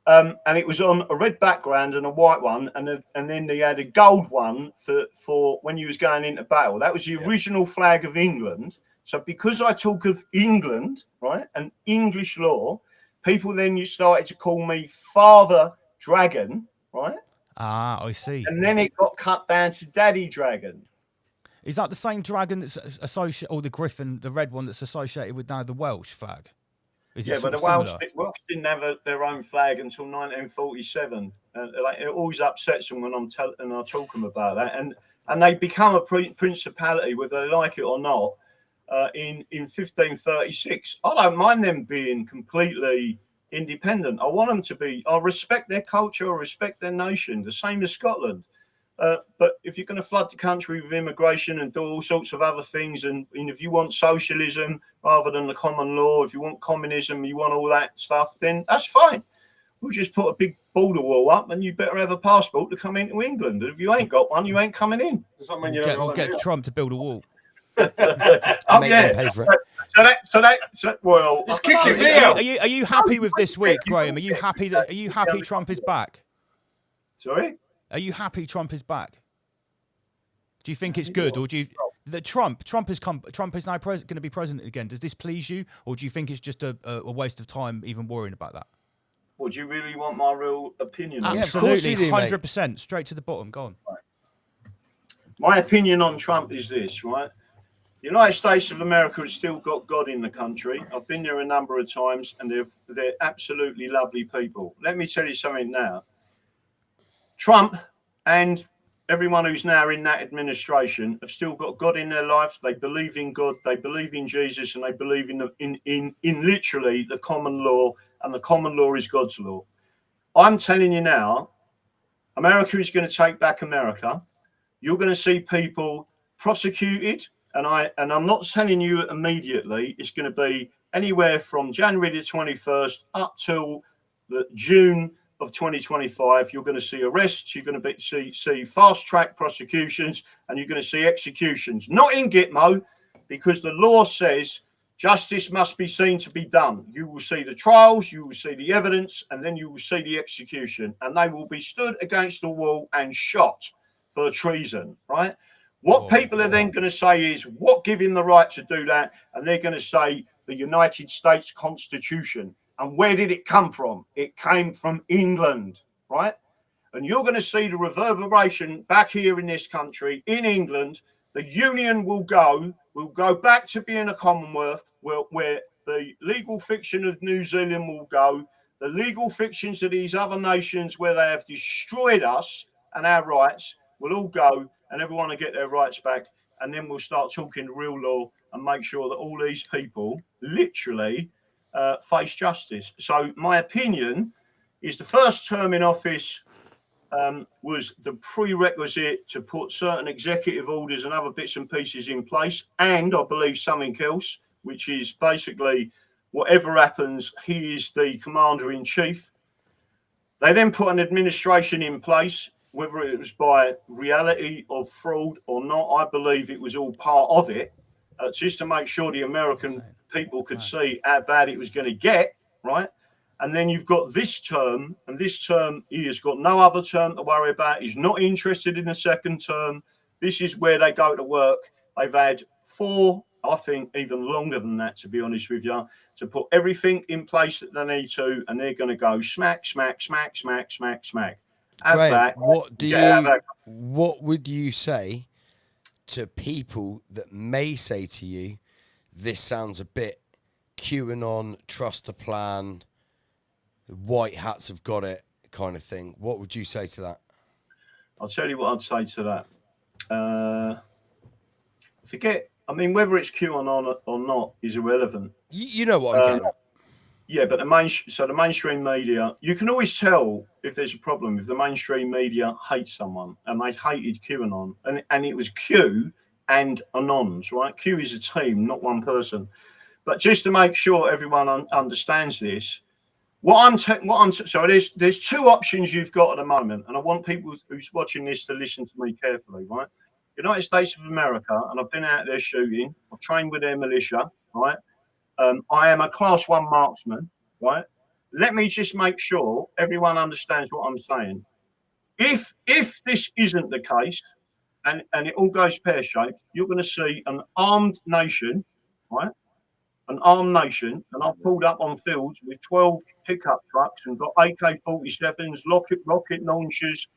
And it was on a red background and a white one, and then they had a gold one for when you was going into battle. That was the original flag of England. So because I talk of England, right, and English law, people then you started to call me Father Dragon, right? Ah, I see. And then it got cut down to Daddy Dragon. Is that the same dragon that's associated, or the griffin, the red one that's associated with now the Welsh flag? Is it but the Welsh didn't have their own flag until 1947. It always upsets them when I talk them about that. And they become a principality, whether they like it or not, in 1536. I don't mind them being completely independent. I want them to be. I respect their culture. I respect their nation. The same as Scotland. But if you're going to flood the country with immigration and do all sorts of other things, and if you want socialism rather than the common law, if you want communism, you want all that stuff, then that's fine. We'll just put a big border wall up, and you better have a passport to come into England. And if you ain't got one, you ain't coming in. We'll get Trump to build a wall. Oh yeah. Well, it's kicking me out. Are you happy with this week, Graham? Are you happy Trump is back? Sorry? Are you happy Trump is back? Do you think it's good, or do you that Trump is now going to be president again? Does this please you, or do you think it's just a waste of time even worrying about that? Well, do you really want my real opinion? Absolutely, 100%. Straight to the bottom. Go on. Right. My opinion on Trump is this, right? The United States of America has still got God in the country. I've been there a number of times, and they're absolutely lovely people. Let me tell you something now. Trump and everyone who's now in that administration have still got God in their life. They believe in God, they believe in Jesus, and they believe in literally the common law, and the common law is God's law. I'm telling you now, America is going to take back America. You're going to see people prosecuted, and I'm not telling you immediately. It's going to be anywhere from January the 21st up till the June of 2025. You're going to see arrests, you're going to see fast track prosecutions, and you're going to see executions. Not in Gitmo, because the law says justice must be seen to be done. You will see the trials, you will see the evidence, and then you will see the execution, and they will be stood against the wall and shot for treason, right? What people are then going to say is, what give him the right to do that? And they're going to say the United States Constitution. And where did it come from? It came from England, right? And you're going to see the reverberation back here in this country, in England. The Union will go back to being a Commonwealth where The legal fiction of New Zealand will go. The legal fictions of these other nations where they have destroyed us and our rights will all go, and everyone will get their rights back. And then we'll start talking real law and make sure that all these people literally face justice. So my opinion is the first term in office was the prerequisite to put certain executive orders and other bits and pieces in place. And I believe something else, which is basically whatever happens, he is the commander in chief. They then put an administration in place, whether it was by reality of fraud or not. I believe it was all part of it, just to make sure the American people could see how bad it was going to get, right? And then you've got this term, and this term, he has got no other term to worry about. He's not interested in a second term. This is where they go to work. They've had 4, I think even longer than that, to be honest with you, to put everything in place that they need to, and they're going to go smack, smack, smack, smack, smack, smack. Graham, what would you say to people that may say to you, this sounds a bit QAnon, trust the plan, white hats have got it kind of thing? What would you say to that? I'll tell you what I'd say to that. Forget, I mean, whether it's QAnon or not is irrelevant. You know what I'm getting at. Yeah, but the mainstream media, you can always tell if there's a problem if the mainstream media hates someone, and they hated QAnon, and it was Q and Anons, right? Q is a team, not one person. But just to make sure everyone understands this, so there's 2 options you've got at the moment, and I want people who's watching this to listen to me carefully, right? United States of America, and I've been out there shooting. I've trained with their militia, right? I am a class 1 marksman, right? Let me just make sure everyone understands what I'm saying. If this isn't the case, and it all goes pear-shaped, you're going to see an armed nation, right? An armed nation, and I've pulled up on fields with 12 pickup trucks and got AK-47s, rocket launchers,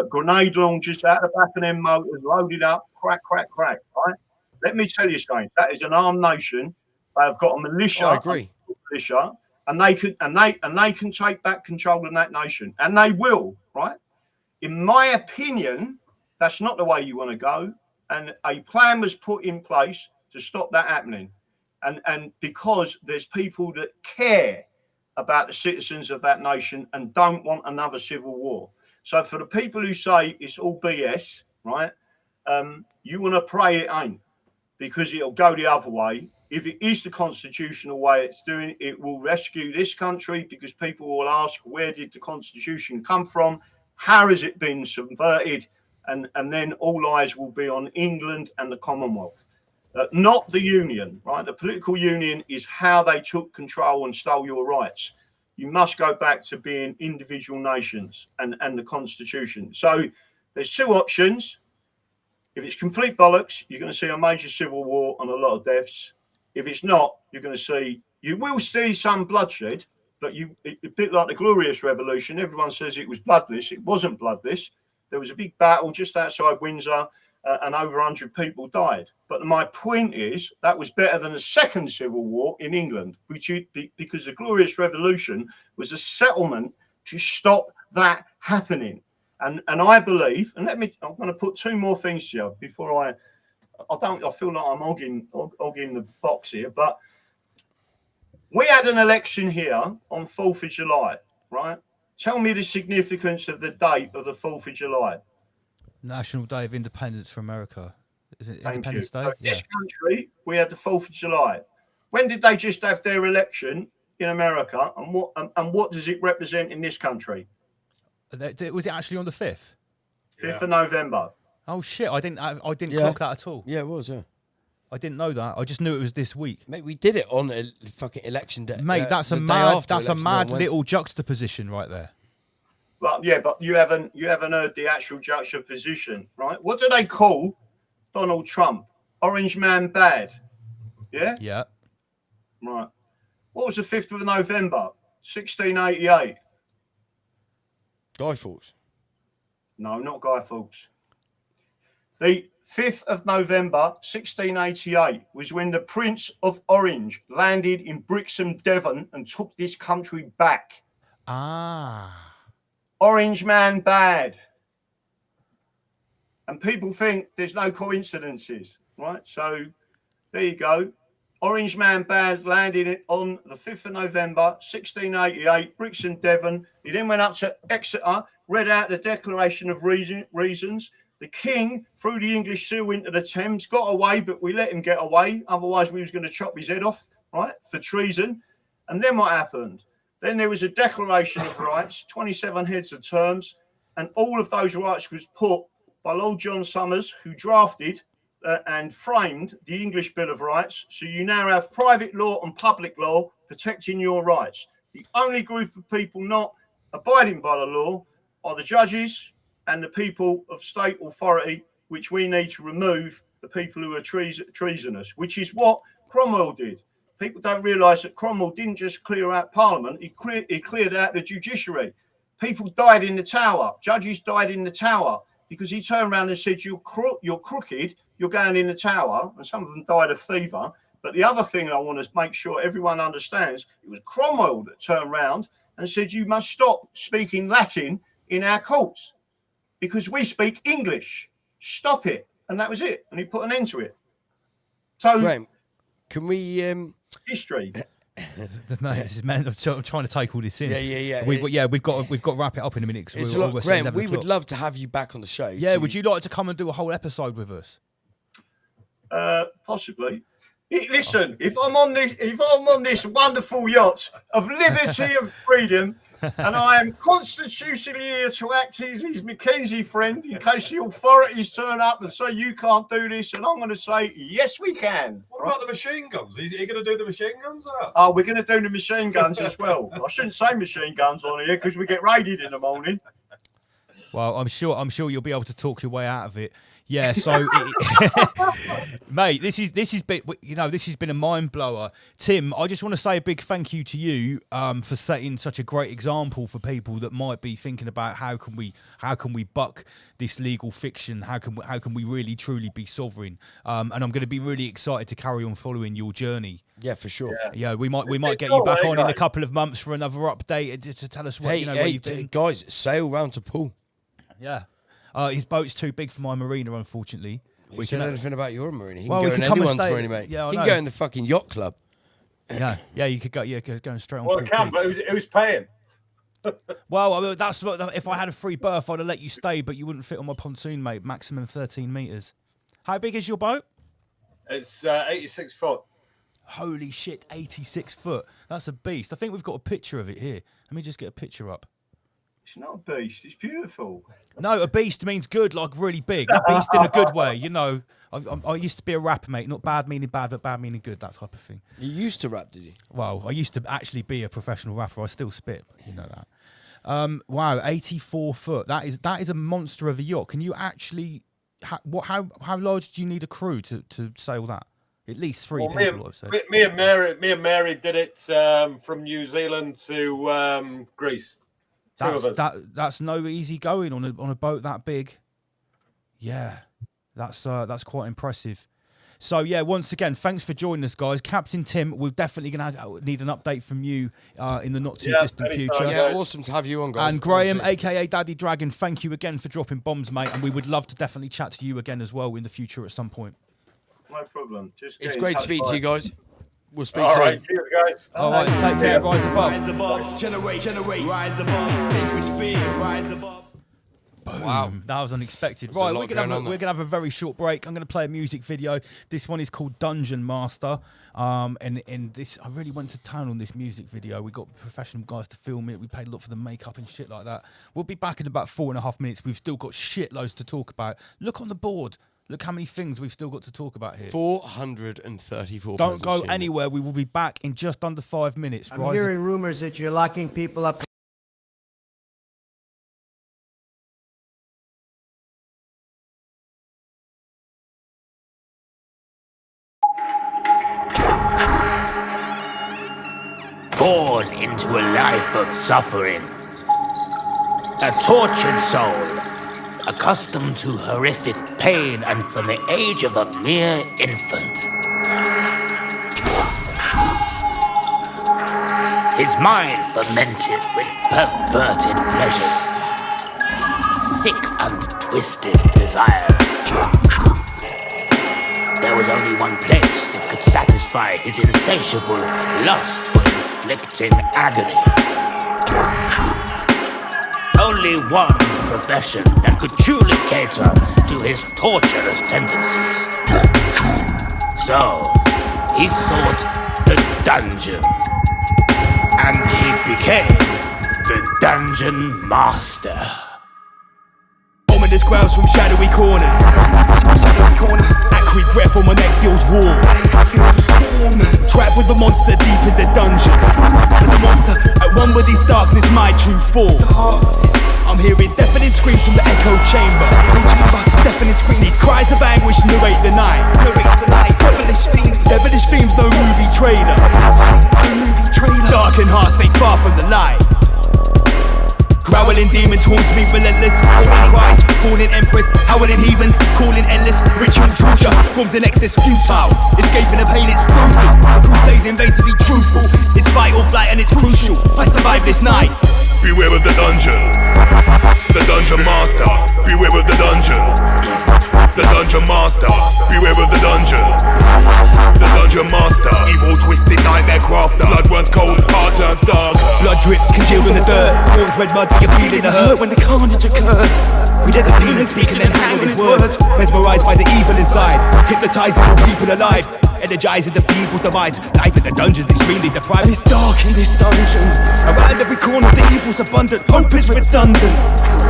grenade launchers out the back of them motors, loaded up, crack, right? Let me tell you something. That is an armed nation. They have got a militia. I agree. Militia, and they can take back control of that nation, and they will, right? In my opinion, that's not the way you want to go, and a plan was put in place to stop that happening. And because there's people that care about the citizens of that nation and don't want another civil war. So for the people who say it's all BS, right, you want to pray it ain't, because it'll go the other way. If it is the constitutional way it's doing, it will rescue this country, because people will ask, where did the Constitution come from? How has it been subverted? And then all eyes will be on England and the Commonwealth. Not the union, right? The political union is how they took control and stole your rights. You must go back to being individual nations and the Constitution. So there's 2 options. If it's complete bollocks, you're going to see a major civil war and a lot of deaths. If it's not, you will see some bloodshed, but a bit like the Glorious Revolution, everyone says it was bloodless. It wasn't bloodless. There was a big battle just outside Windsor, and over 100 people died. But my point is that was better than the Second Civil War in England, because the Glorious Revolution was a settlement to stop that happening. And I believe, and I'm going to put 2 more things to you before I feel like I'm hogging the box here, but we had an election here on 4th of July, right? Tell me the significance of the date of the 4th of July. National Day of Independence for America. Is it Thank Independence you. Day? So this country, we had the 4th of July. When did they just have their election in America, and what does it represent in this country? Was it actually on the 5th? 5th of November. Oh shit! I didn't clock that at all. Yeah, it was. Yeah, I didn't know that. I just knew it was this week. Mate, we did it on a fucking election day. Mate, that's a mad little juxtaposition right there. But you haven't heard the actual juxtaposition, right? What do they call Donald Trump? Orange man bad. Yeah? Yeah. Right. What was the 5th of November? 1688. Guy Fawkes. No, not Guy Fawkes. The 5th of November 1688 was when the Prince of Orange landed in Brixham, Devon, and took this country back. Orange man bad. And people think there's no coincidences, right? So there you go. Orange man bad landed on the 5th of November 1688, Brixham, Devon. He then went up to Exeter, read out the Declaration of Reasons. The king threw the English seal into the Thames, got away, but we let him get away. Otherwise, we was going to chop his head off, right, for treason. And then what happened? Then there was a Declaration of Rights, 27 heads of terms, and all of those rights was put by Lord John Somers, who drafted and framed the English Bill of Rights. So you now have private law and public law protecting your rights. The only group of people not abiding by the law are the judges and the people of state authority, which we need to remove the people who are treasonous, which is what Cromwell did. People don't realise that Cromwell didn't just clear out Parliament, he cleared out the judiciary. People died in the Tower. Judges died in the Tower because he turned around and said, you're crooked, you're going in the Tower. And some of them died of fever. But the other thing I want to make sure everyone understands, it was Cromwell that turned around and said, you must stop speaking Latin in our courts because we speak English. Stop it. And that was it. And he put an end to it. So, Graham, can we... history. This is man. I'm trying to take all this in. Yeah. We've got to wrap it up in a minute. It's a lot, Graham. We would love to have you back on the show. Yeah, would you like to come and do a whole episode with us? Possibly. Listen, if I'm on this wonderful yacht of liberty and freedom, and I am constitutionally here to act as his Mackenzie friend in case the authorities turn up and say you can't do this, and I'm going to say yes, we can. What about the machine guns? Are you going to do the machine guns or not? Oh, we're going to do the machine guns as well. I shouldn't say machine guns on here because we get raided in the morning. Well, I'm sure you'll be able to talk your way out of it. Yeah, so mate, this has been a mind blower. Tim, I just want to say a big thank you to you for setting such a great example for people that might be thinking about how can we buck this legal fiction? How can we really truly be sovereign? And I'm going to be really excited to carry on following your journey. Yeah, for sure. Yeah, we might get you back on in a couple of months for another update to tell us what where you've been. Guys, sail round to Poole. Yeah. His boat's too big for my marina, unfortunately. We can anything about your marina. He well, can go we in can come and anyone's stay. marina, mate. Yeah, he can go in the fucking yacht club. Yeah, you could go. Yeah, going straight on. Well, it can, but who's paying? Well, I mean, that's what. If I had a free berth, I'd have let you stay, but you wouldn't fit on my pontoon, mate. Maximum 13 meters. How big is your boat? It's 86 foot. Holy shit, 86 foot. That's a beast. I think we've got a picture of it here. Let me just get a picture up. It's not a beast. It's beautiful. No, a beast means good, like really big. A beast in a good way, you know. I used to be a rapper, mate. Not bad meaning bad, but bad meaning good, that type of thing. You used to rap, did you? Well, I used to actually be a professional rapper. I still spit, you know that. Wow, 84 foot. That is a monster of a yacht. Can you actually... How large do you need a crew to sail that? At least three people, I'd say. Me and Mary did it from New Zealand to Greece. That's no easy going on a boat that big. Yeah, that's quite impressive. So yeah, once again, thanks for joining us, guys. Captain Tim, we're definitely gonna need an update from you in the not too distant future. Yeah, awesome to have you on, guys. And Graham, aka Daddy Dragon, thank you again for dropping bombs, mate. And we would love to definitely chat to you again as well in the future at some point. No problem. It's great to speak to you guys. We'll speak soon. All right, cheers, guys. All right, take care. Rise above. Rise above. Generate. Rise above. Extinguish fear. Rise above. Boom. Wow, that was unexpected. There's right, we're gonna have a very short break. I'm gonna play a music video. This one is called Dungeon Master. And this, I really went to town on this music video. We got professional guys to film it. We paid a lot for the makeup and shit like that. We'll be back in about 4.5 minutes. We've still got shitloads to talk about. Look on the board. Look how many things we've still got to talk about here. 434. Don't go anywhere. We will be back in just under 5 minutes. I'm hearing rumors that you're locking people up. Born into a life of suffering, a tortured soul, accustomed to horrific pain and from the age of a mere infant. His mind fermented with perverted pleasures, sick and twisted desires. There was only one place that could satisfy his insatiable lust for inflicting agony. Only one profession that could truly cater to his torturous tendencies. So, he sought the dungeon. And he became the Dungeon Master. Ominous growls from shadowy corners. Acrid breath on my neck feels warm. Trapped with the monster deep in the dungeon. The monster at one with his darkness, my true form. I'm hearing deafening screams from the echo chamber. Deafening screams, these cries of anguish narrate the night. Devilish themes, no movie trailer. Darkened hearts stay far from the light. Growling demons haunts me relentless. Calling Christ, falling empress, howling heathens, calling endless. Ritual torture forms an excess futile. Escaping the pain, it's brutal. The crusades in vain to be truthful. It's fight or flight and it's crucial. I survived this night. Beware of the dungeon. The Dungeon Master. Beware of the dungeon. The Dungeon Master. Beware of the dungeon. The Dungeon Master. Evil, twisted, nightmare crafter. Blood runs cold, heart turns dark. Blood drips, congealed in the dirt. Forms red mud, you're feeling the hurt when the carnage occurs. We let the demon speak and then hang with his words. Mesmerized by the evil inside, hypnotizing all people alive. Energizing the feeble demise. Life in the dungeon's extremely deprived. It's dark in this dungeon. Around every corner the evil's abundant. Hope is redundant.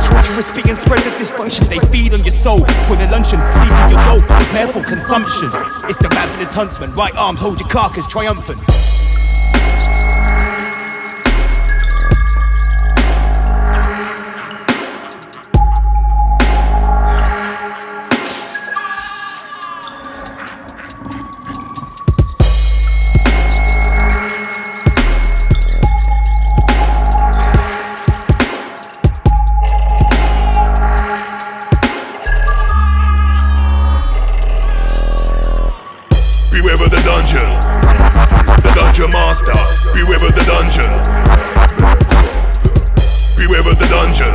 Treacherous being spread of dysfunction. They feed on your soul for their luncheon. Leaving your goal, prepare for consumption. It's the ravenous huntsman. Right arms hold your carcass triumphant. Beware of the dungeon. The Dungeon Master. Beware of the dungeon. Beware of the dungeon.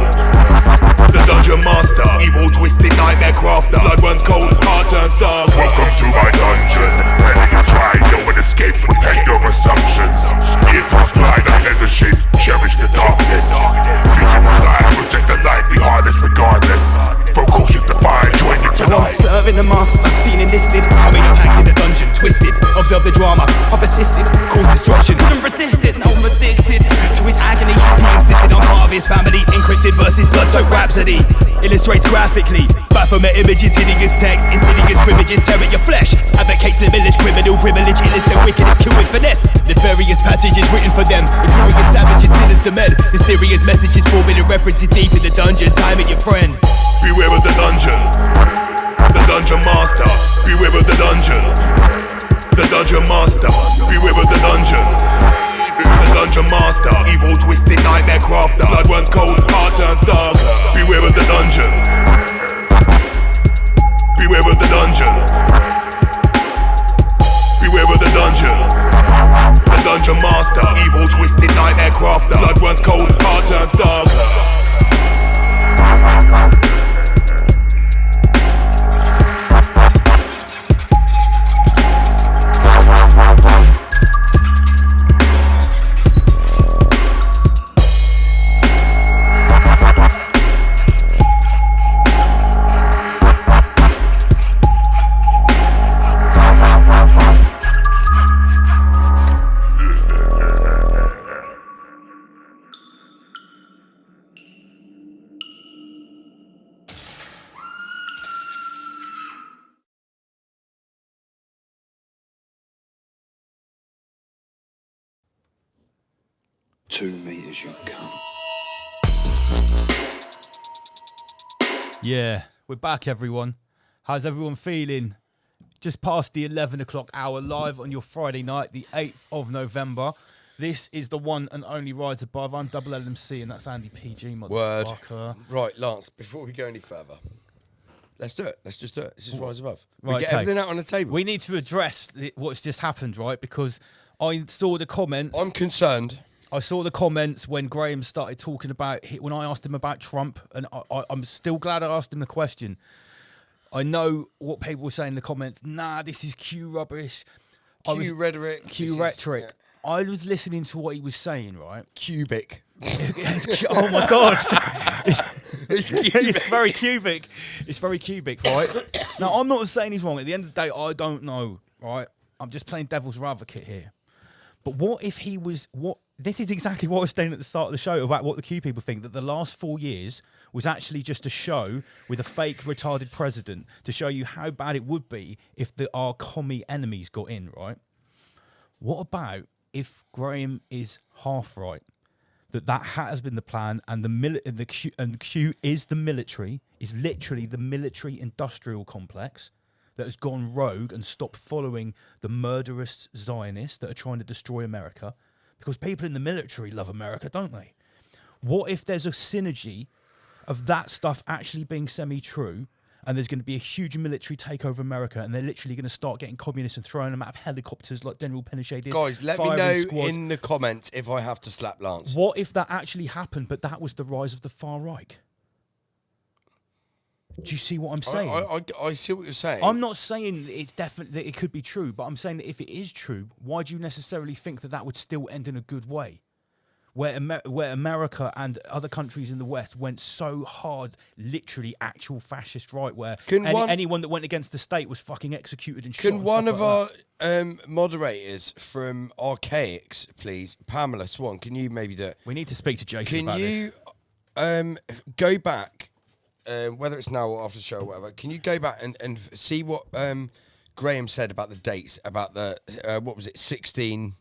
The Dungeon Master. Evil, twisted, nightmare crafter. Blood runs cold, heart turns dark. Welcome to my dungeon. Many you try, no one escapes. Repent your assumptions. If I blind, I hesitate. Cherish the darkness. Vision aside, reject the light. Be heartless regardless. Focus your define, join you tonight. I'm serving the master, feeling listed. I made a pact in the dungeon, twisted. Observe the drama, I've persisted. Caused destruction, couldn't resist it. Now I'm addicted to his agony. He insisted I'm part of his family. Encrypted versus blood soaked rhapsody. Illustrates graphically. Baphomet images, hideous text. Insidious images, tearing your flesh. Advocates limitish, criminal privilege. Innocent, wicked, and kill with finesse. Nefarious passages written for them. Ignoring the savages, sinister men. Mysterious messages forming references deep in the dungeon. Time it, your friend. Beware of the dungeon. The Dungeon Master. Beware of the dungeon. The Dungeon Master. Beware of the dungeon. The Dungeon Master. Evil, twisted, nightmare crafter. Blood runs cold, heart turns dark. Beware of the dungeon. Beware of the dungeon. Beware of the dungeon. The Dungeon Master. Evil, twisted, nightmare crafter. Blood runs cold, heart turns dark. You come. Yeah, we're back, everyone. How's everyone feeling? Just past the 11 o'clock hour, live on your Friday night, the 8th of November. This is the one and only Rise Above. I'm Double LMC, and that's Andy PG, Word. motherfucker. Right, Lance, before we go any further, let's do it. Let's just do it. This is Rise Above. Right, We get okay. everything out on the table. We need to address what's just happened, right? Because I saw the comments. I'm concerned. I saw the comments when Graham started talking about, when I asked him about Trump, and I'm still glad I asked him the question. I know what people were saying in the comments. Nah, this is Q rubbish. Rhetoric. Q rhetoric. I was listening to what he was saying, right? Cubic. Oh my God. It's very cubic. It's very cubic, right? Now, I'm not saying he's wrong. At the end of the day, I don't know, right? I'm just playing devil's advocate here. But what if he was... This is exactly what I was saying at the start of the show about what the Q people think, that the last 4 years was actually just a show with a fake retarded president to show you how bad it would be if our commie enemies got in, right? What about if Graham is half right? That has been the plan, and the Q is the military, is literally the military industrial complex that has gone rogue and stopped following the murderous Zionists that are trying to destroy America, because people in the military love America, don't they? What if there's a synergy of that stuff actually being semi-true, and there's going to be a huge military takeover of America, and they're literally going to start getting communists and throwing them out of helicopters like General Pinochet did? Guys, let me firing know squad. in the comments if I have to slap Lance. What if that actually happened, but that was the rise of the far right? Do you see what I'm saying? I see what you're saying. I'm not saying it's definitely that it could be true, but I'm saying that if it is true, why do you necessarily think that would still end in a good way? Where America and other countries in the West went so hard, literally actual fascist right, where anyone that went against the state was fucking executed and shot. Can and one stuff of like our moderators from Archaics, please, Pamela Swan, can you maybe do it? We need to speak to Jason about this. Can you go back, whether it's now or after the show or whatever, can you go back and see what Graham said about the dates, about the, what was it, 16...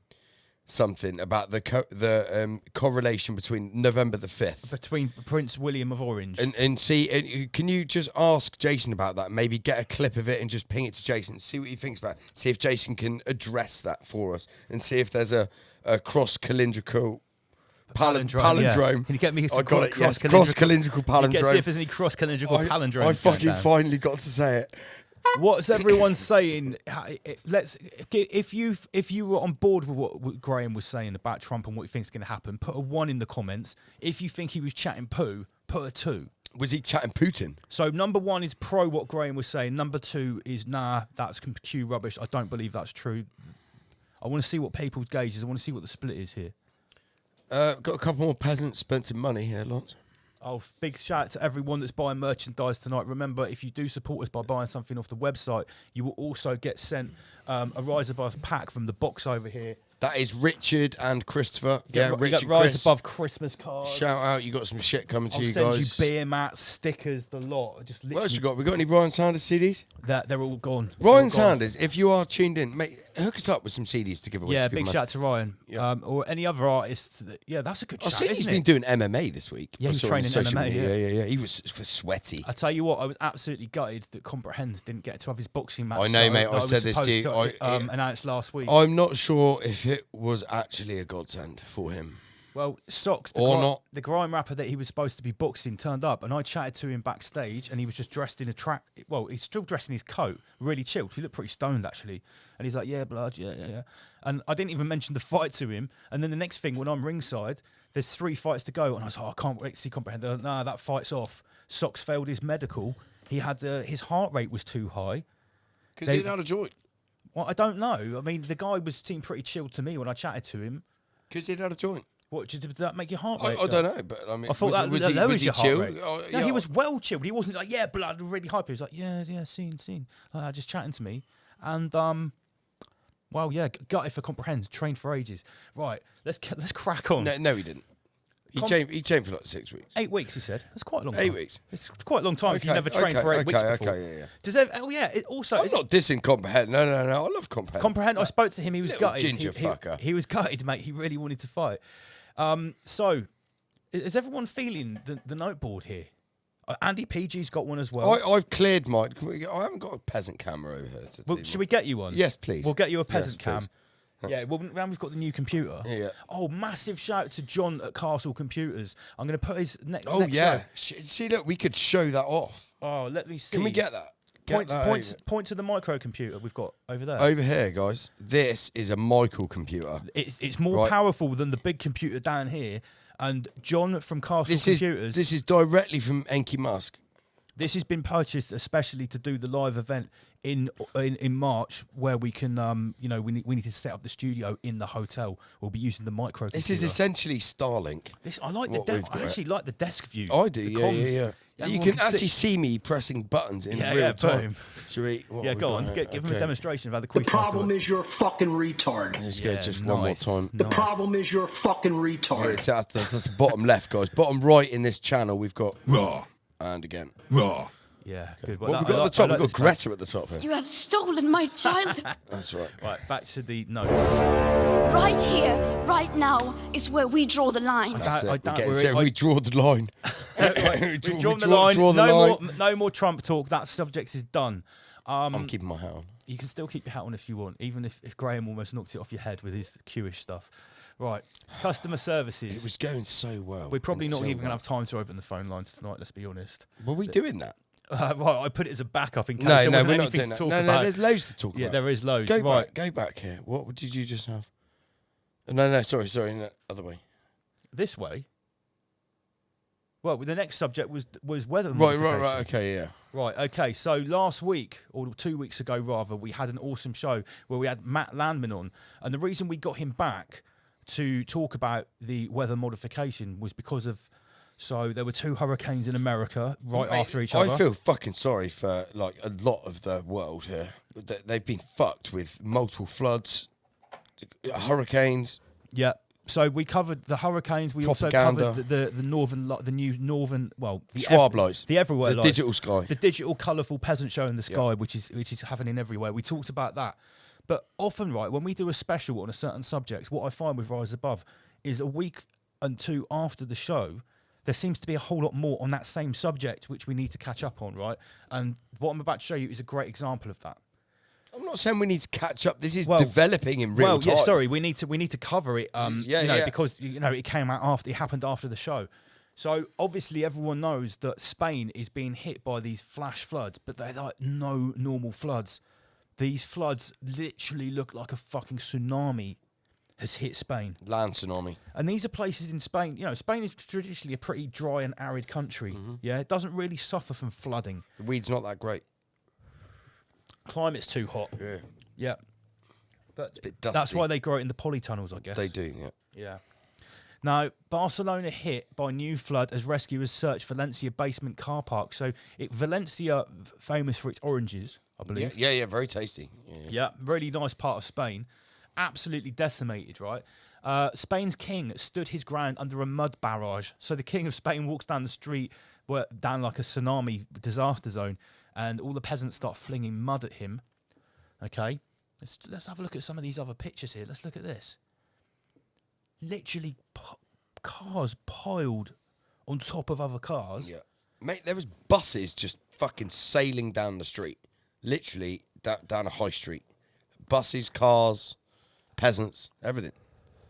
something about the correlation between November the 5th. Between Prince William of Orange. And see, can you just ask Jason about that? Maybe get a clip of it and just ping it to Jason. See what he thinks about it. See if Jason can address that for us. And see if there's a cross-calendrical palindrome. Yeah. Can you get me I got it, yes. Cross-calendrical palindrome. See if there's any cross-calendrical palindromes. I fucking finally got to say it. What's everyone saying? If you were on board with what Graham was saying about Trump and what he thinks is going to happen, put a 1 in the comments. If you think he was chatting poo, put a 2. Was he chatting Putin? So number 1 is pro what Graham was saying. Number 2 is nah, that's Q rubbish. I don't believe that's true. I want to see what people's gauge is. I want to see what the split is here. Got a couple more peasants spent some money here, lots. Oh, big shout out to everyone that's buying merchandise tonight. Remember, if you do support us by buying something off the website, you will also get sent a Rise Above pack from the box over here. That is Richard and Christopher. You got Rise Above Christmas cards. Shout out, you got some shit coming to you guys. I'll send you beer mats, stickers, the lot. Just literally. What else you got? We got any Ryan Sanders CDs? They're all gone. Ryan Sanders, if you are tuned in, mate, hook us up with some CDs to give away. Yeah, big shout out to Ryan. Yeah. Or any other artists. That's a good shout. I've seen he's been doing MMA this week. Yeah, he's training MMA. Yeah. He was sweaty. I tell you what, I was absolutely gutted that Comprehend didn't get to have his boxing match. I know, mate. I said this to you. Announced last week. I'm not sure if it was actually a godsend for him. Well, Socks, the grime rapper that he was supposed to be boxing, turned up, and I chatted to him backstage, and he was just dressed in a track. Well, he's still dressed in his coat, really chilled. He looked pretty stoned, actually. And he's like, yeah, blood, yeah. And I didn't even mention the fight to him. And then the next thing, when I'm ringside, there's 3 fights to go, and I was like, I can't wait to see Comprehend. Nah, that fight's off. Socks failed his medical. He had his heart rate was too high. Because he didn't have a joint. Well, I don't know. I mean, the guy seemed pretty chilled to me when I chatted to him. Because he'd had a joint. What, did that make your heart rate? I don't know, but I mean, I thought was that lowers your heart rate. Oh, No, he was well chilled. He wasn't like, yeah, blood, really hype. He was like, yeah, seen. Just chatting to me. And, well, yeah, gutted for Comprehend, trained for ages. Right, let's crack on. No, he didn't. He trained for like 6 weeks. 8 weeks, he said. That's quite a long time. 8 weeks. It's quite a long time if you never trained for 8 weeks before. Okay. Does it also... I'm not dissing Comprehend. No. I love Comprehend. Comprehend, I spoke to him. He was gutted. Ginger fucker. He was gutted, mate. He really wanted to fight. So, is everyone feeling the noteboard here? Andy PG's got one as well. I've cleared mine. I haven't got a peasant camera over here. Well, should we get you one? Yes, please. We'll get you a peasant cam. Yeah, well, now we've got the new computer. Yeah. Oh, massive shout out to John at Castle Computers. I'm going to put his next. Oh next yeah. show. See, look, we could show that off. Oh, let me see. Can we get that? Point to the microcomputer we've got over there. Over here, guys. This is a microcomputer. It's more Right. powerful than the big computer down here. And John from Castle Computers. This is directly from Enki Musk. This has been purchased especially to do the live event in March, where we can, we need to set up the studio in the hotel. We'll be using the microcomputer. This is essentially Starlink. I like the I actually like the desk view. I do, The yeah. comms. You Everyone can actually see me pressing buttons in real time. Boom. Should we? Yeah, go on. Give him a demonstration of how the quick. The problem is you're a fucking retard. Let's go just one more time. The problem is you're a fucking retard. Yeah, so that's the bottom left, guys. Bottom right in this channel, we've got Raw. And again. Raw. Yeah, good. What we've got at the top, we've got Greta at the top here. You have stolen my child. That's right. Right, back to the notes. Right here, right now, is where we draw the line. That's it. We draw the line. We've drawn the line. No more Trump talk. That subject is done. I'm keeping my hat on. You can still keep your hat on if you want, even if Graham almost knocked it off your head with his Q-ish stuff. Right, customer services. It was going so well. We're probably not even going to have time to open the phone lines tonight, let's be honest. Were we doing that? Right, I put it as a backup in case there wasn't anything to talk about. No, there's loads to talk about. Yeah, there is loads. Go back here. What did you just have? No, sorry, no, other way. This way? Well, the next subject was weather Right, modification. okay, yeah. Right, okay, so last week, or 2 weeks ago rather, we had an awesome show where we had Matt Landman on, and the reason we got him back to talk about the weather modification was because of... So there were 2 hurricanes in America after each other. I feel fucking sorry for like a lot of the world here. They've been fucked with multiple floods, hurricanes. Yeah. So we covered the hurricanes. We Propaganda. also covered the new northern, well, the Schwab lights, the everywhere the lights, digital sky, the digital colourful peasant show in the sky, which is happening everywhere. We talked about that, but often, right, when we do a special on a certain subject, what I find with Rise Above is a week and 2 after the show, there seems to be a whole lot more on that same subject, which we need to catch up on, right? And what I'm about to show you is a great example of that. I'm not saying we need to catch up. This is developing in real time. Yeah, sorry, we need to cover it. Because it came out it happened after the show. So obviously everyone knows that Spain is being hit by these flash floods, but they're like no normal floods. These floods literally look like a fucking tsunami has hit Spain. Land tsunami. And these are places in Spain. You know, Spain is traditionally a pretty dry and arid country. Mm-hmm. Yeah, it doesn't really suffer from flooding. The weed's not that great. Climate's too hot. Yeah. Yeah. But it's a bit dusty. That's why they grow it in the polytunnels, I guess. They do, yeah. Yeah. Now, Barcelona hit by new flood as rescuers search Valencia basement car park. So, Valencia, famous for its oranges, I believe. Yeah, very tasty. Yeah, really nice part of Spain. Absolutely decimated, right? Spain's king stood his ground under a mud barrage. So the king of Spain walks down the street, down like a tsunami disaster zone, and all the peasants start flinging mud at him. Okay, let's have a look at some of these other pictures here. Let's look at this. Literally, cars piled on top of other cars. Yeah, mate, there was buses just fucking sailing down the street, literally down a high street. Buses, cars, peasants, everything.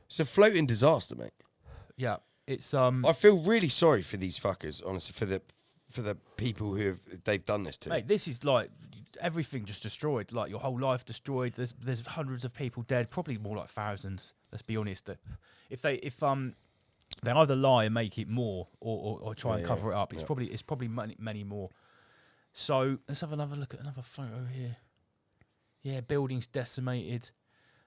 It's a floating disaster, mate. Yeah, it's I feel really sorry for these fuckers, honestly, for the people they've done this to. Mate, this is like everything just destroyed, like your whole life destroyed. There's hundreds of people dead, probably more like thousands. Let's be honest. If they either lie and make it more, or try and cover it up, it's probably many more. So let's have another look at another photo here. Yeah, buildings decimated.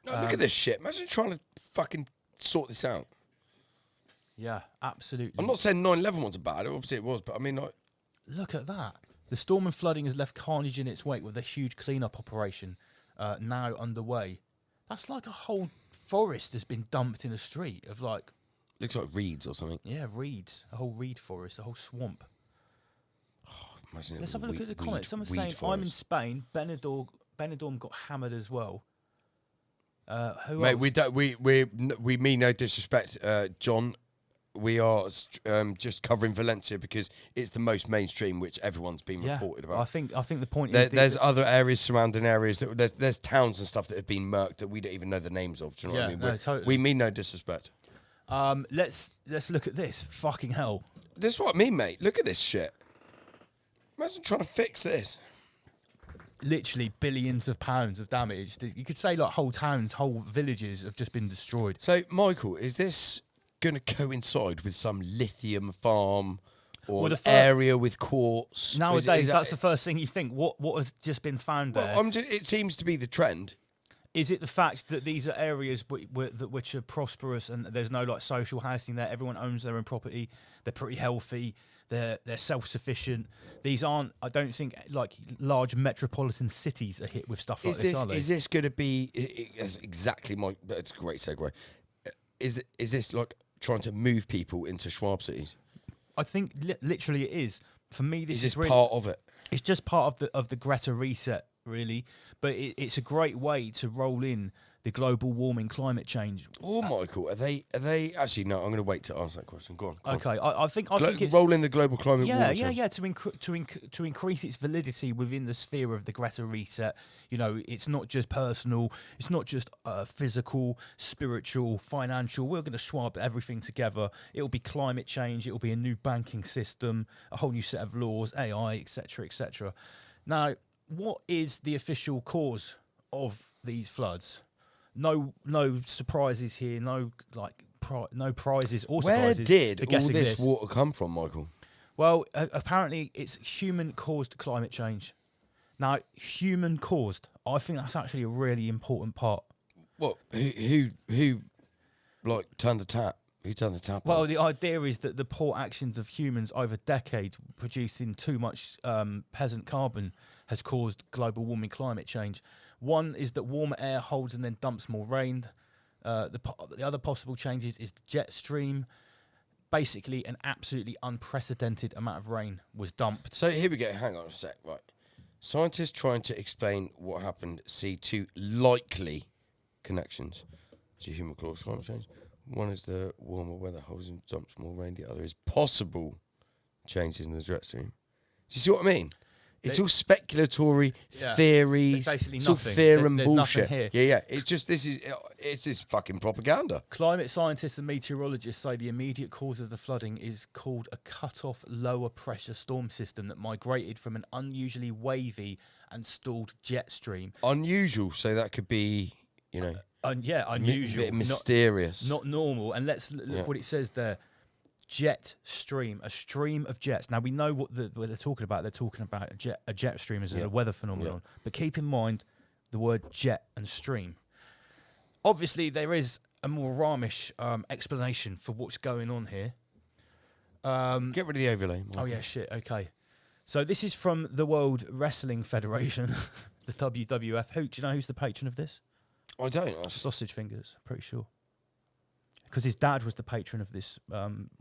No, look at this shit. Imagine trying to fucking sort this out. Yeah, absolutely. I'm not saying 9/11 was bad. Obviously it was, but I mean, like... Look at that. The storm and flooding has left carnage in its wake with a huge cleanup operation now underway. That's like a whole forest has been dumped in a street of like... Looks like reeds or something. Yeah, reeds. A whole reed forest, a whole swamp. Let's have a look at the comments. Someone's saying, forest. I'm in Spain. Benidorm got hammered as well. Who Mate, else? we mean no disrespect, John. we are just covering Valencia because it's the most mainstream, which everyone's been reported about. I think the point There, is there's other areas, surrounding areas. There's towns and stuff that have been murked that we don't even know the names of. Do you know what I mean? no, totally. We mean no disrespect. Let's look at this. Fucking hell. This is what I mean, mate. Look at this shit. Imagine trying to fix this. Literally billions of pounds of damage. You could say like whole towns, whole villages have just been destroyed. So, Michael, is this going to coincide with some lithium farm or an area with quartz? Nowadays, that's the first thing you think. What has just been found there? Well, it seems to be the trend. Is it the fact that these are areas which are prosperous and there's no like social housing there? Everyone owns their own property. They're pretty healthy. They're self-sufficient. These aren't, I don't think, like large metropolitan cities are hit with stuff like this, are they? Is this going to be exactly my? It's a great segue. Is this like trying to move people into Schwab cities? I think literally it is. For me, this is just really, part of it. It's just part of the Greta reset, really. But it's a great way to roll in the global warming, climate change. Oh, Michael, are they actually? No, I'm going to wait to ask that question. Go on. Okay, I think it's roll in the global climate. warming change. To increase its validity within the sphere of the Greta reset. You know, it's not just personal. It's not just physical, spiritual, financial. We're going to Schwab everything together. It'll be climate change. It'll be a new banking system, a whole new set of laws, AI, etc., etc. Now, what is the official cause of these floods? No surprises here. No prizes or surprises. Where did for all guessing this water come from, Michael? Well, apparently it's human-caused climate change. Now, human-caused. I think that's actually a really important part. What? Who like turned the tap? Who turned the tap? Well, on? the idea is that the poor actions of humans over decades producing too much peasant carbon has caused global warming, climate change. One is that warmer air holds and then dumps more rain. The other possible changes is the jet stream. Basically, an absolutely unprecedented amount of rain was dumped. So here we go. Hang on a sec. Right. Scientists trying to explain what happened see two likely connections to human caused climate change. One is the warmer weather holds and dumps more rain. The other is possible changes in the jet stream. Do you see what I mean? It's all speculatory theories. Basically it's all nothing. theorem There's bullshit. nothing here. Yeah. It's just it's just fucking propaganda. Climate scientists and meteorologists say the immediate cause of the flooding is called a cut-off lower pressure storm system that migrated from an unusually wavy and stalled jet stream. Unusual, so that could be, unusual. Unusual. A bit mysterious. Not normal. And let's look what it says there. Jet stream, a stream of jets. Now we know what they're talking about. They're talking about a jet stream as a weather phenomenon. But keep in mind the word jet and stream. Obviously, there is a more Ramesh explanation for what's going on here. Get rid of the overlay. Oh yeah, shit. Okay. So this is from the World Wrestling Federation, the WWF. Do you know who's the patron of this? I don't. Sausage Fingers, pretty sure. Because his dad was the patron of this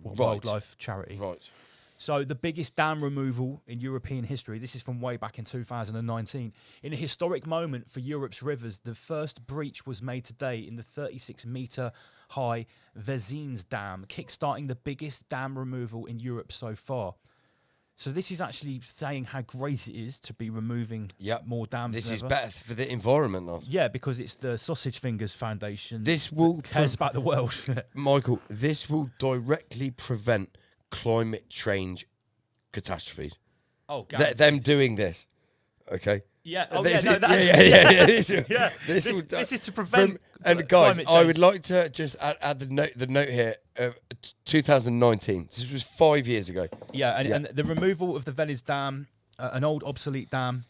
wildlife charity. Right. So the biggest dam removal in European history, this is from way back in 2019. In a historic moment for Europe's rivers, the first breach was made today in the 36-metre high Vezines Dam, kickstarting the biggest dam removal in Europe so far. So this is actually saying how great it is to be removing more dams. This than is ever. better for the environment, Nas. Yeah, because it's the Sausage Fingers Foundation. This will cares about the world. Michael, this will directly prevent climate change catastrophes. Oh, them doing this, okay? Yeah. Oh, this yeah. This is to prevent. And guys, I would like to just add the note here. 2019. This was 5 years ago. Yeah, and the removal of the Venice Dam, an old obsolete dam,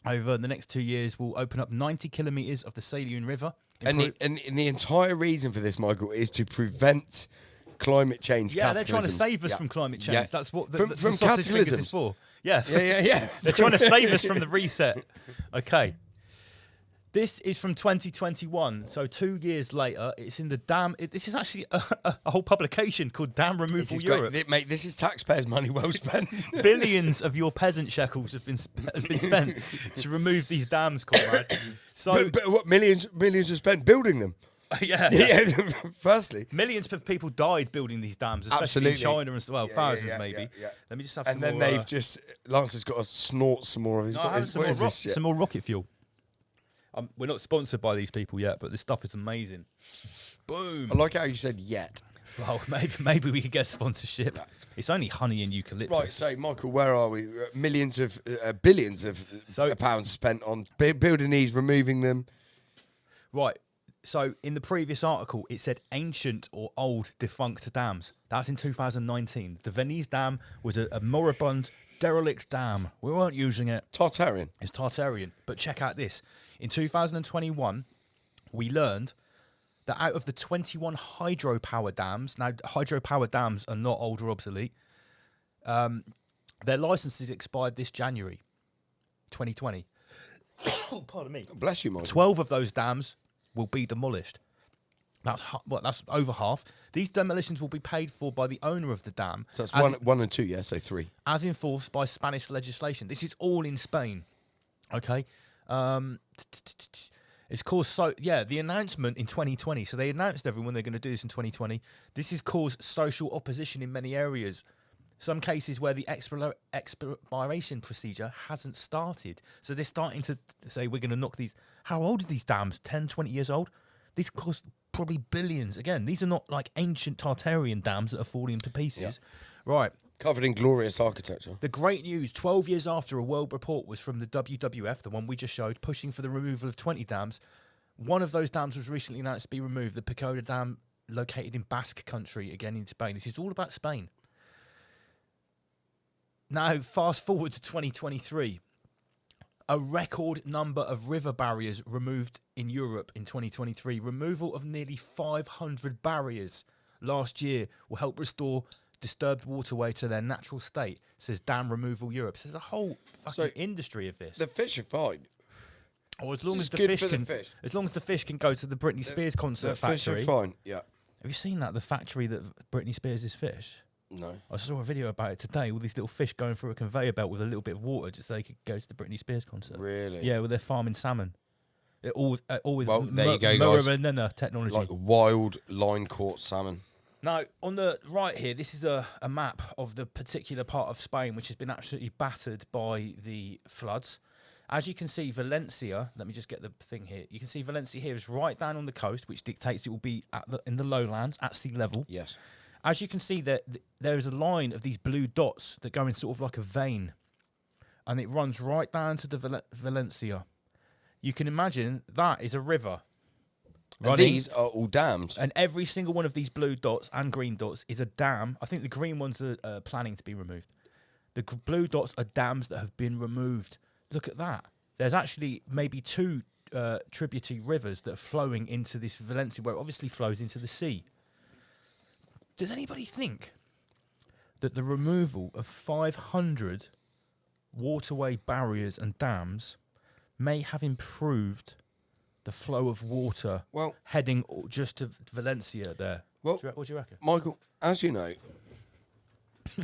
over the next 2 years will open up 90 kilometres of the Salian River. And the entire reason for this, Michael, is to prevent climate change. Yeah, they're trying to save us from climate change. Yeah. That's what from Sausage Fingers is for. Yeah. They're trying to save us from the reset. Okay. This is from 2021, so 2 years later. It's in the dam. This is actually a whole publication called Dam Removal Europe. Mate, this is taxpayers' money well spent. Billions of your peasant shekels have been spent to remove these dams, comrade. So, but what millions are spent building them? Yeah. Firstly, millions of people died building these dams, especially in China and well, thousands maybe. Let me just have some and then more, they've just Lance has got to snort some more of his. No, What is this shit? some more rocket fuel. We're not sponsored by these people yet, but this stuff is amazing. Boom. I like how you said yet. Well, maybe we could get sponsorship. It's only honey and eucalyptus. Right, so Michael, where are we? Millions of billions of pounds spent on building these, removing them. Right. So in the previous article, it said ancient or old defunct dams. That's in 2019. The Venice Dam was a moribund, derelict dam. We weren't using it. Tartarian. It's Tartarian. But check out this. In 2021, we learned that out of the 21 hydropower dams, now hydropower dams are not old or obsolete, their licenses expired this January 2020. Pardon me. Bless you, Michael. 12 of those dams will be demolished. That's over half. These demolitions will be paid for by the owner of the dam. So that's one and two, yeah, so three. As enforced by Spanish legislation. This is all in Spain. Okay. It's caused the announcement in 2020. So they announced everyone they're going to do this in 2020. This has caused social opposition in many areas. Some cases where the expiration procedure hasn't started. So they're starting to say, we're going to knock these. How old are these dams? 10, 20 years old? These cost probably billions. Again, these are not like ancient Tartarian dams that are falling to pieces. Yeah. Right. Covered in glorious architecture. The great news, 12 years after a world report was from the WWF, the one we just showed, pushing for the removal of 20 dams. One of those dams was recently announced to be removed, the Pagoda Dam, located in Basque Country, again in Spain. This is all about Spain. Now, fast forward to 2023. A record number of river barriers removed in Europe in 2023. Removal of nearly 500 barriers last year will help restore disturbed waterway to their natural state, says Dam Removal Europe. So there's a whole fucking industry of this. The fish are fine. Or as long as Just the good fish for the can, fish. as long as the fish can go to the Britney Spears concert The factory. fish are fine, yeah. Have you seen that? The factory that Britney Spears' fish. No. I saw a video about it today. All these little fish going through a conveyor belt with a little bit of water just so they could go to the Britney Spears concert. Really? Yeah, with their farming salmon. It all with Well, there you go, guys. Murray technology. Like wild line caught salmon. Now, on the right here, this is a map of the particular part of Spain which has been absolutely battered by the floods. As you can see, Valencia, let me just get the thing here. You can see Valencia here is right down on the coast, which dictates it will be in the lowlands at sea level. Yes. As you can see, there is a line of these blue dots that go in sort of like a vein, and it runs right down to the Valencia. You can imagine that is a river. And these are all dams. And every single one of these blue dots and green dots is a dam. I think the green ones are planning to be removed. The blue dots are dams that have been removed. Look at that. There's actually maybe two tributary rivers that are flowing into this Valencia, where it obviously flows into the sea. Does anybody think that the removal of 500 waterway barriers and dams may have improved the flow of water heading just to Valencia there? Well, what do you reckon? Michael, as you know,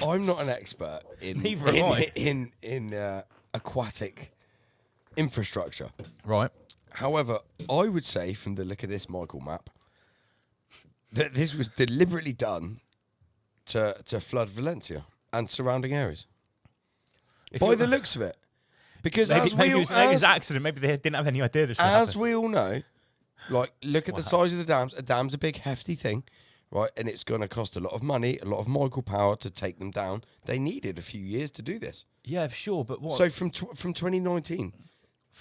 I'm not an expert in Neither am I. in aquatic infrastructure. Right. However, I would say from the look of this Michael map that this was deliberately done to flood Valencia and surrounding areas. By the looks of it. Because maybe it was an accident. Maybe they didn't have any idea this would happen. we all know, like, look at the size of the dams. A dam's a big, hefty thing, right? And it's going to cost a lot of money, a lot of Michael power to take them down. They needed a few years to do this. Yeah, sure, but what? So from 2019.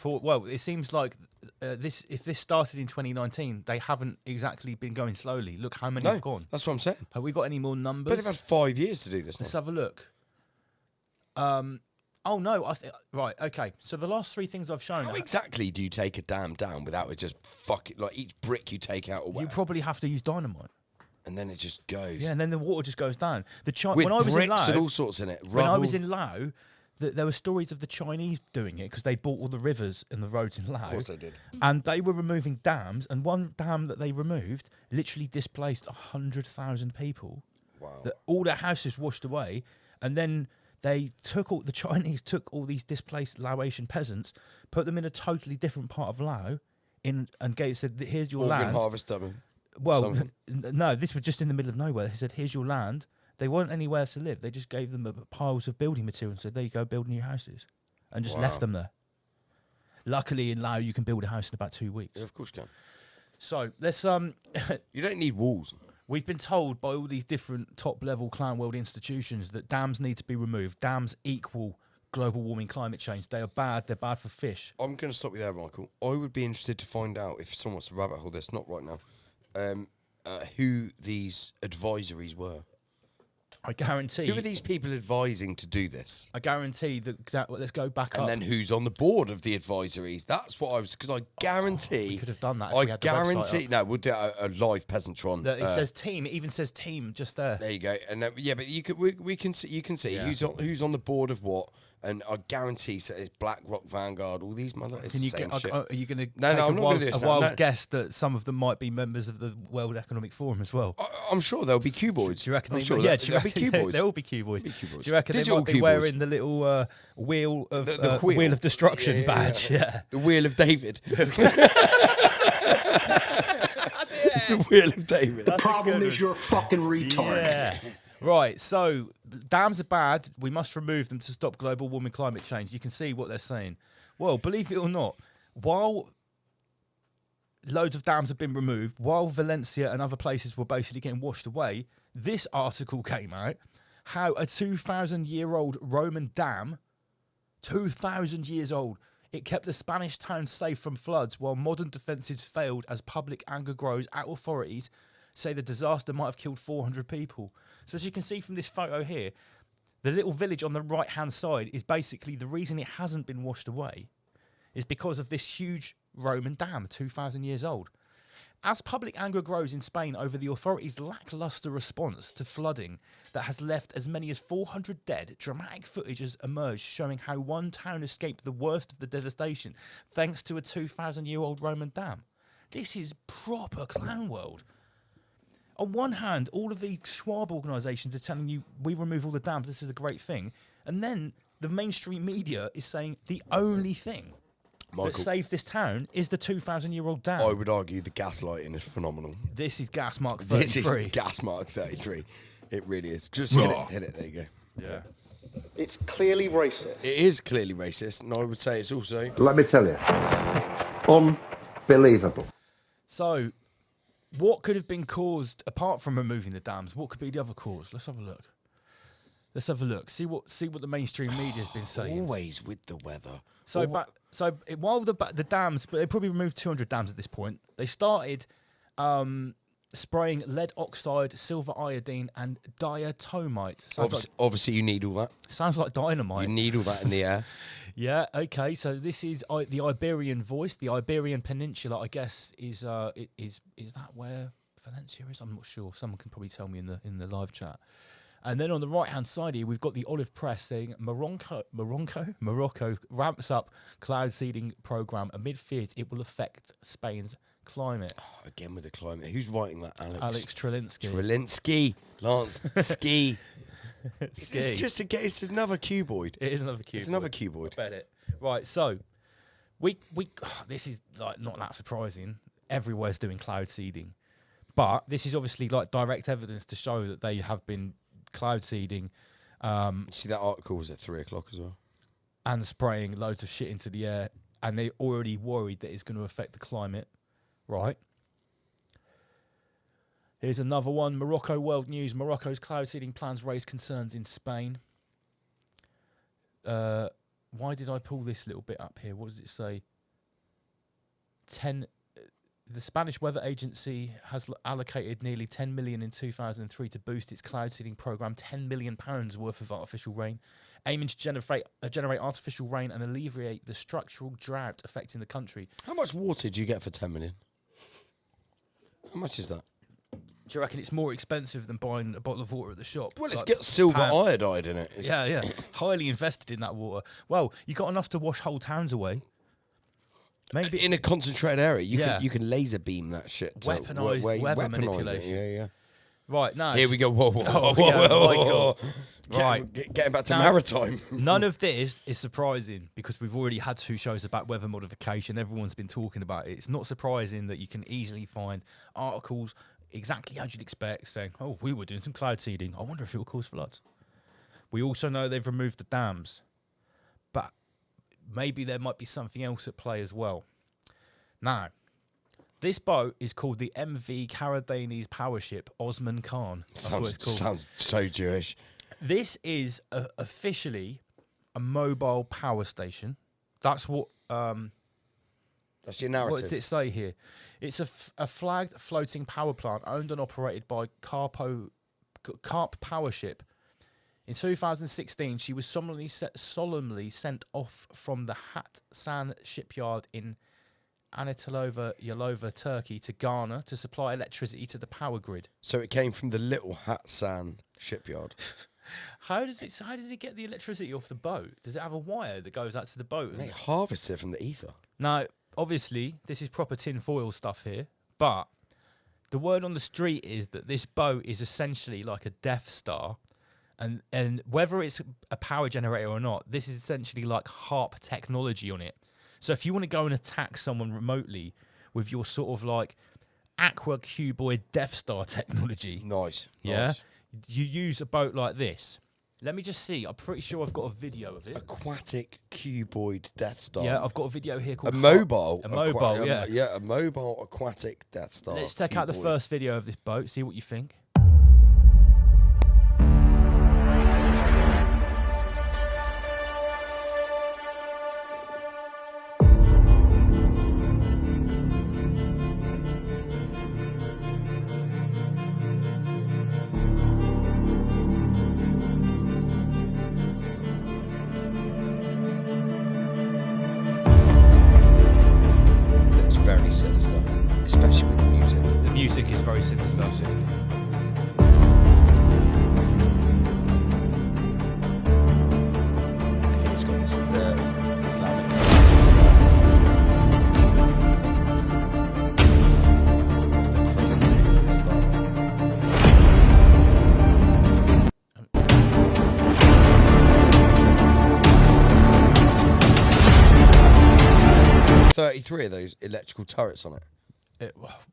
It seems like if this started in 2019, they haven't exactly been going slowly. Look how many have gone. That's what I'm saying. Have we got any more numbers? But they've had 5 years to do this. Let's have a look. Oh no! Right. Okay. So the last three things I've shown. How exactly do you take a dam down without it just fucking like each brick you take out? You probably have to use dynamite. And then it just goes. Yeah, and then the water just goes down. With when I was in bricks Laos, and all sorts in it. When I rubble. was in Laos, there were stories of the Chinese doing it because they bought all the rivers and the roads in Laos. Of course they did. And they were removing dams, and one dam that they removed literally displaced 100,000 people. Wow. All their houses washed away, and then the Chinese took all these displaced Laotian peasants, put them in a totally different part of Laos, in and said, "Here's your Organ land." harvest dummy. Well, Something. no, this was just in the middle of nowhere. He said, "Here's your land." They weren't anywhere to live. They just gave them piles of building material and said, "There you go, build new houses," and just left them there. Luckily, in Laos, you can build a house in about 2 weeks. Yeah, of course you can. So let's You don't need walls. We've been told by all these different top-level clown world institutions that dams need to be removed. Dams equal global warming, climate change. They are bad. They're bad for fish. I'm going to stop you there, Michael. I would be interested to find out, if someone wants to rabbit hole this, not right now, who these advisories were. I guarantee. Who are these people advising to do this? I guarantee that let's go back and up. then who's on the board of the advisories? That's what I was, because I guarantee. We could have done that. If I we had the website guarantee. up. No, we'll do a live peasantron. It says team. It even says team just there. There you go. And yeah, but you could we can see, you can see who's on the board of what, and I guarantee so it's BlackRock, Vanguard, all these mother. Can you get, are you going to No, take no, a I'm not wild, gonna do this a now. wild No. guess that some of them might be members of the World Economic Forum as well? I'm sure there'll be cuboids. Do you reckon? I'm They, sure yeah, there'll be cuboids. There will be cuboids. Be cuboids. Do you reckon Digital they might be cuboids. wearing the little wheel of The wheel of destruction badge? Yeah. The Wheel of David. The Wheel of David. The problem is you're a fucking retard. Yeah. Right, so dams are bad. We must remove them to stop global warming, climate change. You can see what they're saying. Well, believe it or not, while loads of dams have been removed, while Valencia and other places were basically getting washed away, this article came out how a 2,000-year-old Roman dam, 2,000 years old, it kept the Spanish town safe from floods while modern defences failed as public anger grows at authorities say the disaster might have killed 400 people. So as you can see from this photo here, the little village on the right-hand side is basically the reason it hasn't been washed away is because of this huge Roman dam, 2,000 years old. As public anger grows in Spain over the authorities' lacklustre response to flooding that has left as many as 400 dead, dramatic footage has emerged showing how one town escaped the worst of the devastation thanks to a 2,000-year-old Roman dam. This is proper clown world. On one hand, all of the Schwab organisations are telling you, we remove all the dams, this is a great thing. And then the mainstream media is saying the only thing that saved this town is the 2,000-year-old dam. I would argue the gaslighting is phenomenal. This is gas mark 33. This is gas mark 33. It really is. Just hit it. There you go. Yeah. It's clearly racist. It is clearly racist, and I would say it's also... Let me tell you. Unbelievable. So, what could have been caused, apart from removing the dams, what could be the other cause? Let's have a look. See what the mainstream media's been saying. Always with the weather. So, while the dams, but they probably removed 200 dams at this point, they started spraying lead oxide, silver iodine, and diatomite. Obviously, you need all that. Sounds like dynamite. You need all that in the air. Yeah, okay. So this is the Iberian Voice. The Iberian Peninsula, I guess, is that where Valencia is? I'm not sure. Someone can probably tell me in the live chat. And then on the right-hand side here, we've got the Olive Press saying Morocco ramps up cloud seeding program amid fears it will affect Spain's climate. Oh, again with the climate. Who's writing that, Alex? Alex Trelinsky. Lance. Ski. Ski. It's another cuboid. It is another cuboid. It's another cuboid. I bet it. Right, so we this is like not that surprising. Everywhere's doing cloud seeding. But this is obviously like direct evidence to show that they have been cloud seeding. See, that article was at 3:00 as well. And spraying loads of shit into the air. And they're already worried that it's going to affect the climate. Right. Here's another one. Morocco World News. Morocco's cloud seeding plans raise concerns in Spain. Why did I pull this little bit up here? What does it say? The Spanish Weather Agency has allocated nearly 10 million in 2003 to boost its cloud seeding program. £10 million worth of artificial rain, aiming to generate artificial rain and alleviate the structural drought affecting the country. How much water do you get for 10 million? How much is that? Do you reckon it's more expensive than buying a bottle of water at the shop? Well, it's got silver iodide in it. Yeah. Highly invested in that water. Well, you got enough to wash whole towns away. Maybe in a concentrated area, you can laser beam that shit. Weaponized weather manipulation. Yeah. Right, now. Here we go. Whoa, whoa, Oh, whoa, yeah, whoa, my whoa. God. Right. Getting back to Now, maritime. None of this is surprising because we've already had 2 shows about weather modification. Everyone's been talking about it. It's not surprising that you can easily find articles exactly as you'd expect saying, oh, we were doing some cloud seeding. I wonder if it will cause floods. We also know they've removed the dams, but maybe there might be something else at play as well. Now, this boat is called the MV Caradanes power ship Osman Khan. That's what it's called. Sounds so Jewish. This is officially a mobile power station. That's what. That's your narrative. What does it say here? It's a flagged floating power plant owned and operated by Carp Power Ship. In 2016, she was solemnly sent off from the Hatsan shipyard in Anatolova, Yalova, Turkey to Ghana to supply electricity to the power grid. So it came from the little Hatsan shipyard. How does it get the electricity off the boat? Does it have a wire that goes out to the boat? They harvest it from the ether. Now, obviously, this is proper tinfoil stuff here, but the word on the street is that this boat is essentially like a Death Star, and whether it's a power generator or not, this is essentially like HARP technology on it. So if you want to go and attack someone remotely with your sort of like aqua cuboid Death Star technology, nice. You use a boat like this. Let me just see. I'm pretty sure I've got a video of it. Aquatic cuboid Death Star. Yeah, I've got a video here called a mobile. A mobile, yeah. Yeah, a mobile aquatic Death Star. Let's check out the first video of this boat, see what you think. Looks very sinister, especially with the music. The music is very sinister. Okay, it's got this Islamic. The crescent moon style. 33 of those electrical turrets on it.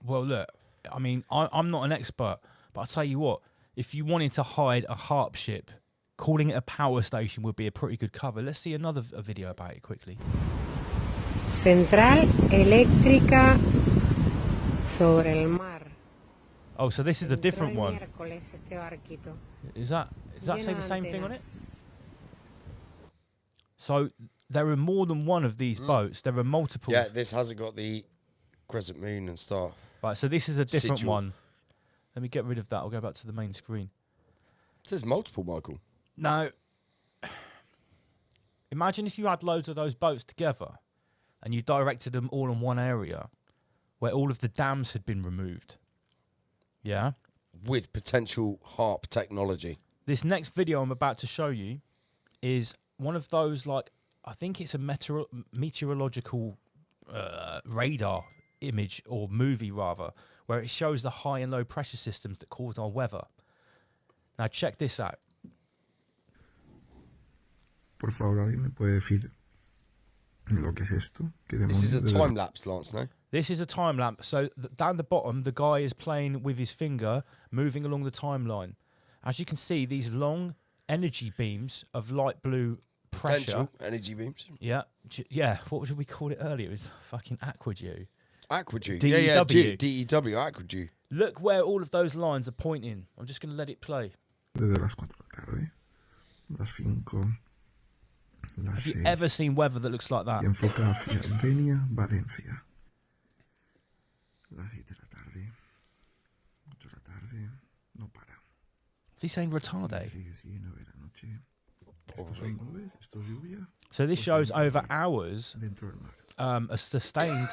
Well, look, I mean, I'm not an expert, but I'll tell you what, if you wanted to hide a HARP ship, calling it a power station would be a pretty good cover. Let's see another video about it quickly. Central Eléctrica sobre el mar. Oh, so this is a different one. Does that say the same thing on it? So there are more than one of these boats. There are multiple. Yeah, this hasn't got the crescent moon and star. Right, so this is a different Sigil. one. Let me get rid of that. I'll go back to the main screen. It says multiple, Michael. Now, imagine if you had loads of those boats together and you directed them all in one area where all of the dams had been removed. Yeah? With potential HARP technology. This next video I'm about to show you is one of those, like, I think it's a meteorological radar image, or movie rather, where it shows the high and low pressure systems that cause our weather. Now check this out. Por favor, ¿alguien me puede decir lo que es esto? This is a time lapse, Lance, no? This is a time lapse. So down the bottom, the guy is playing with his finger, moving along the timeline. As you can see, these long energy beams of light blue pressure. Potential energy beams. Yeah. Yeah. What should we call it earlier? It was fucking Aquadew. Aquadew. DEW. Yeah, DEW, Aquadew. Look where all of those lines are pointing. I'm just going to let it play. Desde las 4 de la tarde, las 5, las Have you 6. ever seen weather that looks like that? Y enfoca hacia Denia, Valencia. Las 7 de la tarde, 8 de la tarde, no para. Is he saying retarde? Sigue, sigue, a ver, anoche. Estos son nubes, esto es lluvia. So this shows over hours Dentro del mar. a sustained...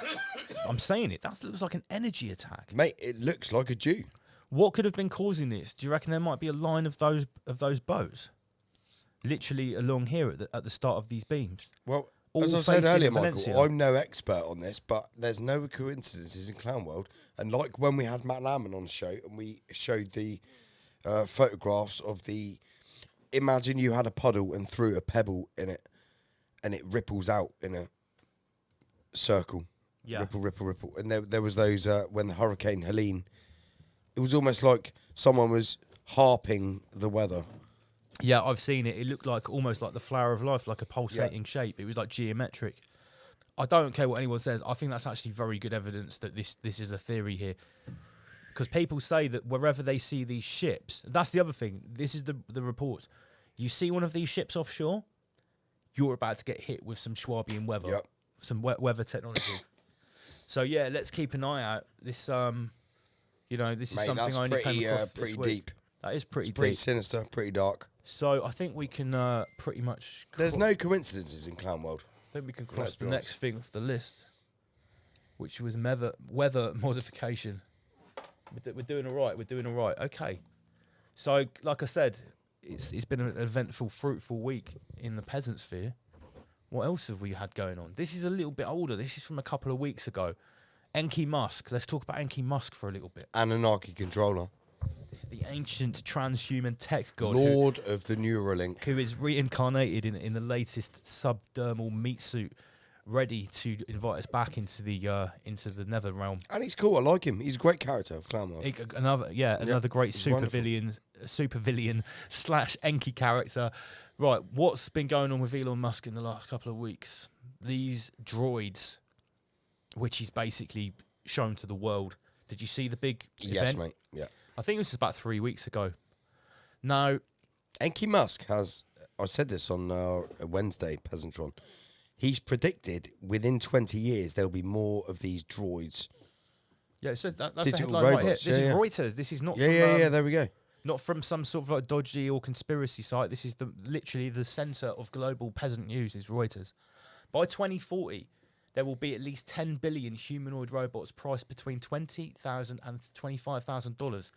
I'm saying it. That looks like an energy attack. Mate, it looks like a Jew. What could have been causing this? Do you reckon there might be a line of those boats? Literally along here at the start of these beams. Well, all As I said facing earlier, Valencia. Michael, I'm no expert on this, but there's no coincidences in Clown World. And like when we had Matt Lamon on the show and we showed the photographs of the... Imagine you had a puddle and threw a pebble in it and it ripples out in a circle. Yeah. Ripple, ripple, ripple. And there was those, when the Hurricane Helene, it was almost like someone was harping the weather. Yeah, I've seen it. It looked like almost like the flower of life, like a pulsating shape. It was like geometric. I don't care what anyone says. I think that's actually very good evidence that this is a theory here. Because people say that wherever they see these ships, that's the other thing. This is the reports. You see one of these ships offshore, you're about to get hit with some Schwabian weather, some weather technology. So yeah, let's keep an eye out. This, this is Mate, something that's I only came across pretty this week. deep. That is pretty It's pretty deep. sinister, pretty dark. So I think we can pretty much. There's no coincidences in Clown World. I think we can Let's cross be the honest. next thing off the list, which was weather modification. We're doing all right. We're doing all right. Okay. So, like I said, it's been an eventful, fruitful week in the peasant sphere. What else have we had going on? This is a little bit older. This is from a couple of weeks ago. Enki Musk. Let's talk about Enki Musk for a little bit. Anunnaki controller. The ancient transhuman tech god. Lord of the Neuralink. Who is reincarnated in the latest subdermal meat suit, ready to invite us back into the nether realm. And he's cool. I like him. He's a great character of Clown World. Another great he's supervillain / Enki character. Right, what's been going on with Elon Musk in the last couple of weeks? These droids, which he's basically shown to the world. Did you see the big Yes, event? mate. Yeah. I think it was about 3 weeks ago. Now, Enki Musk has, I said this on Wednesday, Peasantron, he's predicted within 20 years there'll be more of these droids. Yeah, so that's the Digital headline right here. robots, This is yeah. Reuters. This is not from... there we go. Not from some sort of like dodgy or conspiracy site. This is literally the centre of global peasant news is Reuters. By 2040, there will be at least 10 billion humanoid robots priced between $20,000 and $25,000.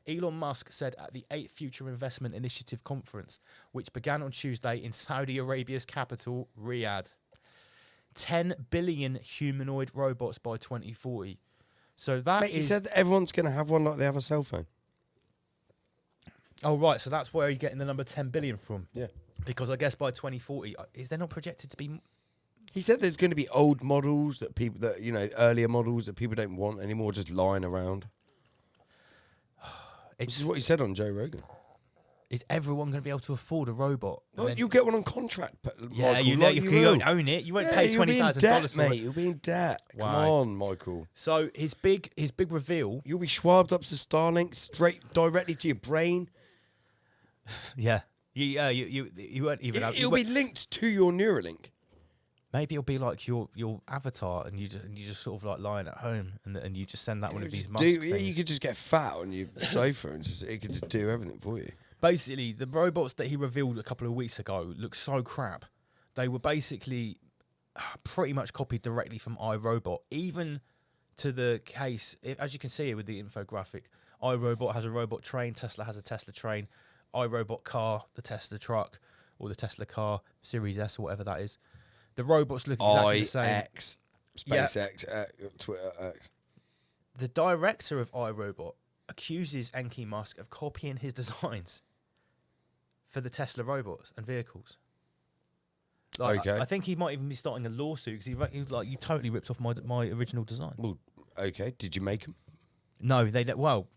Elon Musk said at the 8th Future Investment Initiative conference, which began on Tuesday in Saudi Arabia's capital, Riyadh. 10 billion humanoid robots by 2040. So that Mate, he said that everyone's going to have one like they have a cell phone. Oh, right. So that's where you're getting the number 10 billion from. Yeah. Because I guess by 2040, is there not projected to be... He said there's going to be old models earlier models that people don't want anymore, just lying around. This is what he said on Joe Rogan. Is everyone going to be able to afford a robot? No, you'll get one on contract. Yeah, Michael, you know, like you will. won't own it. You won't pay you'll be in $20,000 debt, for mate. it. You'll be in debt. Come Wow. on, Michael. So his big reveal. You'll be schwabbed up to Starlink straight directly to your brain. Yeah. You won't even have... It'll be linked to your Neuralink. Maybe it'll be like your avatar, and you just sort of like lying at home, and you just send that one of these Musk things. You could just get fat on your sofa and it could just do everything for you. Basically, the robots that he revealed a couple of weeks ago look so crap. They were basically pretty much copied directly from iRobot, even to the case, as you can see here with the infographic, iRobot has a robot train, Tesla has a Tesla train, iRobot car, the Tesla truck, or the Tesla car, Series S or whatever that is. The robots look exactly the same. iX, SpaceX, Twitter X. The director of iRobot accuses Enki Musk of copying his designs for the Tesla robots and vehicles. Like, Okay. I think he might even be starting a lawsuit because he was like, you totally ripped off my original design. Well, okay. Did you make them? No, well,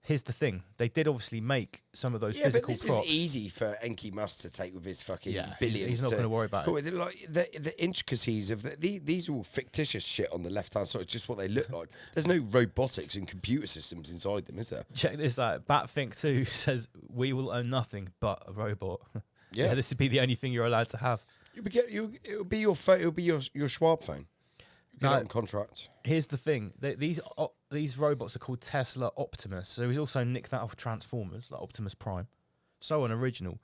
here's the thing. They did obviously make some of those physical but this props. is easy for Enki Musk to take with his fucking billions. He's not going to worry about it. Like the intricacies of these are all fictitious shit on the left hand side. It's just what they look like. There's no robotics and computer systems inside them, is there? Check this out. Batthink 2 says, we will own nothing but a robot. Yeah. This would be the only thing you're allowed to have. It'll be your phone. It'll be your Schwab phone. Get No. it on contract. Here's the thing. These robots are called Tesla Optimus. So he's also nicked that off Transformers, like Optimus Prime. So unoriginal.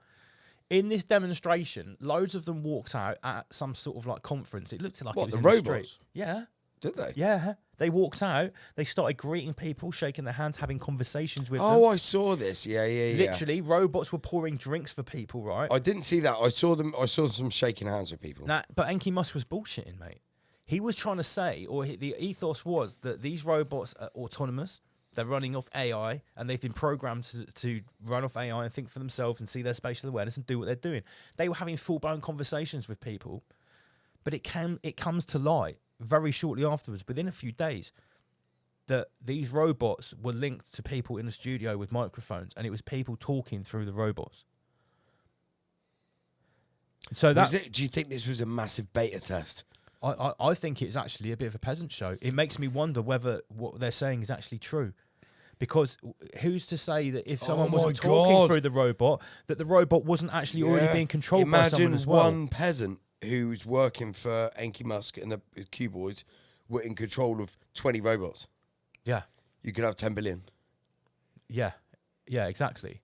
In this demonstration, loads of them walked out at some sort of like conference. It looked like What, it was the in robots? the street. Yeah. Did they? Yeah. They walked out. They started greeting people, shaking their hands, having conversations with them. Oh, I saw this. Yeah. Literally, robots were pouring drinks for people, right? I didn't see that. I saw them shaking hands with people. Nah, but Enki Musk was bullshitting, mate. He was trying to say, or the ethos was that these robots are autonomous. They're running off AI, and they've been programmed to run off AI and think for themselves and see their spatial awareness and do what they're doing. They were having full-blown conversations with people, but it comes to light very shortly afterwards, within a few days, that these robots were linked to people in the studio with microphones, and it was people talking through the robots. So do you think this was a massive beta test? I think it's actually a bit of a peasant show. It makes me wonder whether what they're saying is actually true. Because who's to say that if someone wasn't talking through the robot, that the robot wasn't actually already being controlled by someone as well? Imagine one peasant who's working for Enki Musk and the Cuboids were in control of 20 robots. Yeah. You could have 10 billion. Yeah, exactly.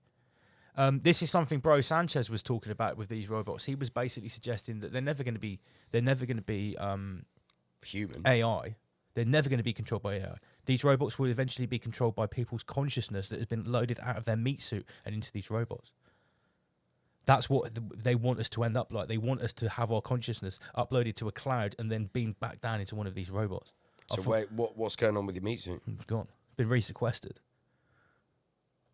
This is something Bro Sanchez was talking about with these robots. He was basically suggesting that they're never going to be human AI. They're never going to be controlled by AI. These robots will eventually be controlled by people's consciousness that has been loaded out of their meat suit and into these robots. That's what they want us to end up like. They want us to have our consciousness uploaded to a cloud and then beamed back down into one of these robots. So wait, what's going on with your meat suit? It's gone. It's been resequestered.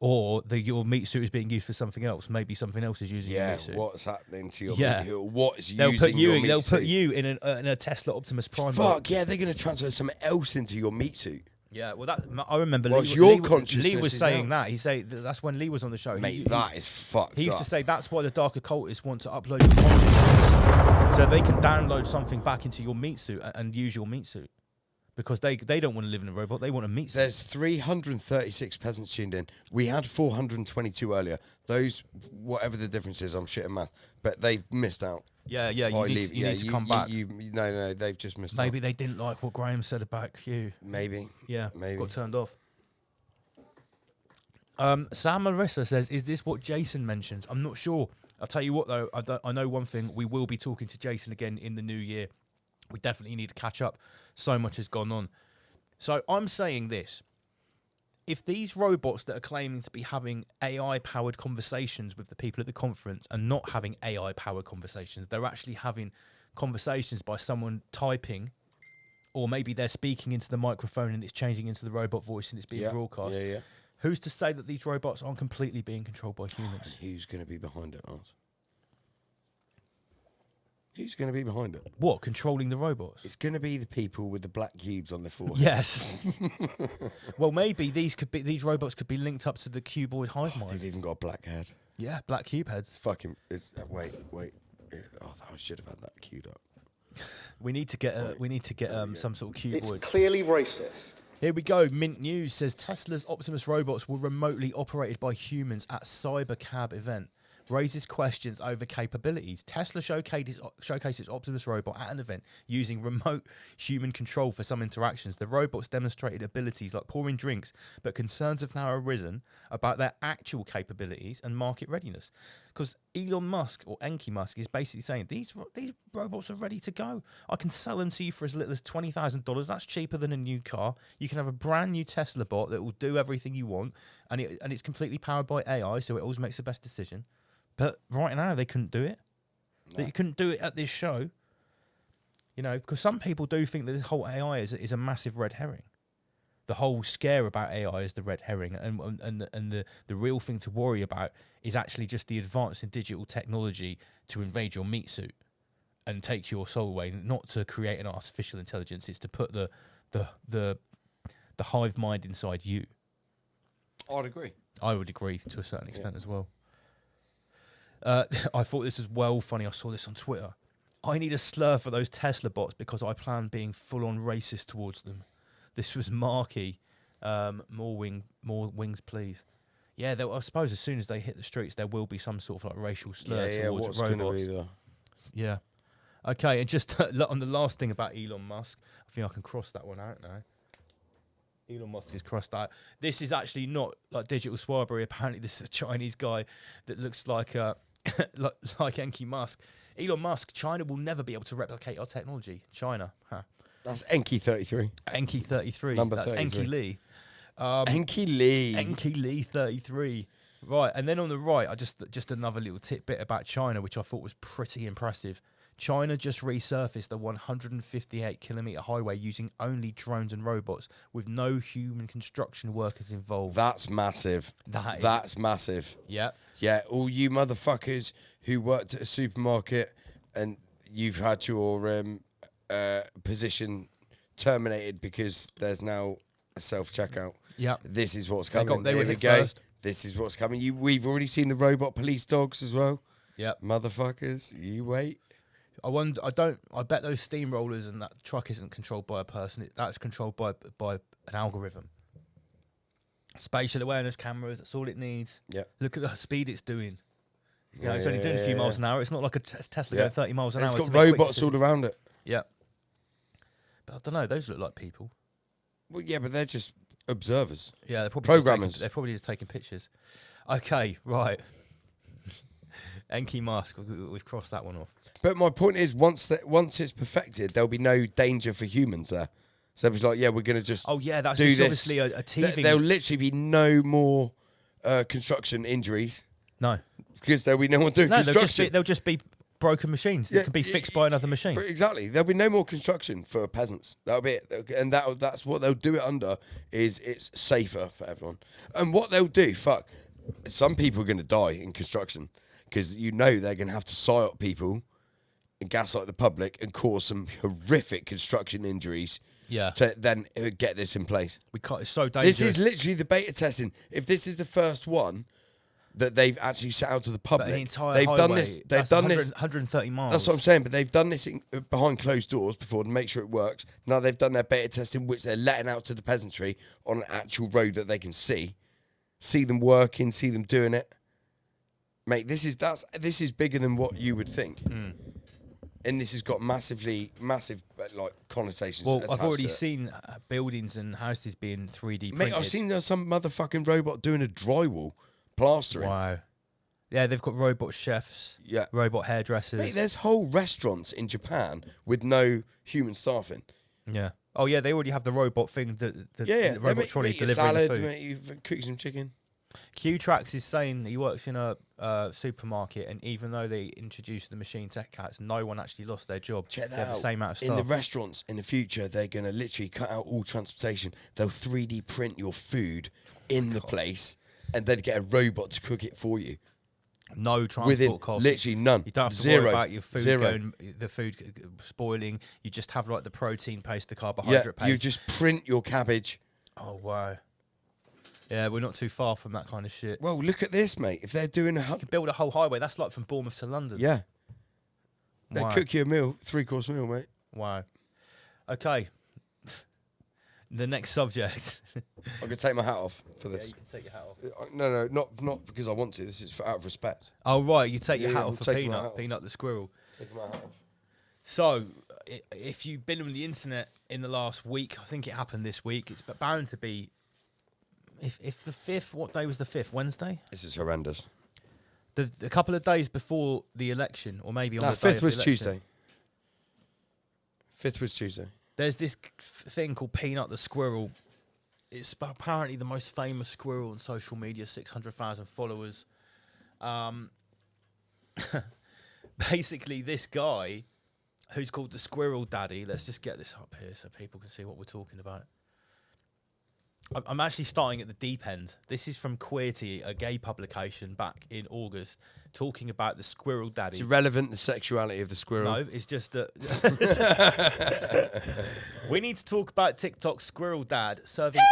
Or your meat suit is being used for something else. Maybe something else is using your meat suit. What's happening to your meat suit? What is they'll using put you, your meat They'll suit? put you in a Tesla Optimus Prime. Fuck, yeah, they're going to transfer something else into your meat suit. Yeah, well, I remember consciousness Lee was is saying out. that. He said that's when Lee was on the show. Mate, that is fucked He used to up. say that's why the dark occultists want to upload your consciousness so they can download something back into your meat suit and use your meat suit. Because they don't want to live in a robot, they want a meat suit. There's 336 peasants tuned in. We had 422 earlier. Those, whatever the difference is, I'm shit at math, but they've missed out. Yeah, you need to come back. No, they've just missed out. Maybe they didn't like what Graham said about Q. Maybe. Yeah, maybe. Got turned off. Sam Marissa says, is this what Jason mentions? I'm not sure. I'll tell you what, though. I know one thing. We will be talking to Jason again in the new year. We definitely need to catch up. So much has gone on. So I'm saying this. If these robots that are claiming to be having AI-powered conversations with the people at the conference are not having AI-powered conversations, they're actually having conversations by someone typing, or maybe they're speaking into the microphone and it's changing into the robot voice and it's being broadcast. Yeah. Who's to say that these robots aren't completely being controlled by humans? Who's going to be behind it, Ars? Who's going to be behind it? What, controlling the robots? It's going to be the people with the black cubes on their forehead. Yes. Well, maybe these robots could be linked up to the cuboid hive mind. They've even got a black head. Yeah, black cube heads. Wait. Oh, I should have had that queued up. We need to get some sort of cuboid. It's clearly racist. Here we go. Mint News says Tesla's Optimus robots were remotely operated by humans at Cybercab event. Raises questions over capabilities. Tesla showcased its Optimus robot at an event using remote human control for some interactions. The robots demonstrated abilities like pouring drinks, but concerns have now arisen about their actual capabilities and market readiness. Because Elon Musk, or Enki Musk, is basically saying these robots are ready to go. I can sell them to you for as little as $20,000. That's cheaper than a new car. You can have a brand new Tesla bot that will do everything you want, and it's completely powered by AI, so it always makes the best decision. But right now, they couldn't do it. No. They couldn't do it at this show. You know, because some people do think that this whole AI is a massive red herring. The whole scare about AI is the red herring, and the real thing to worry about is actually just the advance in digital technology to invade your meat suit and take your soul away. Not to create an artificial intelligence; it's to put the hive mind inside you. I'd agree. I would agree to a certain extent as well. I thought this was well funny. I saw this on Twitter. I need a slur for those Tesla bots because I plan being full-on racist towards them. This was Marky. More wings, please. Yeah, I suppose as soon as they hit the streets, there will be some sort of like racial slur towards robots. Yeah. Okay, and just on the last thing about Elon Musk, I think I can cross that one out now. Elon Musk is crossed out. This is actually not like digital swabbery. Apparently, this is a Chinese guy that looks like like Enki Musk. Elon Musk, China will never be able to replicate our technology. China, huh? That's Enki 33. Enki 33. Number That's 33. Enki Lee. Enki Lee. Enki Lee 33. Right, and then on the right, I just another little tidbit about China, which I thought was pretty impressive. China just resurfaced a 158-kilometer highway using only drones and robots, with no human construction workers involved. That's massive. That's massive. Yeah. Yeah, all you motherfuckers who worked at a supermarket and you've had your position terminated because there's now a self-checkout. Yeah. This is what's They coming. were There we hit go. first. This is what's coming. We've already seen the robot police dogs as well. Yep. Motherfuckers, you wait. I bet those steamrollers and that truck isn't controlled by a person. That's controlled by an algorithm. Spatial awareness cameras, that's all it needs. Yeah. Look at the speed it's doing. Yeah, It's only doing a few miles an hour. It's not like a Tesla going 30 miles an hour. It's got to make quick robots all decisions. around it. Yeah. But I don't know, those look like people. Well, yeah, but they're just observers. Yeah, they're probably programmers. They're probably just taking pictures. Okay, right. Enki mask, we've crossed that one off. But my point is, once it's perfected, there'll be no danger for humans there. So it's like, yeah, we're going to just that's do this. obviously a teething. There'll literally be no more construction injuries. No. Because there'll be no one doing construction. They'll just be broken machines that can be fixed by another machine. Exactly. There'll be no more construction for peasants. That'll be it. And that's what they'll do it under, is it's safer for everyone. And what they'll do, some people are going to die in construction because they're going to have to psyop people and gaslight the public and cause some horrific construction injuries. Yeah. To then get this in place. It's so dangerous. This is literally the beta testing. If this is the first one that they've actually set out to the public, But an entire they've done highway, this. They've that's done 100, this. 130 miles. That's what I'm saying. But they've done this behind closed doors before to make sure it works. Now they've done their beta testing, which they're letting out to the peasantry on an actual road that they can see them working, see them doing it. Mate, this is bigger than what you would think. And this has got massive like connotations. Well, I've attached already to it. seen buildings and houses being 3D printed. Mate, I've seen some motherfucking robot doing a drywall plastering. Wow. Yeah, they've got robot chefs. Yeah. Robot hairdressers. Mate, there's whole restaurants in Japan with no human staff in. Yeah. Oh yeah, they already have the robot thing. The robot trolley Mate, your delivering salad, the food. mate, you cook some chicken. Q-Trax is saying he works in a supermarket, and even though they introduced the machine tech cats, no one actually lost their job. Check that they have out. the same amount of In staff. the restaurants in the future, they're going to literally cut out all transportation. They'll 3D print your food in the place, and then get a robot to cook it for you. No transport Within costs. literally none. You don't have to Zero. worry about your food Zero. the food spoiling. You just have like the protein paste, the carbohydrate paste. You just print your cabbage. Oh wow. Yeah, we're not too far from that kind of shit. Well, look at this, mate. If they're doing You can build a whole highway. That's like from Bournemouth to London. yeah, they Wow. cook you a meal, 3-course meal, mate. Wow. Okay. The next subject. I'm gonna take my hat off for this. You can take your hat off. No, not because I want to. This is out of respect. Oh right, you take your Yeah, hat I'm off for taking my hat Peanut, off. Peanut the squirrel. Take my hat off. So, if you've been on the internet in the last week, I think it happened this week. It's bound to be. If the 5th, what day was the 5th? Wednesday. This is horrendous. The couple of days before the election, or maybe on No, the day 5th of was the election, Tuesday. 5th was Tuesday. There's this thing called Peanut the squirrel. It's apparently the most famous squirrel on social media, 600,000 followers. Basically, this guy, who's called the Squirrel Daddy, let's just get this up here so people can see what we're talking about. I'm actually starting at the deep end. This is from Queerty, a gay publication back in August, talking about the Squirrel Daddy. It's irrelevant, the sexuality of the squirrel. No, it's just that we need to talk about TikTok's Squirrel Dad serving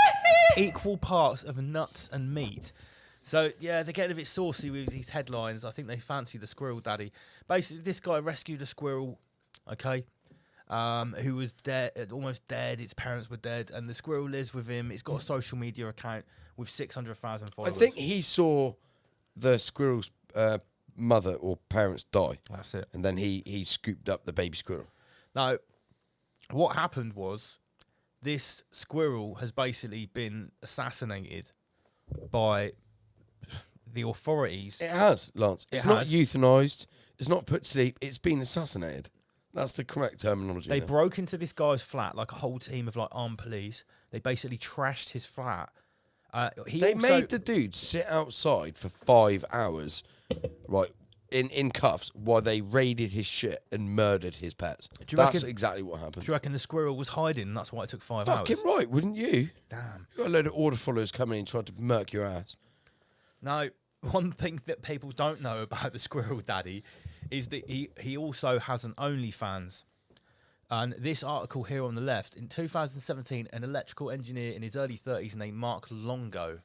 equal parts of nuts and meat. So, yeah, they're getting a bit saucy with these headlines. I think they fancy the Squirrel Daddy. Basically, this guy rescued a squirrel, okay, who was dead, almost dead. Its parents were dead, and the squirrel lives with him. It's got a social media account with 600,000 followers. I think he saw the squirrel's mother or parents die. That's it. And then he scooped up the baby squirrel. Now, what happened was this squirrel has basically been assassinated by the authorities. It has, Lance. It's not euthanized. It's not put to sleep. It's been assassinated. That's the correct terminology. They there. broke into this guy's flat, like a whole team of like armed police. They basically trashed his flat. They made the dude sit outside for 5 hours, right, in cuffs, while they raided his shit and murdered his pets. That's exactly what happened. Do you reckon the squirrel was hiding and that's why it took 5 hours? Fucking right, wouldn't you? Damn. You got a load of order followers coming in trying to murk your ass. No, one thing that people don't know about the Squirrel Daddy is that he also has an OnlyFans. And this article here on the left, in 2017, an electrical engineer in his early 30s named Mark Longo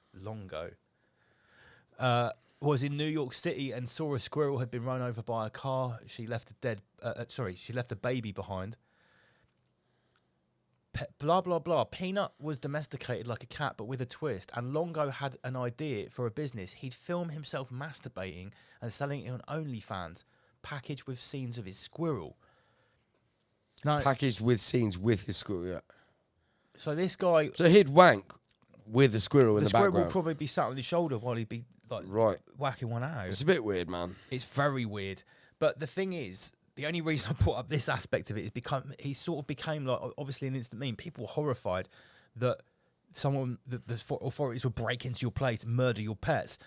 was in New York City and saw a squirrel had been run over by a car. She left a baby behind. Blah, blah, blah. Peanut was domesticated like a cat, but with a twist. And Longo had an idea for a business. He'd film himself masturbating and selling it on OnlyFans, packaged with scenes of his squirrel. No. Packaged with scenes with his squirrel, yeah. So this guy... So he'd wank with the squirrel in the background. The squirrel would probably be sat on his shoulder while he'd be like whacking one out. It's a bit weird, man. It's very weird. But the thing is, the only reason I brought up this aspect of it is he sort of became like obviously an instant meme. People were horrified that the authorities would break into your place and murder your pets.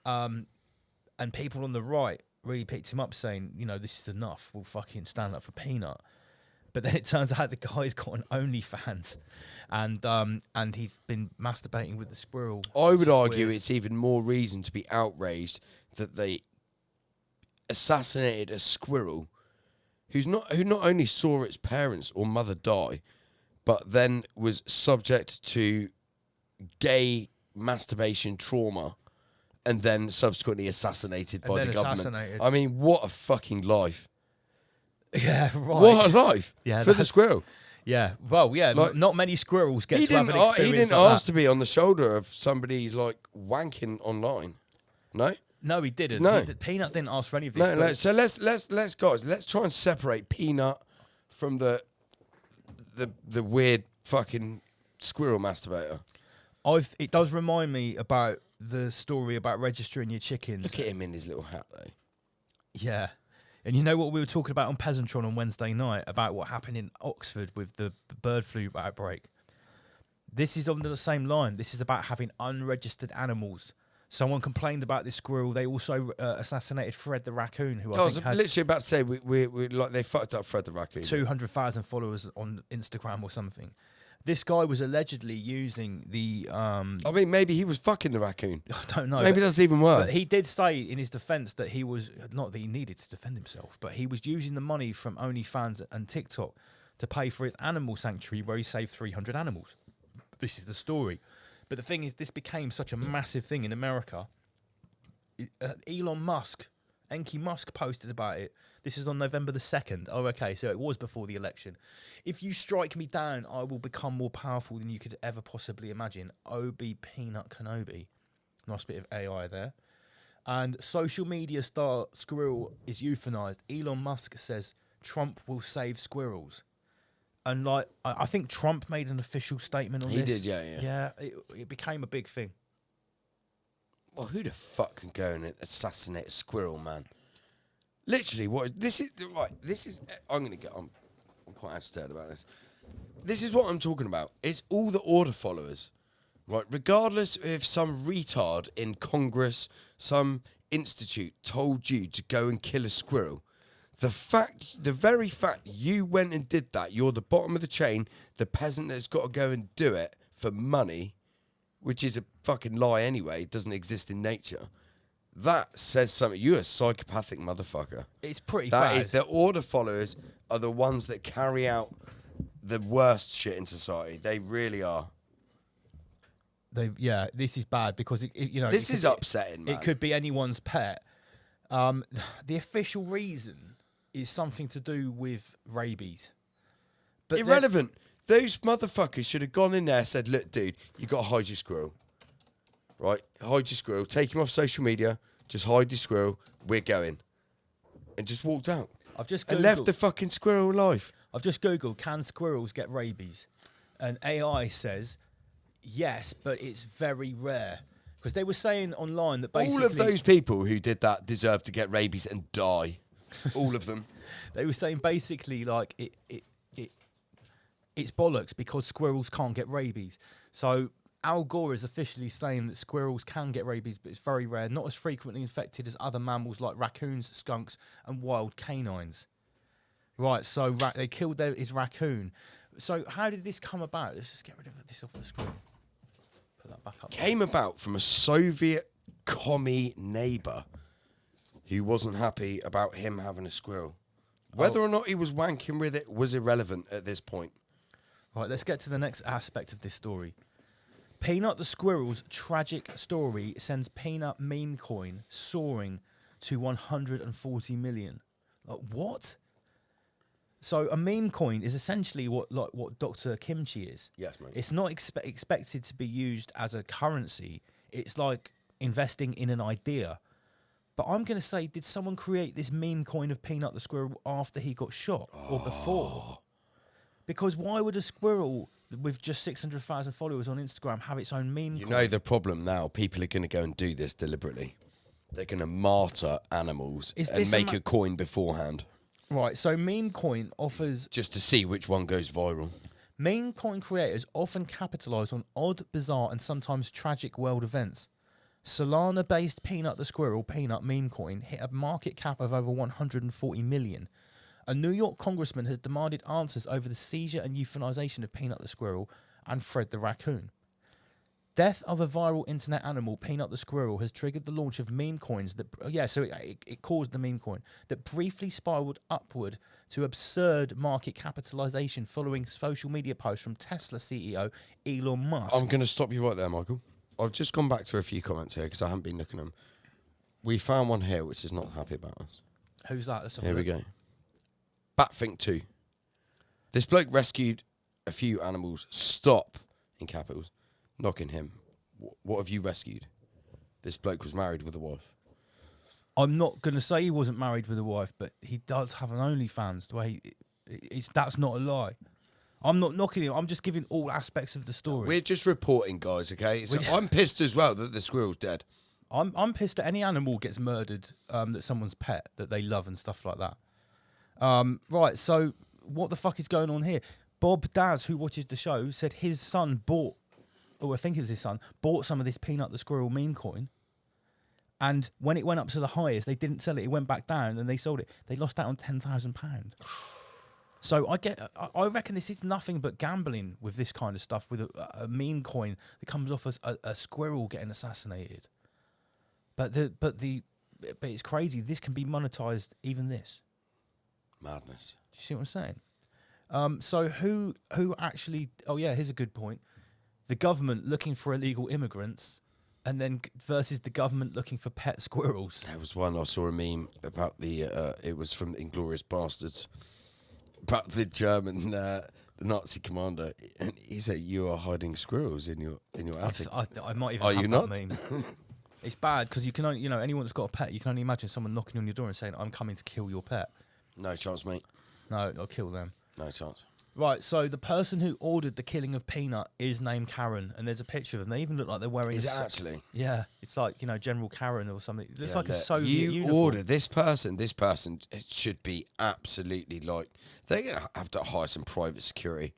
And people on the right really picked him up saying, you know, this is enough. We'll fucking stand up for Peanut. But then it turns out the guy's got an OnlyFans, and he's been masturbating with the squirrel. I would argue it's even more reason to be outraged that they assassinated a squirrel who not only saw its parents or mother die, but then was subject to gay masturbation trauma, and then subsequently assassinated by the government. I mean, what a fucking life. Yeah, right. What a life for the squirrel. Yeah, well, yeah, Like, not many squirrels get to have an experience He didn't like ask that. to be on the shoulder of somebody like wanking online. No? No, he didn't. No. Peanut didn't ask for any of this. No, but- so let's guys, let's try and separate Peanut from the weird fucking squirrel masturbator. It does remind me about the story about registering your chickens. Look at him in his little hat though. Yeah. And you know what we were talking about on Peasantron on Wednesday night about what happened in Oxford with the bird flu outbreak? This is on the same line. This is about having unregistered animals. Someone complained about this squirrel. They also assassinated Fred the raccoon, who I was think had literally about to say we like they fucked up Fred the raccoon. 200,000 followers on Instagram or something. This guy was allegedly using the... I mean, maybe he was fucking the raccoon. I don't know. Maybe that's even worse. But he did say in his defence that he was... Not that he needed to defend himself, but he was using the money from OnlyFans and TikTok to pay for his animal sanctuary where he saved 300 animals. This is the story. But the thing is, this became such a massive thing in America. Elon Musk, Enki Musk posted about it. This is on November the 2nd. Oh, okay, so it was before the election. If you strike me down, I will become more powerful than you could ever possibly imagine. Obi Peanut Kenobi. Nice bit of AI there. And social media star Squirrel is euthanized. Elon Musk says Trump will save squirrels. And like, I think Trump made an official statement on this. He did, yeah. Yeah, it became a big thing. Well, who the fuck can go and assassinate a squirrel, man? Literally, what this is right. This is. I'm quite agitated about this. This is what I'm talking about. It's all the order followers, right? Regardless if some retard in Congress, some institute told you to go and kill a squirrel, the very fact you went and did that, you're the bottom of the chain, the peasant that's got to go and do it for money, which is a fucking lie anyway. It doesn't exist in nature. That says something. You're a psychopathic motherfucker. It's pretty bad. bad. The order followers are the ones that carry out the worst shit in society. They really are. This is bad because this is upsetting, man. It could be anyone's pet. The official reason is something to do with rabies. But irrelevant. Those motherfuckers should have gone in there and said, "Look, dude, you got to hide your squirrel. Right? Hide your squirrel. Take him off social media. Just hide your squirrel. We're going." And just walked out. I've just and left the fucking squirrel alive. I've just Googled, can squirrels get rabies? And AI says, yes, but it's very rare. Because they were saying online that basically... All of those people who did that deserve to get rabies and die. All of them. They were saying basically like it's bollocks because squirrels can't get rabies. So Al Gore is officially saying that squirrels can get rabies, but it's very rare, not as frequently infected as other mammals like raccoons, skunks, and wild canines. Right, so they killed his raccoon. So how did this come about? Let's just get rid of this off the screen. Put that back up. Came about from a Soviet commie neighbour who wasn't happy about him having a squirrel. Whether or not he was wanking with it was irrelevant at this point. Right, let's get to the next aspect of this story. Peanut the squirrel's tragic story sends Peanut meme coin soaring to 140 million. Like, what? So a meme coin is essentially what Dr. Kimchi is. Yes, mate. It's not expected to be used as a currency. It's like investing in an idea. But I'm going to say, did someone create this meme coin of Peanut the squirrel after he got shot or before? Because why would a squirrel with just 600,000 followers on Instagram have its own meme coin? You know the problem now, people are going to go and do this deliberately. They're going to martyr animals and make a coin beforehand. Right, so meme coin offers... Just to see which one goes viral. Meme coin creators often capitalise on odd, bizarre and sometimes tragic world events. Solana-based Peanut the Squirrel Peanut meme coin hit a market cap of over 140 million. A New York congressman has demanded answers over the seizure and euthanization of Peanut the Squirrel and Fred the Raccoon. Death of a viral internet animal, Peanut the Squirrel, has triggered the launch of meme coins that... Yeah, so it caused the meme coin that briefly spiraled upward to absurd market capitalization following social media posts from Tesla CEO Elon Musk. I'm going to stop you right there, Michael. I've just gone back to a few comments here because I haven't been looking at them. We found one here which is not happy about us. Who's that? Let's have a Here we look. go. Batfink 2. This bloke rescued a few animals. Stop, in capitals. Knocking him. What have you rescued? This bloke was married with a wife. I'm not going to say he wasn't married with a wife, but he does have an OnlyFans. The way that's not a lie. I'm not knocking him. I'm just giving all aspects of the story. We're just reporting, guys, okay? So I'm pissed as well that the squirrel's dead. I'm pissed that any animal gets murdered that someone's pet, that they love and stuff like that. Right, so what the fuck is going on here? Bob Daz, who watches the show, said his son bought, I think it was his son, bought some of this Peanut the Squirrel meme coin. And when it went up to the highest, they didn't sell it. It went back down and they sold it. They lost out on £10,000. So I reckon this is nothing but gambling with this kind of stuff, with a meme coin that comes off as a squirrel getting assassinated. But it's crazy. This can be monetized, even this. Madness. Do you see what I'm saying? So who actually... Oh, yeah, here's a good point. The government looking for illegal immigrants and then versus the government looking for pet squirrels. There was one, I saw a meme about it was from Inglourious Bastards, about the German, the Nazi commander, and he said, "You are hiding squirrels in your attic." I might even Are have you that not? meme. It's bad because you can only, anyone that's got a pet, you can only imagine someone knocking on your door and saying, "I'm coming to kill your pet." No chance, mate. No, I'll kill them. No chance. Right, so the person who ordered the killing of Peanut is named Karen, and there's a picture of them. They even look like they're wearing... Is it actually? Yeah, it's like, General Karen or something. It looks Yeah, like a look, Soviet you uniform. order this person, it should be absolutely like... They're going to have to hire some private security.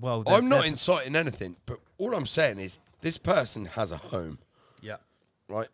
Well, I'm not inciting anything, but all I'm saying is this person has a home. Yeah. Right?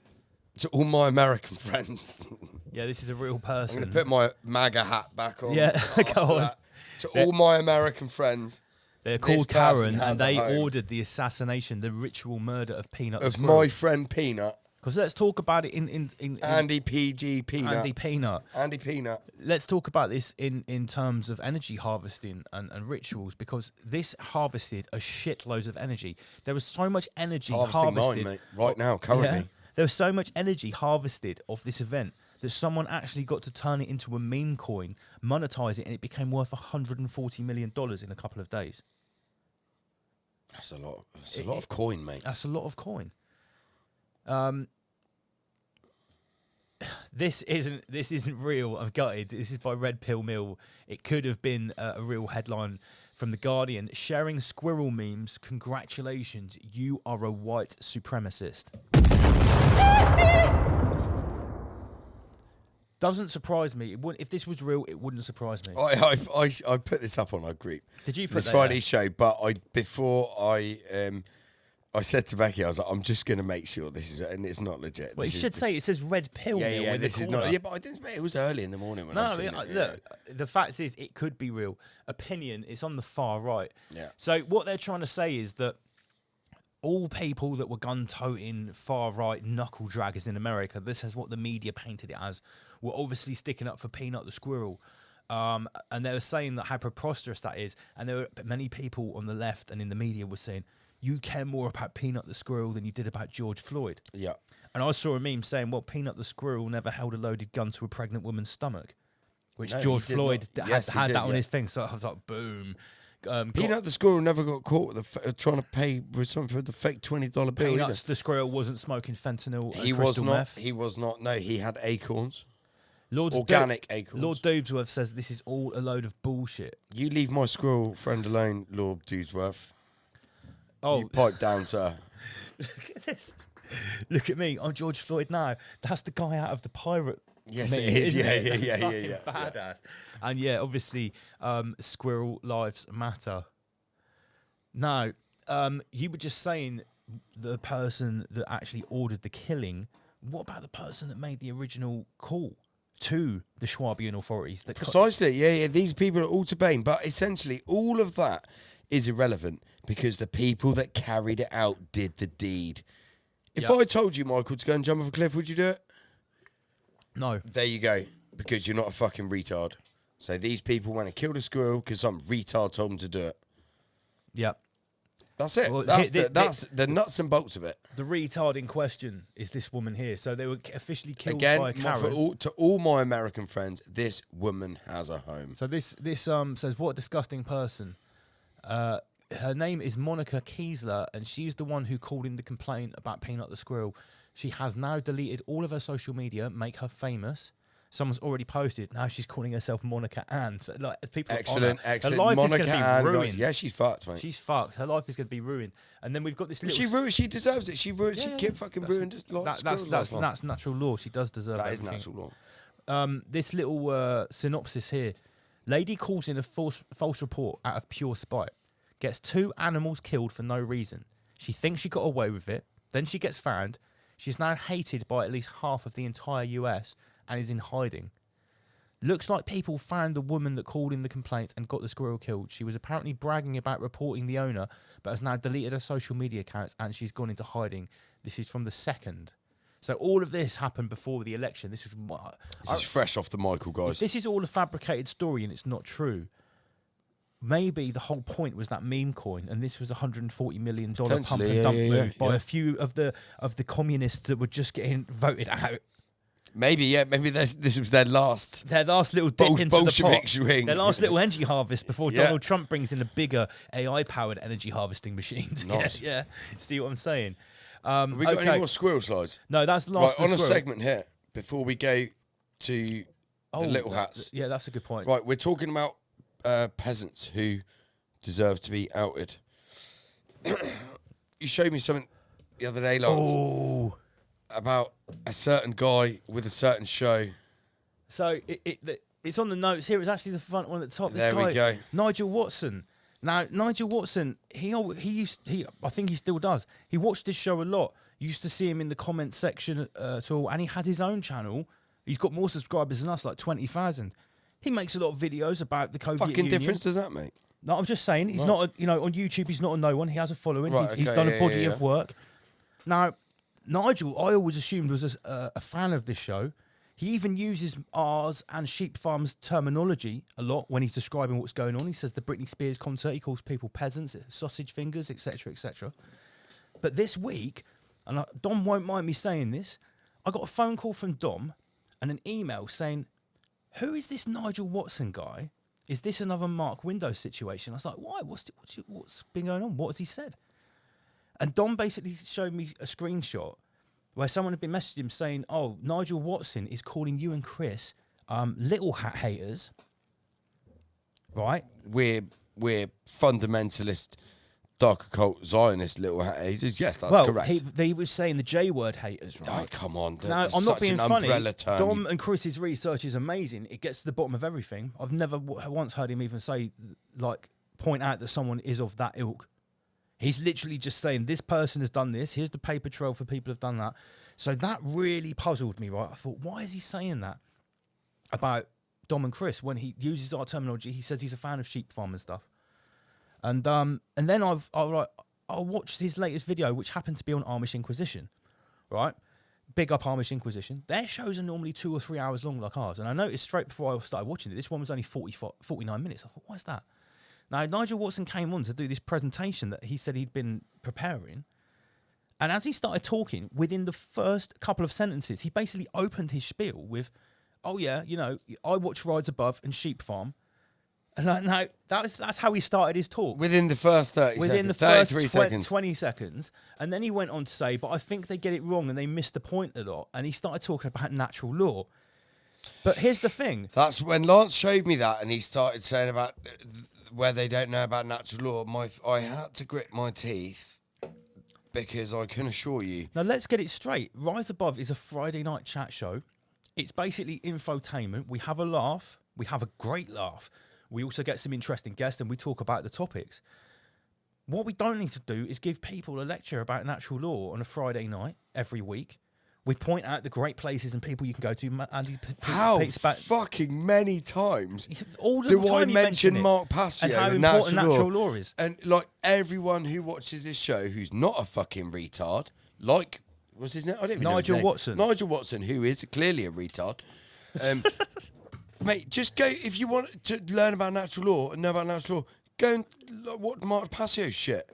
To all my American friends. Yeah, this is a real person. I'm going to put my MAGA hat back on. Yeah, go on. To all my American friends. They're this called person Karen, has and a they home. ordered the assassination, the ritual murder of Peanut. Of my friend Peanut. Because let's talk about it in Andy PG Peanut. Andy Peanut. Andy Peanut. Let's talk about this in terms of energy harvesting and rituals, because this harvested a shitloads of energy. There was so much energy Harvesting harvested. mine, mate, right now, currently. Yeah, there was so much energy harvested off this event that someone actually got to turn it into a meme coin, monetize it, and it became worth $140 million in a couple of days. That's a lot. That's a lot of coin, mate. That's a lot of coin. This isn't real. I'm gutted. This is by Red Pill Mill. It could have been a real headline from The Guardian. Sharing squirrel memes. Congratulations, you are a white supremacist. Doesn't surprise me. It wouldn't, if this was real, it wouldn't surprise me. I put this up on our group. Did you for put this that Friday there? show? But I said to Becky, I was like, I'm just going to make sure this is, and it's not legit. Well, This it is should the- say it says red pill. Yeah, Neil, yeah. in This the is corner. not. Yeah, but I didn't. It was early in the morning when I seen it. Look, the fact is, it could be real. Opinion, it's on the far right. Yeah. So what they're trying to say is that all people that were gun-toting far right knuckle draggers in America, this is what the media painted it as, were obviously sticking up for Peanut the squirrel. And they were saying that how preposterous that is. And there were many people on the left and in the media were saying, you care more about Peanut the squirrel than you did about George Floyd. Yeah. And I saw a meme saying, well, Peanut the squirrel never held a loaded gun to a pregnant woman's stomach, which No, he George did Floyd not. had, Yes, he had did, that on yeah. his thing. So I was like, boom. Peanut the squirrel never got caught with trying to pay with something for the fake $20 bill. Peanuts the squirrel wasn't smoking fentanyl and He was crystal not. meth. He was not. No, he had acorns. Lord Organic acorns. Lord Doobsworth says this is all a load of bullshit. You leave my squirrel friend alone, Lord Dewsworth. Oh, you pipe down, sir. Look at this. Look at me. I'm George Floyd now. That's the guy out of the pirate. Yes, meme, it is. isn't Yeah, it? yeah, That's yeah, fucking yeah, yeah. badass. And yeah, obviously, squirrel lives matter. Now, you were just saying the person that actually ordered the killing. What about the person that made the original call to the Schwabian authorities? That Precisely. Yeah. These people are all to blame, but essentially, all of that is irrelevant because the people that carried it out did the deed. If Yep. I told you, Michael, to go and jump off a cliff, would you do it? No. There you go. Because you're not a fucking retard. So these people went and killed a squirrel because some retard told them to do it. Yep. That's it. Well, that's here- that's the nuts and bolts of it. The retard in question is this woman here. So they were officially killed Again, by a Karen. to all my American friends, this woman has a home. So this says, what a disgusting person. Her name is Monica Kiesler, and she's the one who called in the complaint about Peanut the squirrel. She has now deleted all of her social media, make her famous. Someone's already posted. Now she's calling herself Monica Ann. So, like, people Excellent, are on her. excellent. Her life Monica is going to Ann, be guys. ruined. Yeah, she's fucked, mate. She's fucked. Her life is going to be ruined. And then we've got this little... She ruined. She deserves it. She ruined. Yeah, she yeah, fucking that's- ruined. That's natural law. She does deserve That is everything. natural law. This little synopsis here. Lady calls in a false report out of pure spite. Gets 2 animals killed for no reason. She thinks she got away with it. Then she gets found. She's now hated by at least half of the entire US and is in hiding. Looks like people found the woman that called in the complaint and got the squirrel killed. She was apparently bragging about reporting the owner, but has now deleted her social media accounts and she's gone into hiding. This is from the 2nd. So all of this happened before the election. This is fresh off the Michael, guys. If this is all a fabricated story and it's not true, maybe the whole point was that meme coin, and this was $140 million pump and Potentially, dump yeah, move by yeah. a few of the communists that were just getting voted out. Maybe, yeah. Maybe this was their last. Their last little dip into the Bolshevik pot. swing. Their last little energy harvest before Yeah. Donald Trump brings in a bigger AI-powered energy harvesting machine. Nice. Yeah. See what I'm saying? Have we got okay. any more squirrel slides? No, that's the last Right, of the on a squirrel. segment here, before we go to the little hats. Yeah, that's a good point. Right, we're talking about peasants who deserve to be outed. You showed me something the other day, Lance, about a certain guy with a certain show. So it's on the notes here. It's actually the front one at the top. This There guy, we go. Nigel Watson. Now, Nigel Watson, he I think he still does. He watched this show a lot. You used to see him in the comment section at all, and he had his own channel. He's got more subscribers than us, like 20,000. He makes a lot of videos about the Soviet Fucking Union. difference does that make? No, I'm just saying, he's Right. not, on YouTube, he's not a no one. He has a following. Right, He's okay, done yeah, a body yeah, of work. Now, Nigel, I always assumed was a fan of this show. He even uses ours and Sheep Farm's terminology a lot when he's describing what's going on. He says the Britney Spears concert, he calls people peasants, sausage fingers, etc., etc. But this week, and Dom won't mind me saying this, I got a phone call from Dom and an email saying, who is this Nigel Watson guy? Is this another Mark Windows situation? I was like, why? What's been going on? What has he said? And Dom basically showed me a screenshot where someone had been messaging him saying, oh, Nigel Watson is calling you and Chris little hat haters. Right? We're fundamentalist dark occult Zionist little hat. He says, yes, that's well, correct. he was saying the J word haters, right? Oh, come on. No, It's I'm not such being an funny. umbrella term. Dom and Chris's research is amazing. It gets to the bottom of everything. I've never once heard him even say, like, point out that someone is of that ilk. He's literally just saying, this person has done this. Here's the paper trail for people who've done that. So that really puzzled me, right? I thought, why is he saying that about Dom and Chris when he uses our terminology? He says he's a fan of sheep farm and stuff. And then I watched his latest video, which happened to be on Amish Inquisition, right? Big up Amish Inquisition. Their shows are normally 2 or 3 hours long like ours. And I noticed straight before I started watching it, this one was only 49 minutes. I thought, why is that? Now, Nigel Watson came on to do this presentation that he said he'd been preparing. And as he started talking, within the first couple of sentences, he basically opened his spiel with, oh yeah, you know, I watch Rides Above and Sheep Farm. And like, no, that's how he started his talk. Within the first 30 Within seconds. the first 33 seconds. 20 seconds. And then he went on to say, but I think they get it wrong and they missed the point a lot. And he started talking about natural law. But here's the thing. That's when Lance showed me that and he started saying about where they don't know about natural law. I had to grit my teeth because I can assure you. Now, let's get it straight. Rise Above is a Friday night chat show. It's basically infotainment. We have a laugh. We have a great laugh. We also get some interesting guests and we talk about the topics. What we don't need to do is give people a lecture about natural law on a Friday night every week. We point out the great places and people you can go to. Andy, how fucking many times all the do time I mention Mark and Passio how and important natural law is? And like everyone who watches this show who's not a fucking retard, like, what's his name? I don't even know his Nigel name. Watson. Nigel Watson, who is clearly a retard. Mate, just go, if you want to learn about natural law and know about natural law, go and watch Mark Passio's shit.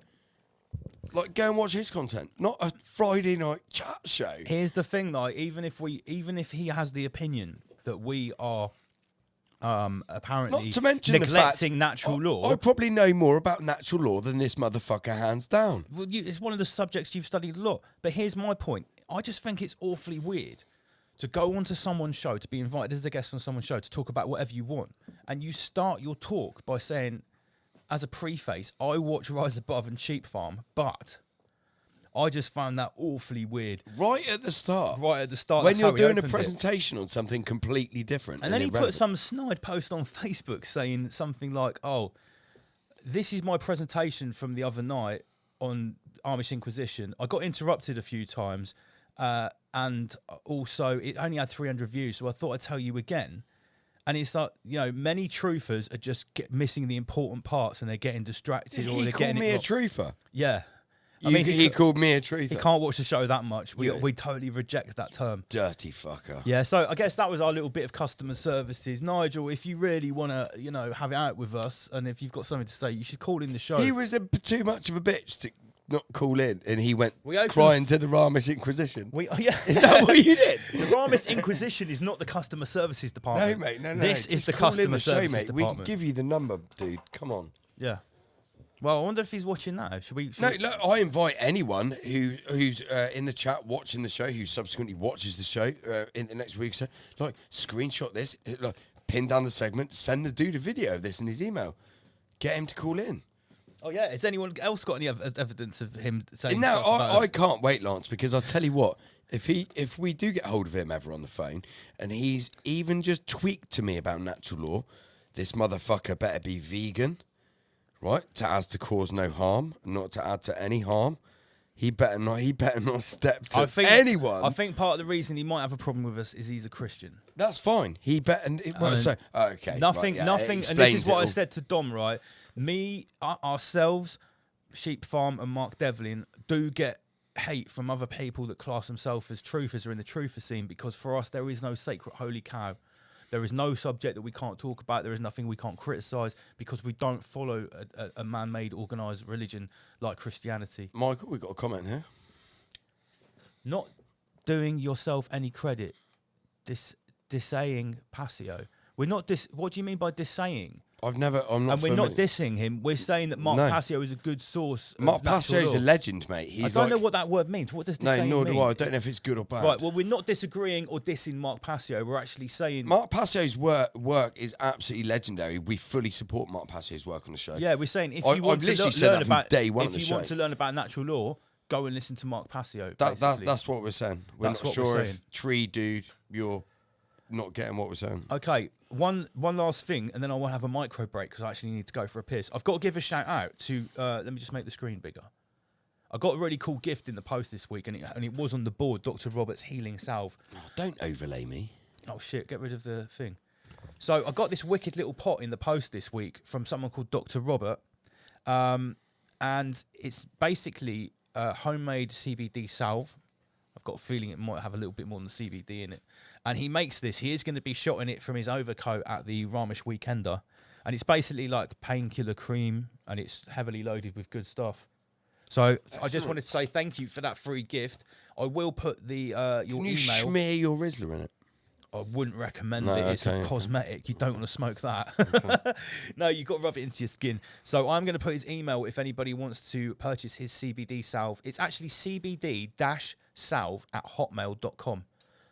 Like, go and watch his content, not a Friday night chat show. Here's the thing, though. Even if he has the opinion that we are apparently Not to mention neglecting the fact, natural law, I probably know more about natural law than this motherfucker, hands down. well, it's one of the subjects you've studied a lot. But here's my point. I just think it's awfully weird to go onto someone's show, to be invited as a guest on someone's show, to talk about whatever you want, and you start your talk by saying, as a preface, I watch Rise Above and Sheep Farm, but I just found that awfully weird. Right at the start. Right at the start. When that's you're how he doing a opened it. presentation on something completely different. And then he irrelevant. put some snide post on Facebook saying something like, oh, this is my presentation from the other night on Amish Inquisition. I got interrupted a few times, and also it only had 300 views, so I thought I'd tell you again. And it's like, you know, many truthers are just missing the important parts and they're getting distracted. Did or he they're call getting me it a wrong. truther? Yeah. He called me a truther. He can't watch the show that much. We Yeah. we totally reject that term. Dirty fucker. Yeah, so I guess that was our little bit of customer services. Nigel, if you really want to, you know, have it out with us, and if you've got something to say, you should call in the show. He was too much of a bitch to not call in, and he went We opened- crying to the Ramish Inquisition. Yeah. Is that what you did? The Ramish Inquisition is not the customer services No, department. mate, no. This just is the call in customer show, services mate. department. We can give you the number, dude. Come on. Yeah. Well, I wonder if he's watching now. Should we? No, look, I invite anyone who's in the chat watching the show, who subsequently watches the show in the next week, so like screenshot this, like pin down the segment, send the dude a video of this in his email, get him to call in. Oh yeah. Has anyone else got any evidence of him saying? No, stuff about I us? can't wait, Lance, because I'll tell you what, if we do get hold of him ever on the phone, and he's even just tweaked to me about natural law, this motherfucker better be vegan, right? To cause no harm, not to add to any harm. He better not step to anyone. I think part of the reason he might have a problem with us is he's a Christian. That's fine. He better. Well, so okay. Nothing. Right, yeah, Nothing. it And this explains is what it I all. said to Dom. Right, me, ourselves, Sheep Farm, and Mark Devlin do get hate from other people that class themselves as truthers or in the truther scene, because for us there is no sacred holy cow. There is no subject that we can't talk about. There is nothing we can't criticise, because we don't follow a man-made organised religion like Christianity. Michael, we've got a comment here. Not doing yourself any credit, dissaying Passio. We're not what do you mean by dissaying? I'm not And we're not familiar. dissing him. We're saying that Mark No. Passio is a good source. of Mark natural Passio's a law. legend, mate. I don't know what that word means. What does this No, saying nor mean? do I. I don't know if it's good or bad. Right, well, we're not disagreeing or dissing Mark Passio. We're actually saying... Mark Passio's work is absolutely legendary. We fully support Mark Passio's work on the show. Yeah, we're saying if I- you want I've to literally said learn that from about day one of the if you show. want to learn about natural law, go and listen to Mark Passio. That's what we're saying. We're That's not what we're sure saying. if Tree Dude, you're not getting what we're saying. Okay, one last thing, and then I will have a micro break because I actually need to go for a piss. I've got to give a shout out to. Let me just make the screen bigger. I got a really cool gift in the post this week, and it was on the board. Dr. Robert's Healing Salve. Oh, don't overlay me. Oh shit! Get rid of the thing. So I got this wicked little pot in the post this week from someone called Dr. Robert, and it's basically a homemade CBD salve. I've got a feeling it might have a little bit more than CBD in it. And he makes this. He is going to be shotting it from his overcoat at the Ramesh Weekender. And it's basically like painkiller cream, and it's heavily loaded with good stuff. So I just wanted to say thank you for that free gift. I will put the your Can you email. smear your Rizzler in it? I wouldn't recommend No, it. It's okay. a cosmetic. You don't want to smoke that. No, you've got to rub it into your skin. So I'm going to put his email if anybody wants to purchase his CBD salve. It's actually cbd-salve@hotmail.com.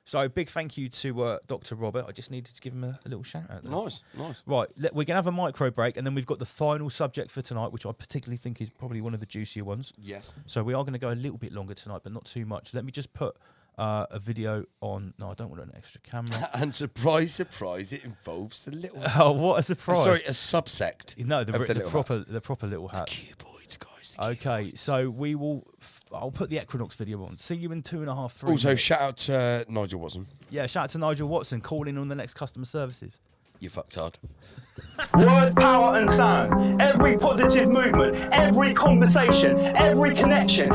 So big thank you to Dr. Robert. I just needed to give him a little shout out there. Nice. Right, we're going to have a micro break, and then we've got the final subject for tonight, which I particularly think is probably one of the juicier ones. Yes. So we are going to go a little bit longer tonight, but not too much. Let me just put a video on. No, I don't want an extra camera. And surprise, surprise, it involves the little. Oh, what a surprise! Sorry, a subsect. No, of the little proper, hats. the proper little hats. Cuboids, guys. Okay, so we will. I'll put the Equinox video on. See you in 2.5, 3 Also, minutes. shout out to Nigel Watson. Yeah, shout out to Nigel Watson calling on the next customer services. You fucked hard. Word, power, and sound. Every positive movement, every conversation, every connection.